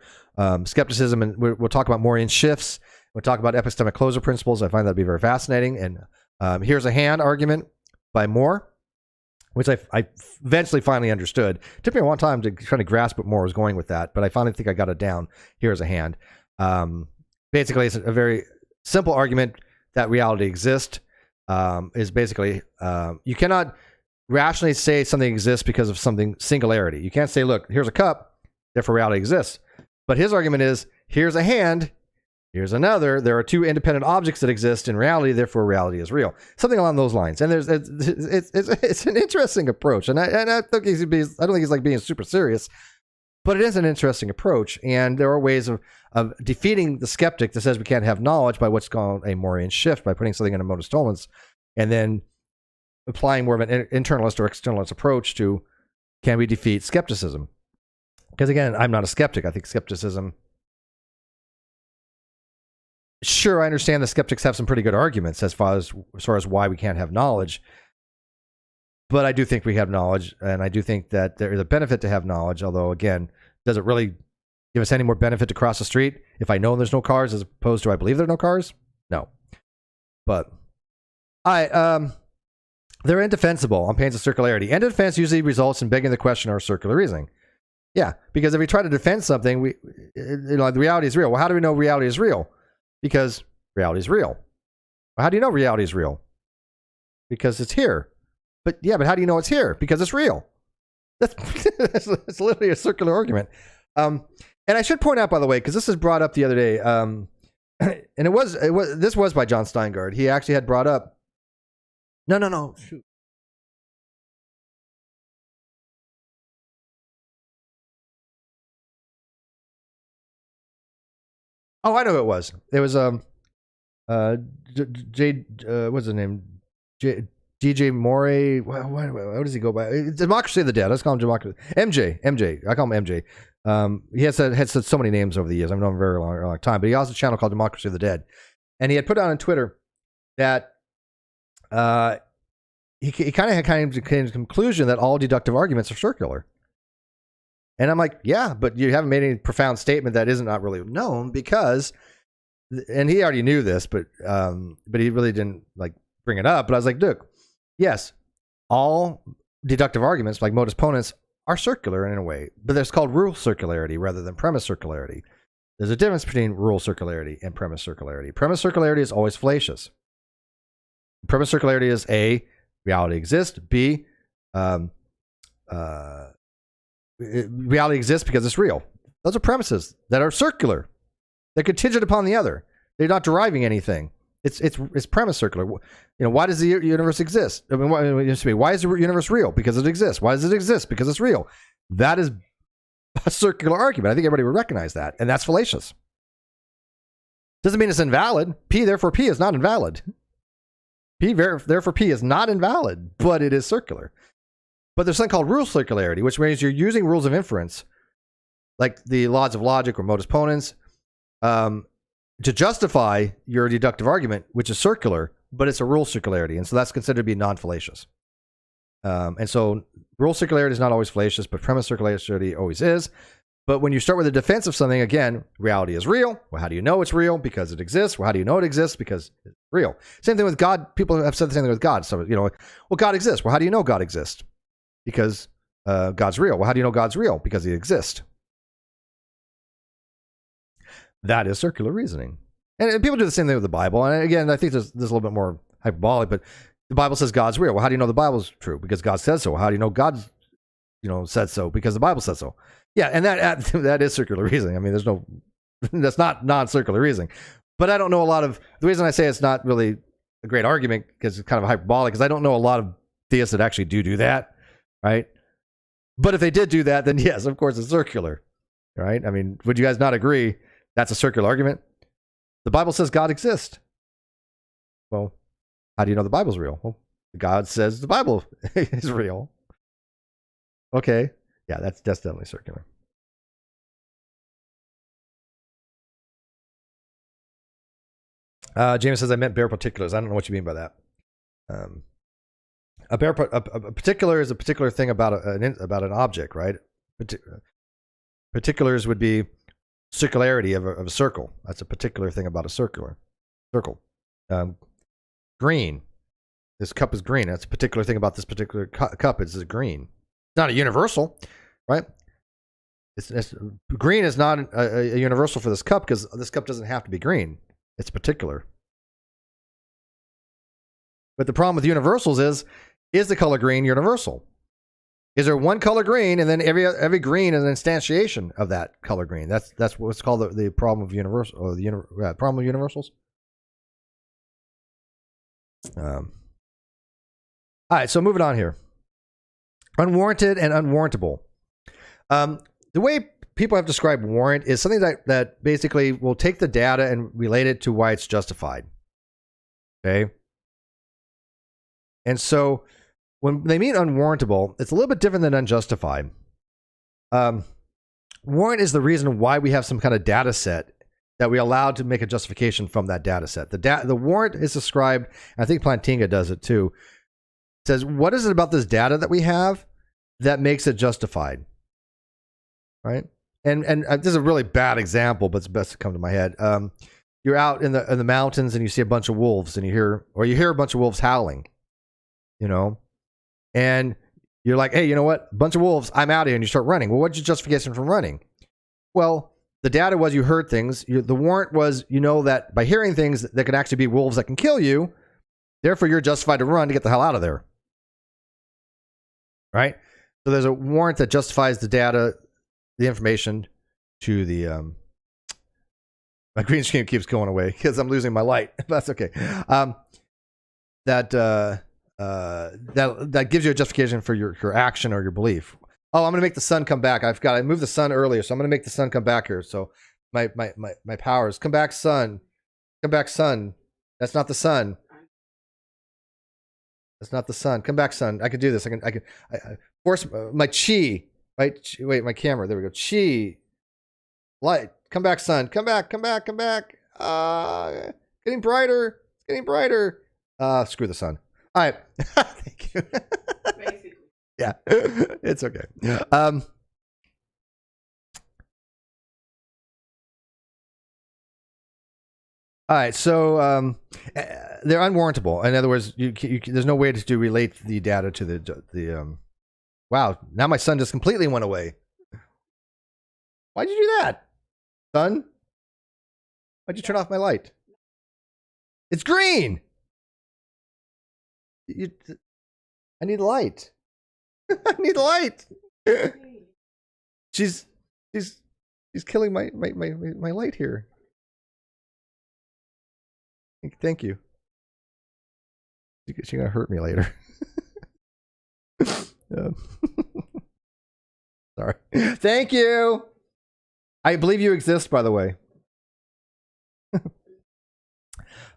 skepticism, and we'll talk about more in shifts. We'll talk about epistemic closure principles. I find that to be very fascinating. And here's a hand argument by Moore, which I eventually finally understood. It took me a long time to try to grasp what Moore was going with that, but I finally think I got it down. Here's a hand. Basically, it's a very simple argument that reality exists. Is basically you cannot rationally say something exists because of something singularity. You can't say, look, here's a cup, therefore reality exists. But his argument is, here's a hand, here's another. There are two independent objects that exist in reality, therefore reality is real. Something along those lines. And it's an interesting approach. And I don't think he's like being super serious, but it is an interesting approach. And there are ways of defeating the skeptic that says we can't have knowledge by what's called a Morean shift, by putting something in a modus tollens, and then applying more of an internalist or externalist approach to, can we defeat skepticism? Because again, I'm not a skeptic. I think skepticism, sure, I understand the skeptics have some pretty good arguments as far as why we can't have knowledge. But I do think we have knowledge, and I do think that there is a benefit to have knowledge, although again, does it really give us any more benefit to cross the street if I know there's no cars as opposed to I believe there are no cars? No. But they're indefensible on pains of circularity. And defense usually results in begging the question or circular reasoning. Yeah, because if we try to defend something, the reality is real. Well, how do we know reality is real? Because reality is real. Well, how do you know reality is real? Because it's here. But how do you know it's here? Because it's real. That's literally a circular argument. And I should point out, by the way, because this was brought up the other day, and this was by John Steingard. He actually had brought up. No. Shoot. Oh, I know who it was. It was what's his name? DJ Morey. What does he go by? Democracy of the Dead. Let's call him Democracy. MJ. I call him MJ. He had said so many names over the years. I've known him a very long time. But he also has a channel called Democracy of the Dead, and he had put out on Twitter that he kind of came to the conclusion that all deductive arguments are circular. And I'm like, yeah, but you haven't made any profound statement that isn't not really known, because, and he already knew this, but he really didn't like bring it up. But I was like, look, yes, all deductive arguments like modus ponens are circular in a way, but it's called rule circularity rather than premise circularity. There's a difference between rule circularity and premise circularity. Premise circularity is always fallacious. Premise circularity is A, reality exists, B, reality exists because it's real. Those are premises that are circular. They're contingent upon the other. They're not deriving anything. It's premise circular. Why does the universe exist? I mean, why is the universe real? Because it exists. Why does it exist? Because it's real. That is a circular argument. I think everybody would recognize that, and that's fallacious. Doesn't mean it's invalid. Therefore P is not invalid. Therefore P is not invalid, but it is circular. But there's something called rule circularity, which means you're using rules of inference, like the laws of logic or modus ponens, to justify your deductive argument, which is circular, but it's a rule circularity. And so that's considered to be non-fallacious. And so rule circularity is not always fallacious, but premise circularity always is. But when you start with a defense of something, again, reality is real. Well, how do you know it's real? Because it exists. Well, how do you know it exists? Because it's real. Same thing with God. People have said the same thing with God. So, well, God exists. Well, how do you know God exists? Because God's real. Well, how do you know God's real? Because he exists. That is circular reasoning. And people do the same thing with the Bible. And again, I think there's a little bit more hyperbolic, but the Bible says God's real. Well, how do you know the Bible's true? Because God says so. Well, how do you know God said so? Because the Bible said so. Yeah, and that is circular reasoning. I mean, that's not non-circular reasoning. But I don't know the reason I say it's not really a great argument, because it's kind of hyperbolic, because I don't know a lot of theists that actually do that, right? But if they did do that, then yes, of course it's circular, right? I mean, would you guys not agree that's a circular argument? The Bible says God exists. Well, how do you know the Bible's real? Well, God says the Bible is real. Okay. Yeah, that's definitely circular. James says, I meant bare particulars. I don't know what you mean by that. A particular is a particular thing about an object, right? Particulars would be circularity of a circle. That's a particular thing about a circle. Green. This cup is green. That's a particular thing about this particular cup. It's green. It's not a universal, right? Green is not a universal for this cup because this cup doesn't have to be green. It's particular. But the problem with universals is the color green universal? Is there one color green and then every green is an instantiation of that color green? That's what's called the problem of universal, or the problem of universals. All right, so moving on here. Unwarranted and unwarrantable. The way people have described warrant is something that basically will take the data and relate it to why it's justified. Okay? And so when they mean unwarrantable, it's a little bit different than unjustified. Warrant is the reason why we have some kind of data set that we allowed to make a justification from that data set. The warrant is described, and I think Plantinga does it too. It says, what is it about this data that we have that makes it justified? Right? And this is a really bad example, but it's best to come to my head. You're out in the mountains and you see a bunch of wolves, and you hear a bunch of wolves howling, you know, and you're like, hey, you know what? A bunch of wolves, I'm out of here, and you start running. Well, what's your justification for running? Well, the data was you heard things. The warrant was, you know, that by hearing things that could actually be wolves that can kill you, therefore you're justified to run to get the hell out of there. Right? So there's a warrant that justifies the data, the information to the my green screen keeps going away because I'm losing my light. That's okay. That gives you a justification for your action or your belief. Oh, I'm gonna make the sun come back. I moved the sun earlier, so I'm gonna make the sun come back here. So my powers. Come back, sun. Come back, sun. That's not the sun. That's not the sun. Come back, sun. I can do this. I can force my chi. Right? Wait, my camera. There we go. Chi. Light. Come back, sun. Come back. Come back. Come back. Getting brighter. Getting brighter. Screw the sun. All right. Thank you. Basically. Yeah. It's okay. All right. So they're unwarrantable. In other words, there's no way to relate the data to the wow, now my sun just completely went away. Why'd you do that, sun? Why'd you turn off my light? It's green. I need light. I need light. She's killing my light here. Thank you. She's gonna hurt me later. Sorry. Thank you. I believe you exist, by the way.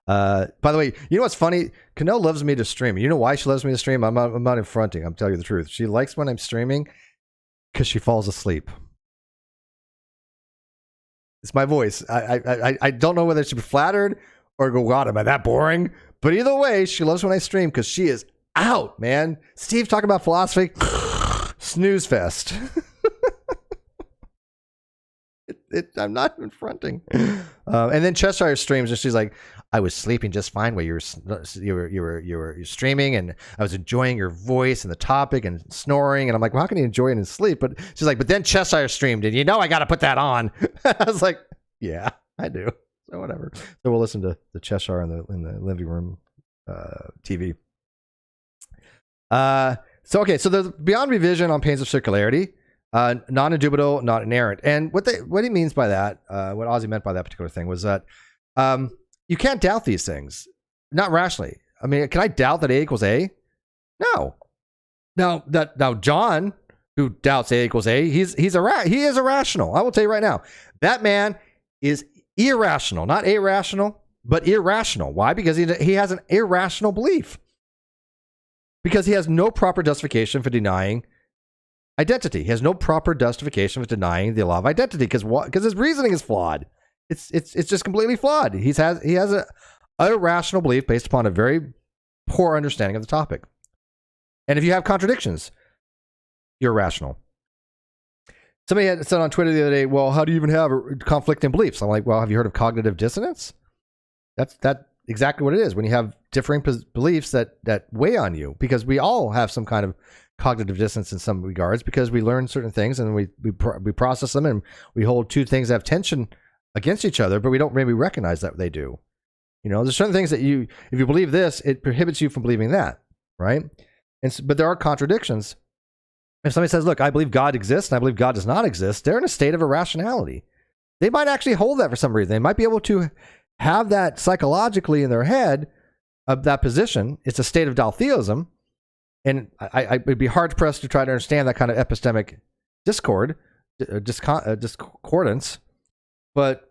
By the way, you know what's funny? Cano loves me to stream. You know why she loves me to stream? I'm not confronting. I'm telling you the truth. She likes when I'm streaming because she falls asleep. It's my voice. I don't know whether she be flattered or go, God, am I that boring? But either way, she loves when I stream because she is out, man. Steve talking about philosophy. Snooze fest. I'm not confronting. And then Cheshire streams, and she's like, "I was sleeping just fine while you were streaming, and I was enjoying your voice and the topic and snoring." And I'm like, "Well, how can you enjoy it in sleep?" But she's like, "But then Cheshire streamed, and you know I got to put that on." I was like, "Yeah, I do." So whatever. So we'll listen to the Cheshire in the living room TV. So the beyond revision on pains of circularity. Non-indubitable, not inerrant. And what he means by that, what Ozzy meant by that particular thing was that you can't doubt these things, not rationally. I mean, can I doubt that A equals A? No. Now John, who doubts A equals A, he is irrational. I will tell you right now, that man is irrational, not irrational, but irrational. Why? Because he has an irrational belief. Because he has no proper justification for denying identity. He has no proper justification for denying the law of identity because his reasoning is flawed. It's just completely flawed. He has a irrational belief based upon a very poor understanding of the topic. And if you have contradictions, you're irrational. Somebody had said on Twitter the other day, "Well, how do you even have conflicting beliefs?" I'm like, "Well, have you heard of cognitive dissonance?" That's exactly what it is when you have differing beliefs that weigh on you, because we all have some kind of cognitive dissonance in some regards because we learn certain things and we process them and we hold two things that have tension against each other, but we don't maybe recognize that they do. There's certain things that if you believe this, it prohibits you from believing that, right? But there are contradictions. If somebody says, look, I believe God exists and I believe God does not exist, they're in a state of irrationality. They might actually hold that for some reason. They might be able to have that psychologically in their head of that position. It's a state of Daltheism. And I would be hard-pressed to try to understand that kind of epistemic discordance, but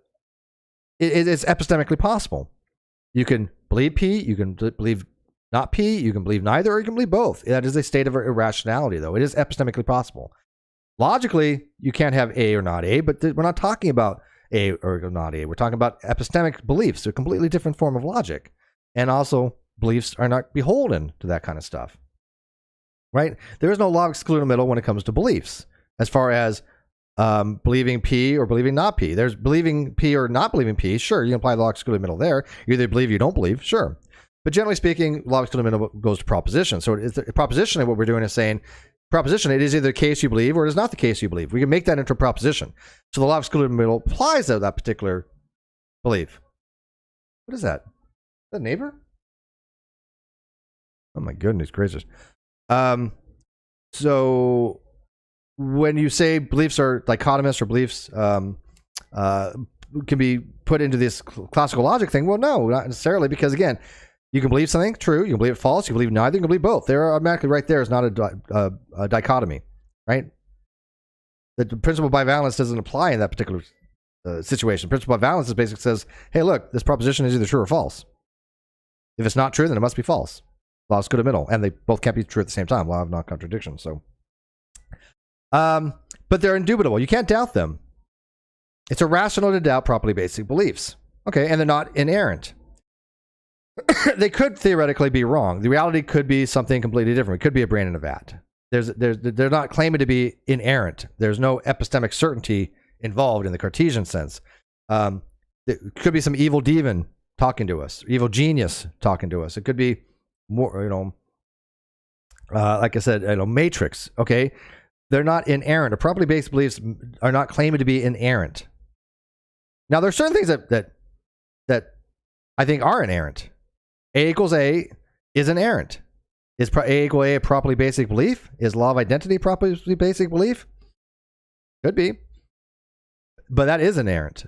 it's epistemically possible. You can believe P, you can believe not P, you can believe neither, or you can believe both. That is a state of irrationality, though. It is epistemically possible. Logically, you can't have A or not A, but we're not talking about A or not A. We're talking about epistemic beliefs, a completely different form of logic. And also, beliefs are not beholden to that kind of stuff. Right? There is no law of excluding middle when it comes to beliefs, as far as believing P or believing not P. There's believing P or not believing P. Sure, you can apply the law of excluding middle there. You either believe or you don't believe. Sure. But generally speaking, law of excluding middle goes to proposition. So it's propositionally, what we're doing is saying, proposition, it is either the case you believe or it is not the case you believe. We can make that into a proposition. So the law of excluding middle applies to that particular belief. What is that? Is that a neighbor? Oh my goodness gracious. So when you say beliefs are dichotomous or beliefs can be put into this classical logic thing, well, no, not necessarily, because again, you can believe something true, you can believe it false, you can believe neither, you can believe both. They're automatically right there is not a dichotomy, right? The principle of bivalence doesn't apply in that particular situation. The principle of bivalence is basically says, hey, look, this proposition is either true or false. If it's not true, then it must be false. Law of excluding middle, and they both can't be true at the same time. Law of non-contradiction. So, but they're indubitable. You can't doubt them. It's irrational to doubt properly basic beliefs. Okay, and they're not inerrant. They could theoretically be wrong. The reality could be something completely different. It could be a brain in a vat. They're not claiming to be inerrant. There's no epistemic certainty involved in the Cartesian sense. There could be some evil demon talking to us, evil genius talking to us. It could be more, like I said, matrix. Okay, they're not inerrant. Or properly based beliefs are not claiming to be inerrant. Now, there are certain things that I think are inerrant. A equals A is inerrant. Is A equal A properly basic belief? Is law of identity properly basic belief? Could be, but that is inerrant.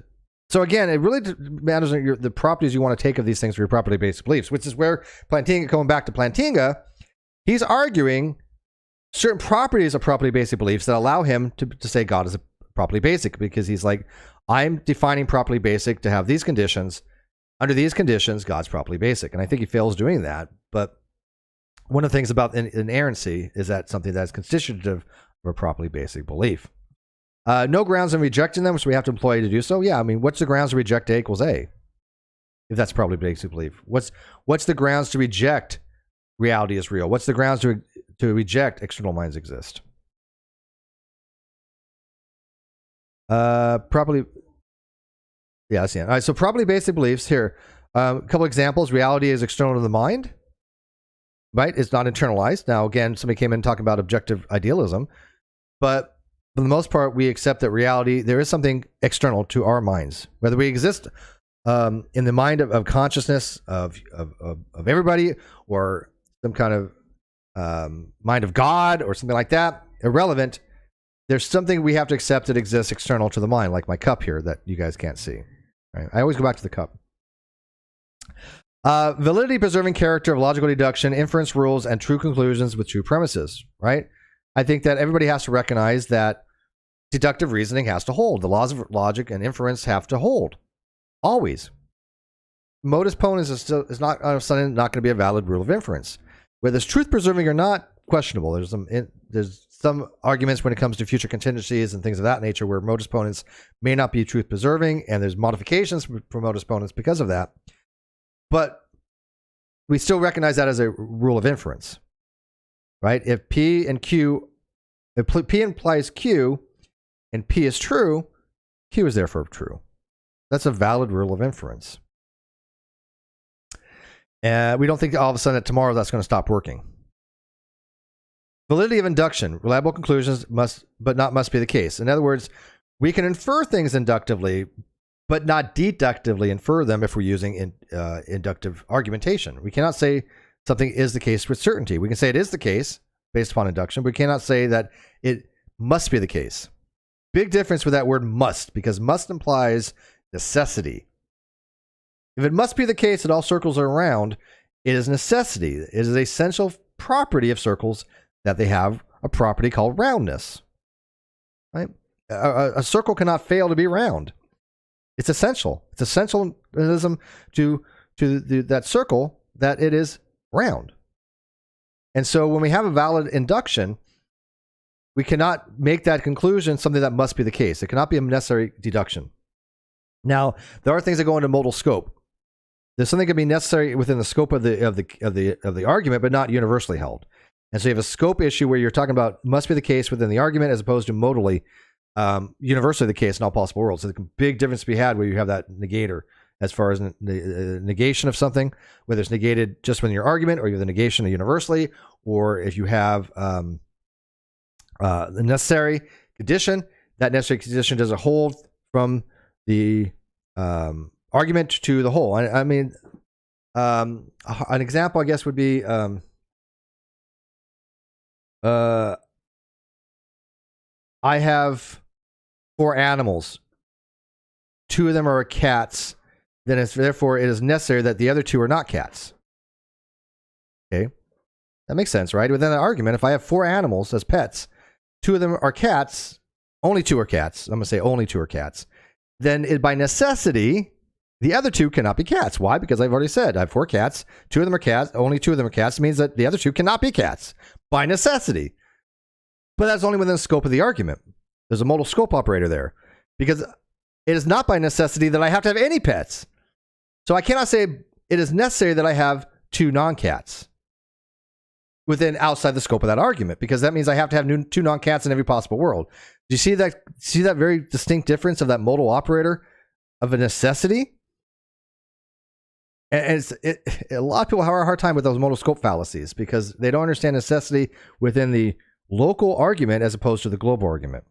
So again, it really matters the properties you want to take of these things for your properly based beliefs, which is where Plantinga, going back to Plantinga, he's arguing certain properties of properly basic beliefs that allow him to say God is a properly basic, because he's like, I'm defining properly basic to have these conditions. Under these conditions, God's properly basic. And I think he fails doing that. But one of the things about inerrancy is that something that's constitutive of a properly basic belief. No grounds in rejecting them, so we have to employ to do so. Yeah, I mean, what's the grounds to reject A equals A? If that's probably basic belief. What's the grounds to reject reality is real? What's the grounds to reject external minds exist? Properly, yeah, that's the end. All right, so properly basic beliefs here. A couple examples. Reality is external to the mind, right? It's not internalized. Now, again, somebody came in talking about objective idealism, but for the most part, we accept that reality, there is something external to our minds. Whether we exist in the mind of consciousness of everybody, or some kind of mind of God or something like that, irrelevant. There's something we have to accept that exists external to the mind, like my cup here that you guys can't see. Right? I always go back to the cup. Validity preserving character of logical deduction, inference rules, and true conclusions with true premises, right? I think that everybody has to recognize that deductive reasoning has to hold. The laws of logic and inference have to hold. Always. Modus ponens is not all of a sudden not going to be a valid rule of inference. Whether it's truth preserving or not, questionable. There's some arguments when it comes to future contingencies and things of that nature where modus ponens may not be truth preserving, and there's modifications for modus ponens because of that. But we still recognize that as a rule of inference, right? If P implies Q and P is true, Q is therefore true. That's a valid rule of inference. We don't think all of a sudden that tomorrow that's going to stop working. Validity of induction. Reliable conclusions must be the case. In other words, we can infer things inductively, but not deductively infer them if we're using inductive argumentation. We cannot say something is the case with certainty. We can say it is the case based upon induction, but we cannot say that it must be the case. Big difference with that word must, because must implies necessity. If it must be the case that all circles are round, it is necessity. It is an essential property of circles that they have a property called roundness. Right? A circle cannot fail to be round. It's essential. It's essentialism to that circle that it is round. And so when we have a valid induction, we cannot make that conclusion something that must be the case. It cannot be a necessary deduction. Now, there are things that go into modal scope. There's something that can be necessary within the scope of the argument, but not universally held. And so you have a scope issue where you're talking about must be the case within the argument as opposed to modally universally the case in all possible worlds. So there's a big difference to be had where you have that negator as far as the negation of something, whether it's negated just within your argument or you have the negation universally, or if you have the necessary condition, that necessary condition doesn't hold from the argument to the whole. I mean, an example, I guess, would be I have 4 animals. 2 of them are cats. Then therefore it is necessary that the other 2 are not cats. Okay, that makes sense, right? Within that argument, if I have 4 animals as pets, 2 of them are cats. Only 2 are cats. I'm going to say only 2 are cats. Then by necessity, the other 2 cannot be cats. Why? Because I've already said I have 4 cats. 2 of them are cats. Only 2 of them are cats. It means that the other 2 cannot be cats by necessity. But that's only within the scope of the argument. There's a modal scope operator there, because it is not by necessity that I have to have any pets. So I cannot say it is necessary that I have 2 non-cats within outside the scope of that argument, because that means I have to have 2 non-cats in every possible world. Do you see that? See that very distinct difference of that modal operator of a necessity? And a lot of people have a hard time with those modal scope fallacies because they don't understand necessity within the local argument as opposed to the global argument.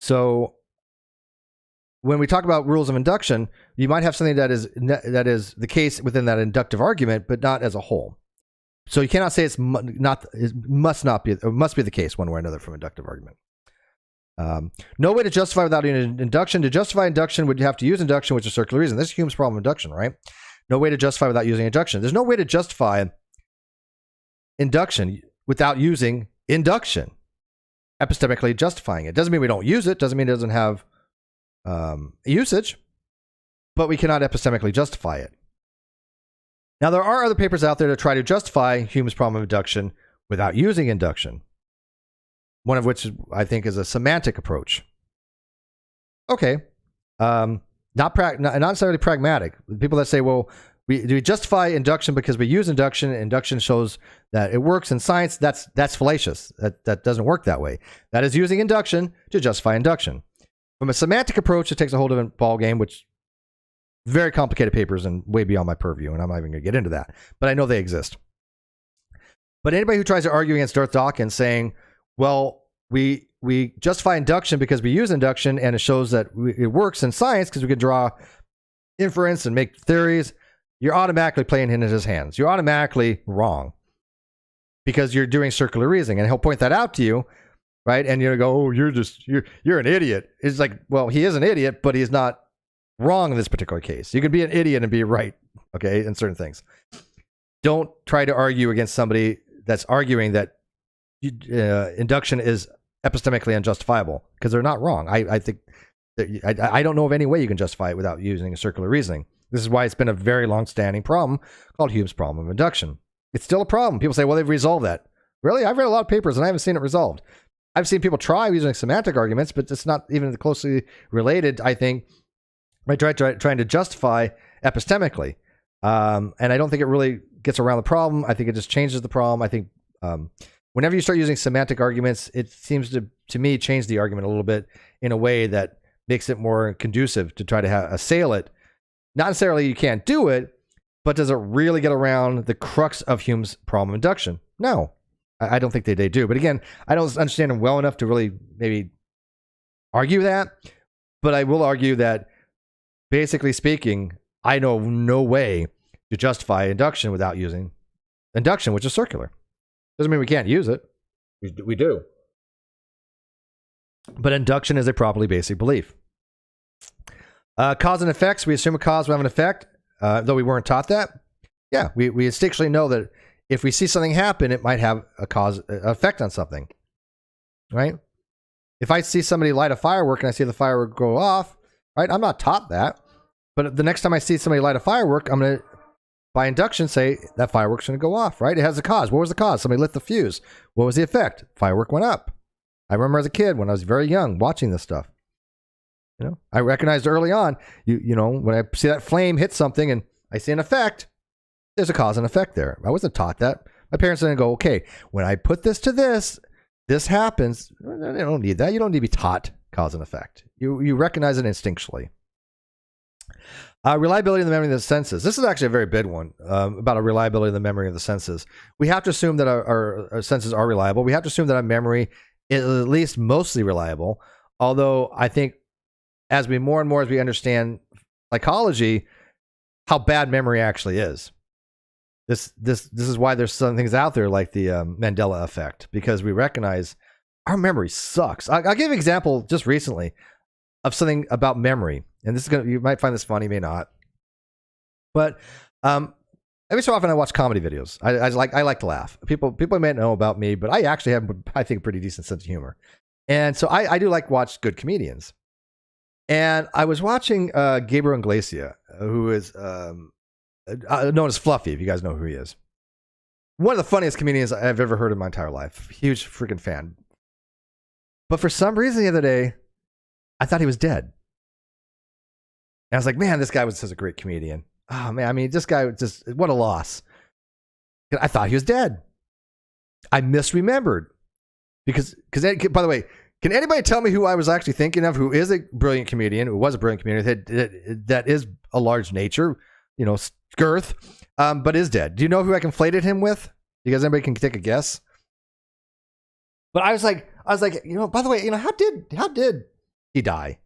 So when we talk about rules of induction, you might have something that is the case within that inductive argument, but not as a whole. So you cannot say it must be the case one way or another from inductive argument. No way to justify without induction. To justify induction, would you have to use induction, which is circular reason. This is Hume's problem of induction, right? No way to justify without using induction. There's no way to justify induction without using induction, epistemically justifying it. Doesn't mean we don't use it. Doesn't mean it doesn't have usage, but we cannot epistemically justify it. Now, there are other papers out there to try to justify Hume's problem of induction without using induction. One of which I think is a semantic approach. Okay, not necessarily pragmatic. People that say, well, do we justify induction because we use induction? Induction shows that it works in science. That's fallacious. That doesn't work that way. That is using induction to justify induction. From a semantic approach, it takes a whole different ballgame, which very complicated papers and way beyond my purview, and I'm not even going to get into that. But I know they exist. But anybody who tries to argue against Darth Dawkins saying, well, we justify induction because we use induction and it shows that it works in science because we can draw inference and make theories, you're automatically playing into his hands. You're automatically wrong because you're doing circular reasoning, and he'll point that out to you, right? And you're going to go, oh, you're an idiot. It's like, well, he is an idiot, but he's not wrong in this particular case. You can be an idiot and be right, okay, in certain things. Don't try to argue against somebody that's arguing that induction is epistemically unjustifiable, because they're not wrong. I think that I don't know of any way you can justify it without using circular reasoning. This is why it's been a very long-standing problem called Hume's problem of induction. It's still a problem. People say, well, they've resolved that. Really? I've read a lot of papers and I haven't seen it resolved. I've seen people try using semantic arguments, but it's not even closely related, I think, by trying to justify epistemically. And I don't think it really gets around the problem. I think it just changes the problem. I think whenever you start using semantic arguments, it seems to me change the argument a little bit in a way that makes it more conducive to try to assail it. Not necessarily you can't do it, but does it really get around the crux of Hume's problem of induction? No. I don't think they do. But again, I don't understand them well enough to really maybe argue that. But I will argue that, basically speaking, I know no way to justify induction without using induction, which is circular. Doesn't mean we can't use it. We do. But induction is a properly basic belief. Cause and effects. We assume a cause will have an effect, though we weren't taught that. Yeah, we instinctually know that if we see something happen, it might have a cause effect on something, right? If I see somebody light a firework and I see the firework go off, right? I'm not taught that, but the next time I see somebody light a firework, I'm going to, by induction, say that firework's going to go off, right? It has a cause. What was the cause? Somebody lit the fuse. What was the effect? Firework went up. I remember as a kid when I was very young watching this stuff. You know, I recognized early on, you know, when I see that flame hit something and I see an effect, there's a cause and effect there. I wasn't taught that. My parents didn't go, okay, when I put this to this happens. They don't need that. You don't need to be taught cause and effect. You recognize it instinctually. Reliability of the memory of the senses. This is actually a very big one about a reliability of the memory of the senses. We have to assume that our senses are reliable. We have to assume that our memory is at least mostly reliable. Although I think as we more and more as we understand psychology, how bad memory actually is. This is why there's some things out there like the Mandela effect, because we recognize our memory sucks. I'll give you an example just recently of something about memory, and this is you might find this funny, may not. But every so often I watch comedy videos. I like to laugh. People may not know about me, but I actually have, I think, a pretty decent sense of humor, and so I do like watch good comedians. And I was watching Gabriel Iglesias, who is known as Fluffy, if you guys know who he is. One of the funniest comedians I've ever heard in my entire life. Huge freaking fan. But for some reason the other day, I thought he was dead. And I was like, man, this guy was such a great comedian. Oh, man, I mean, this guy just, what a loss. I thought he was dead. I misremembered. Because by the way, can anybody tell me who I was actually thinking of, who is a brilliant comedian, who was a brilliant comedian, that is a large nature, you know, girth, but is dead? Do you know who I conflated him with? You guys, anybody can take a guess? But I was like, you know, by the way, you know, how did he die?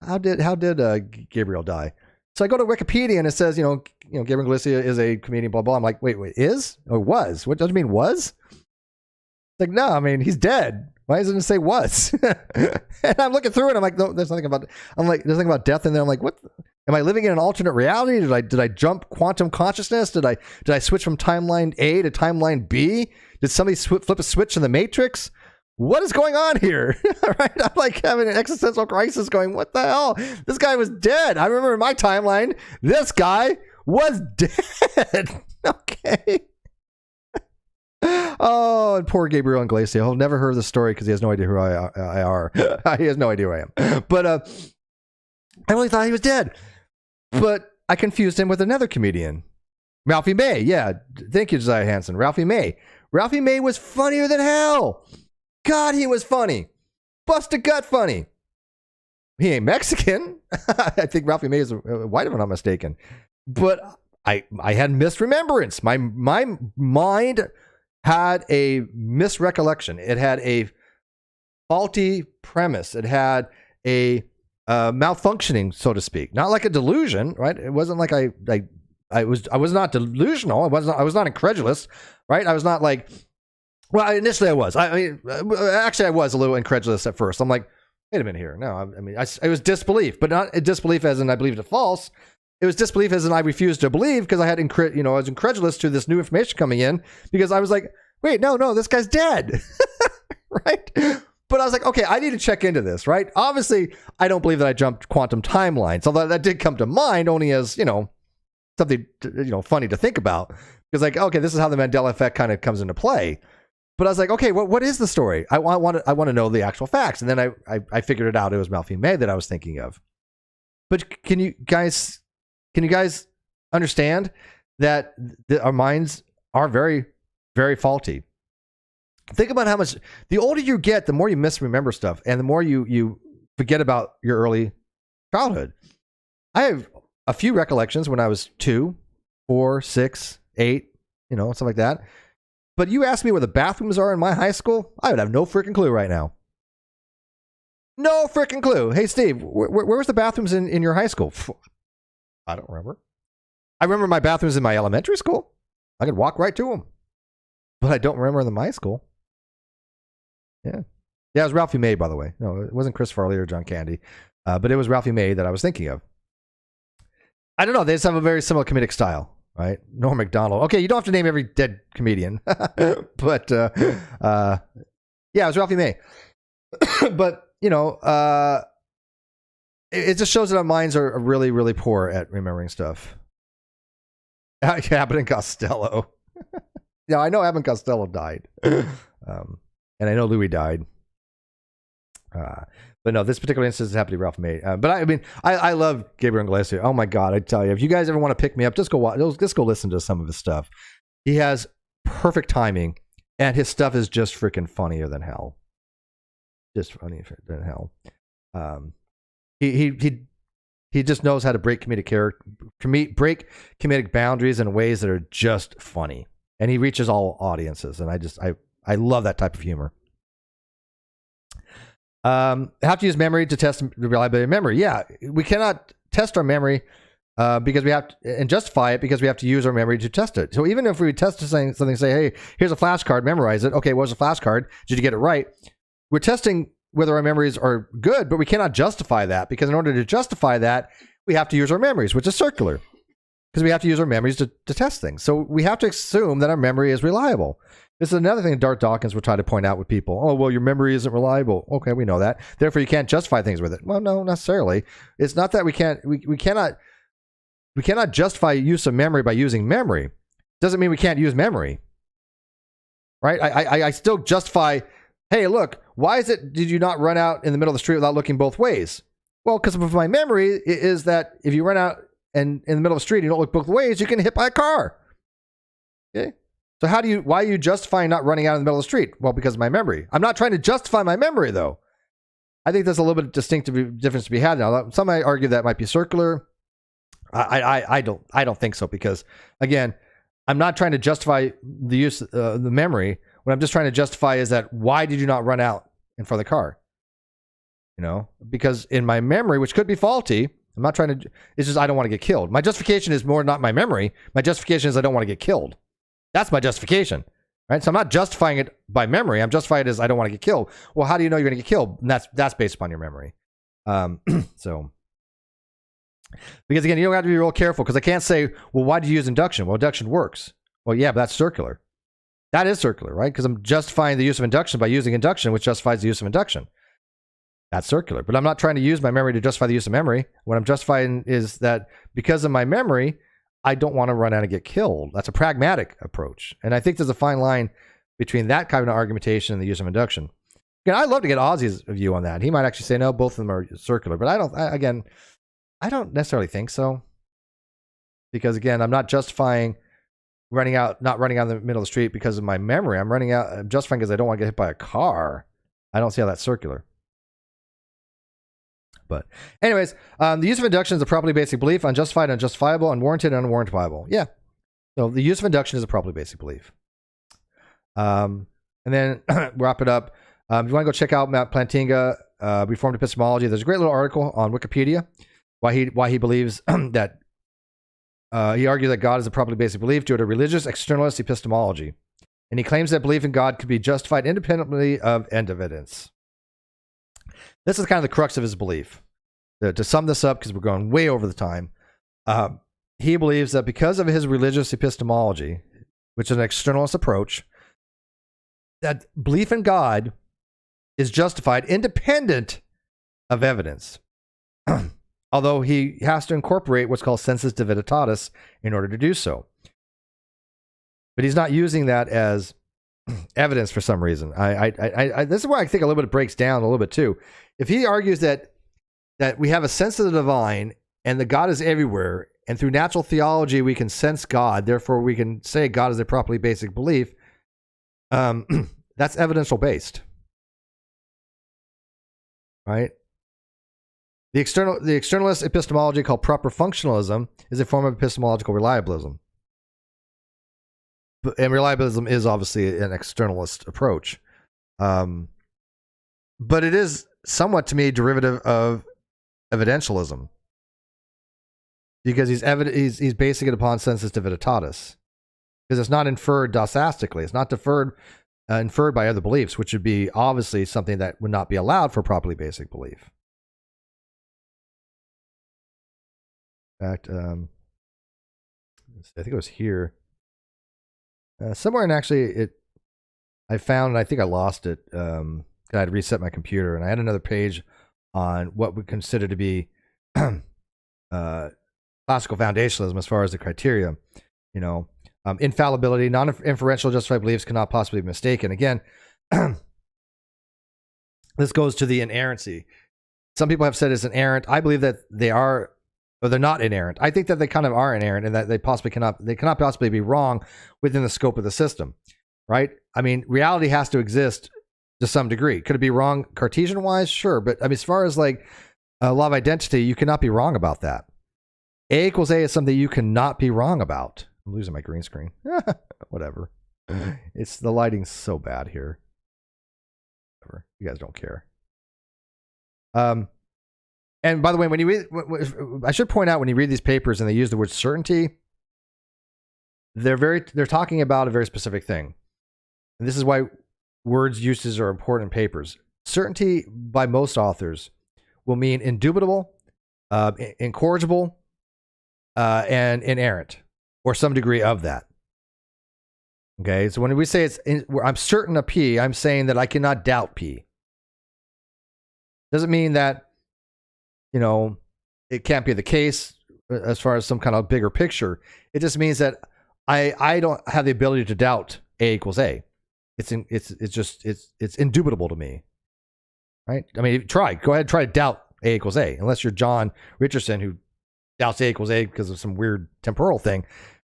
How did Gabriel die? So I go to Wikipedia and it says, you know, Gabriel Iglesias is a comedian, blah blah. I'm like, wait, is or was? What does it mean was? It's like, no, I mean he's dead. Why doesn't it say was? And I'm looking through it. I'm like, no, there's nothing about. I'm like, there's nothing about death in there. I'm like, what? Am I living in an alternate reality? Did I jump quantum consciousness? Did I switch from timeline A to timeline B? Did somebody flip a switch in the Matrix? What is going on here? Right? I'm like having an existential crisis going, what the hell? This guy was dead. I remember in my timeline, this guy was dead. Okay. Oh, and poor Gabriel Iglesias. He'll never heard the story because he has no idea who I are. He has no idea who I am. But I really thought he was dead. But I confused him with another comedian. Ralphie May. Yeah. Thank you, Josiah Hansen. Ralphie May. Ralphie May was funnier than hell. God, he was funny. Bust a gut funny. He ain't Mexican. I think Ralphie May is white, if I'm not mistaken. But I had misremembrance. My mind had a misrecollection. It had a faulty premise. It had a malfunctioning, so to speak. Not like a delusion, right? It wasn't like I was not delusional. I was not incredulous, right? I was not like, well, initially I was. I mean, actually I was a little incredulous at first. I'm like, wait a minute here. No, I mean, it was disbelief, but not a disbelief as in I believed it false. It was disbelief as in I refused to believe because I had, I was incredulous to this new information coming in because I was like, wait, no, this guy's dead, right? But I was like, okay, I need to check into this, right? Obviously, I don't believe that I jumped quantum timelines, although that did come to mind only as, something, funny to think about. Because like, okay, this is how the Mandela effect kind of comes into play. But I was like, okay, what is the story? I want to know the actual facts. And then I figured it out. It was Ralphie May that I was thinking of. But can you guys understand that our minds are very, very faulty? Think about how much, the older you get, the more you misremember stuff and the more you forget about your early childhood. I have a few recollections when I was 2, 4, 6, 8, stuff like that. But you ask me where the bathrooms are in my high school, I would have no freaking clue right now. No freaking clue. Hey, Steve, where was the bathrooms in your high school? I don't remember. I remember my bathrooms in my elementary school. I could walk right to them. But I don't remember them in my school. Yeah. Yeah, it was Ralphie May, by the way. No, it wasn't Chris Farley or John Candy. But it was Ralphie May that I was thinking of. I don't know. They just have a very similar comedic style, right? Norm Macdonald. Okay, you don't have to name every dead comedian. But, yeah, it was Ralphie May. But, you know, it just shows that our minds are really, really poor at remembering stuff. Abbott and Costello. Yeah, I know Abbott and Costello died. And I know Louis died. But no, this particular instance happened to be Ralph May. But I mean, I love Gabriel Iglesias. Oh my God, I tell you, if you guys ever want to pick me up, just go listen to some of his stuff. He has perfect timing, and his stuff is just freaking funnier than hell. Just funnier than hell. He just knows how to break break comedic boundaries in ways that are just funny, and he reaches all audiences. And I love that type of humor. Have to use memory to test the reliability of memory. Yeah, we cannot test our memory because we have to, and justify it because we have to use our memory to test it. So even if we test something, say, hey, here's a flashcard, memorize it. Okay, what was a flashcard? Did you get it right? We're testing whether our memories are good, but we cannot justify that because in order to justify that, we have to use our memories, which is circular, because we have to use our memories to test things. So we have to assume that our memory is reliable. This is another thing Dart Dawkins will try to point out with people. Oh, well, your memory isn't reliable. Okay, we know that. Therefore, you can't justify things with it. Well, no, not necessarily. It's not that we cannot justify use of memory by using memory. Doesn't mean we can't use memory. Right? I still justify, hey, look, why did you not run out in the middle of the street without looking both ways? Well, because of my memory is that if you run out and in the middle of the street and you don't look both ways, you can get hit by a car. Okay? So why are you justifying not running out in the middle of the street? Well, because of my memory. I'm not trying to justify my memory, though. I think there's a little bit of distinctive difference to be had now. Some might argue that might be circular. I don't think so, because again, I'm not trying to justify the use of the memory. What I'm just trying to justify is that why did you not run out in front of the car? You know, because in my memory, which could be faulty, I'm not trying to. It's just I don't want to get killed. My justification is more not my memory. My justification is I don't want to get killed. That's my justification, right? So I'm not justifying it by memory. I'm justifying it as I don't want to get killed. Well, how do you know you're going to get killed? And that's based upon your memory. So, because again, you don't have to be real careful, because I can't say, well, why did you use induction? Well, induction works. Well, yeah, but that's circular. That is circular, right? Because I'm justifying the use of induction by using induction, which justifies the use of induction. That's circular. But I'm not trying to use my memory to justify the use of memory. What I'm justifying is that because of my memory, I don't want to run out and get killed. That's a pragmatic approach. And I think there's a fine line between that kind of argumentation and the use of induction. Again, I'd love to get Ozzy's view on that. He might actually say, no, both of them are circular. But I don't necessarily think so. Because again, I'm not justifying not running out in the middle of the street because of my memory. I'm justifying because I don't want to get hit by a car. I don't see how that's circular. But anyways, the use of induction is a properly basic belief, unjustified, unjustifiable, unwarranted, and unwarrantable. Yeah. So the use of induction is a properly basic belief. And then wrap it up. If you want to go check out Matt Plantinga, Reformed Epistemology, there's a great little article on Wikipedia why he believes that he argued that God is a properly basic belief due to religious externalist epistemology. And he claims that belief in God could be justified independently of evidence. This is kind of the crux of his belief. To sum this up, because we're going way over the time, he believes that because of his religious epistemology, which is an externalist approach, that belief in God is justified independent of evidence. Although he has to incorporate what's called Census Divinitatis in order to do so. But he's not using that as evidence for some reason. This is where I think a little bit breaks down a little bit too. If he argues that we have a sense of the divine and that God is everywhere, and through natural theology we can sense God, therefore we can say God is a properly basic belief, that's evidential based, right? The externalist epistemology called proper functionalism is a form of epistemological reliabilism. and reliabilism is obviously an externalist approach. But it is somewhat, to me, derivative of evidentialism, because he's basing it upon Census Divinitatis, because it's not inferred dosastically. It's not inferred by other beliefs, which would be obviously something that would not be allowed for properly basic belief. In fact, I think it was here. Somewhere, and actually, I found, and I think I lost it. I had to reset my computer, and I had another page on what we consider to be classical foundationalism as far as the criteria. Infallibility, non-inferential justified beliefs cannot possibly be mistaken. Again, this goes to the inerrancy. Some people have said it's inerrant. I believe that they are, or they're not inerrant. I think that they kind of are inerrant, and that they cannot possibly be wrong within the scope of the system, right? I mean, reality has to exist to some degree. Could it be wrong Cartesian-wise? Sure, but I mean, as far as like law of identity, you cannot be wrong about that. A equals A is something you cannot be wrong about. I'm losing my green screen. Whatever. It's the lighting's so bad here. Whatever. You guys don't care. And by the way, when you read, I should point out, when you read these papers and they use the word certainty, they're talking about a very specific thing. And this is why words uses are important in papers. Certainty, by most authors, will mean indubitable, incorrigible, and inerrant, or some degree of that. Okay, so when we say I'm certain of P, I'm saying that I cannot doubt P. Doesn't mean that, it can't be the case as far as some kind of bigger picture. It just means that I don't have the ability to doubt A equals A. It's indubitable to me, right? I mean, go ahead, try to doubt A equals A, unless you're John Richardson, who doubts A equals A because of some weird temporal thing.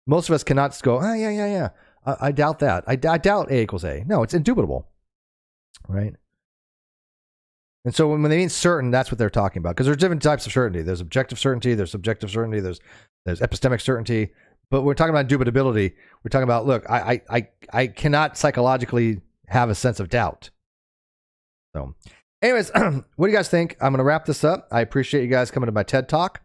Most of us cannot just go, yeah. I doubt that. I doubt A equals A. No, it's indubitable, right? And so when they mean certain, that's what they're talking about, because there's different types of certainty. There's objective certainty, there's subjective certainty, there's epistemic certainty. But we're talking about indubitability. We're talking about, look, I cannot psychologically have a sense of doubt. So, anyways, what do you guys think? I'm going to wrap this up. I appreciate you guys coming to my TED Talk.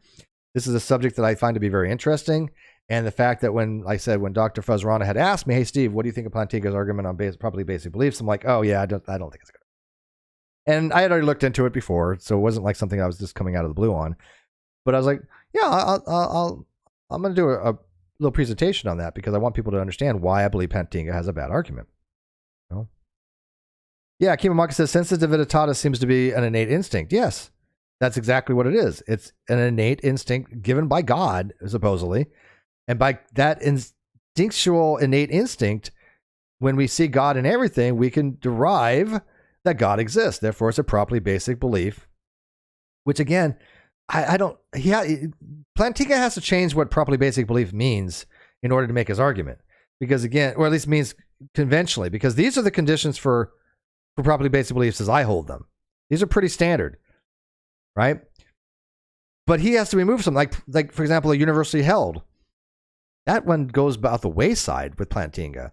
This is a subject that I find to be very interesting. And the fact that when Dr. Fuzzrana had asked me, hey, Steve, what do you think of Plantinga's argument on properly basic beliefs? I'm like, oh, yeah, I don't think it's good. And I had already looked into it before, so it wasn't like something I was just coming out of the blue on. But I was like, yeah, I'm going to do a little presentation on that, because I want people to understand why I believe Plantinga has a bad argument. Yeah, Kima Marcus says, Census Divinitatis seems to be an innate instinct. Yes, that's exactly what it is. It's an innate instinct given by God, supposedly. And by that instinctual innate instinct, when we see God in everything, we can derive that God exists. Therefore, it's a properly basic belief, which again, Plantinga has to change what properly basic belief means in order to make his argument. Because again, or at least means conventionally, because these are the conditions for properly basic beliefs as I hold them. These are pretty standard, right? But he has to remove some, like for example, a universally held. That one goes about the wayside with Plantinga.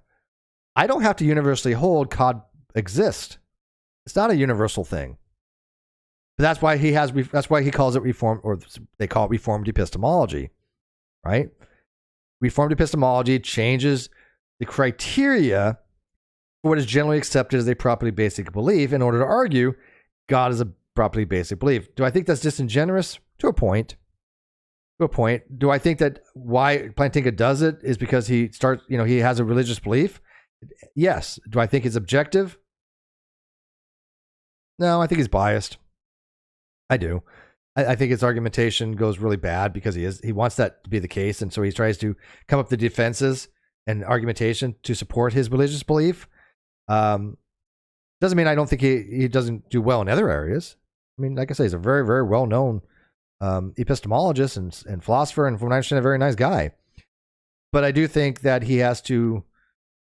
I don't have to universally hold God exists. It's not a universal thing. But that's why he calls it reform, or they call it reformed epistemology, right? Reformed epistemology changes the criteria for what is generally accepted as a properly basic belief in order to argue God is a properly basic belief. Do I think that's disingenuous? To a point. Do I think that why Plantinga does it is because he has a religious belief? Yes. Do I think it's objective? No, I think he's biased. I do. I think his argumentation goes really bad because he wants that to be the case, and so he tries to come up with the defenses and argumentation to support his religious belief. Doesn't mean I don't think he doesn't do well in other areas. I mean, like I say, he's a very, very well-known epistemologist and philosopher, and from what I understand, a very nice guy. But I do think that he has to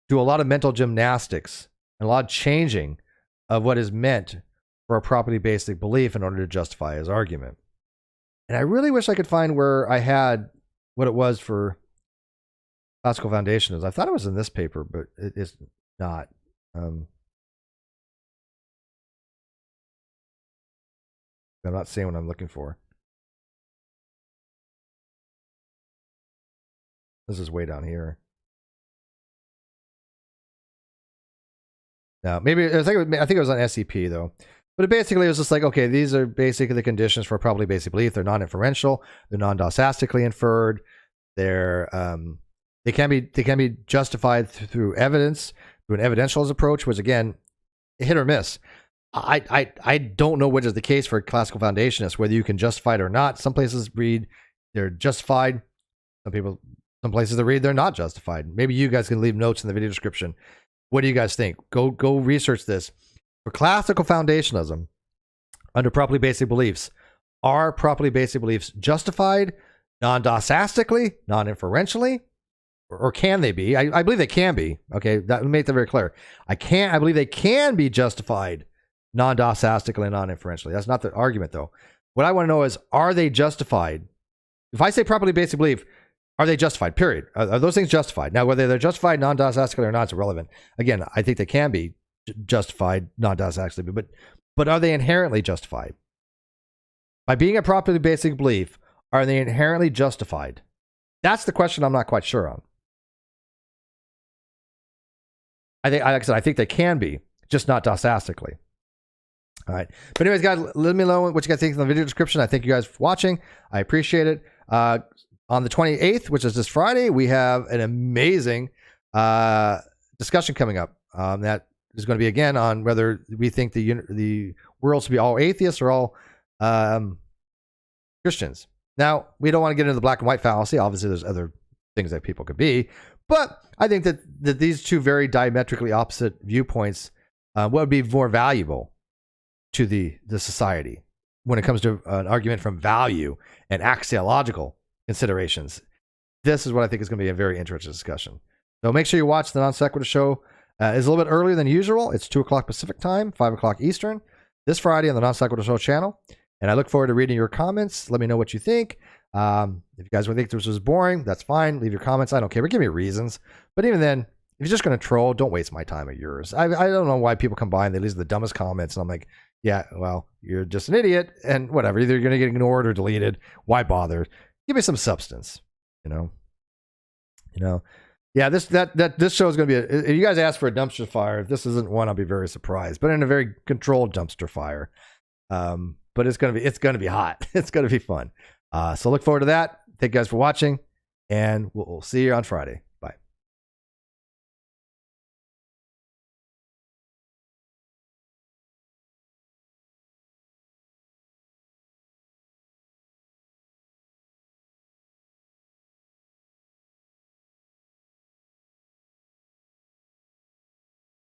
do a lot of mental gymnastics and a lot of changing of what is meant for a properly basic belief in order to justify his argument. And I really wish I could find where I had what it was for classical foundation is. I thought it was in this paper, but it is not. I'm not seeing what I'm looking for. This is way down here. Now, maybe I think it was on SCP though. But it basically was just like, okay, these are basically the conditions for probably basic belief. They're non-inferential. They're non-dosastically inferred. They can be justified through evidence, through an evidential approach, which again, hit or miss. I don't know which is the case for classical foundationists, whether you can justify it or not. Some places read they're justified. Some places that read they're not justified. Maybe you guys can leave notes in the video description. What do you guys think? Go research this. For classical foundationalism, under properly basic beliefs, are properly basic beliefs justified non-dosastically, non-inferentially, or can they be? I believe they can be. Okay, that make that very clear. I believe they can be justified non-dosastically and non-inferentially. That's not the argument, though. What I want to know is, are they justified? If I say properly basic belief, are they justified? Period. Are those things justified? Now, whether they're justified non-dosastically or not is irrelevant. Again, I think they can be justified non-dosastically, but are they inherently justified? By being a properly basic belief, are they inherently justified? That's the question I'm not quite sure on. Like I said, I think they can be, just not dosastically. All right. But anyways, guys, let me know what you guys think in the video description. I thank you guys for watching. I appreciate it. On the 28th, which is this Friday, we have an amazing discussion coming up. That is going to be, again, on whether we think the world should be all atheists or all Christians. Now, we don't want to get into the black and white fallacy. Obviously, there's other things that people could be. But I think that these two very diametrically opposite viewpoints would be more valuable to the society when it comes to an argument from value and axiological considerations. This is what I think is going to be a very interesting discussion. So make sure you watch the Non Sequitur show. It's a little bit earlier than usual. It's 2 o'clock Pacific time, 5 o'clock Eastern, this Friday on the Non Sequitur show channel. And I look forward to reading your comments. Let me know what you think. If you guys would think this was boring, that's fine. Leave your comments. I don't care. But give me reasons. But even then, if you're just going to troll, don't waste my time or yours. I don't know why people come by and they leave the dumbest comments. And I'm like, yeah, well, you're just an idiot. And whatever. Either you're going to get ignored or deleted. Why bother? Give me some substance. You know. Yeah, this show is going to be. If you guys ask for a dumpster fire, if this isn't one, I'll be very surprised. But in a very controlled dumpster fire. But it's going to be hot. It's going to be fun. So look forward to that. Thank you guys for watching, and we'll see you on Friday.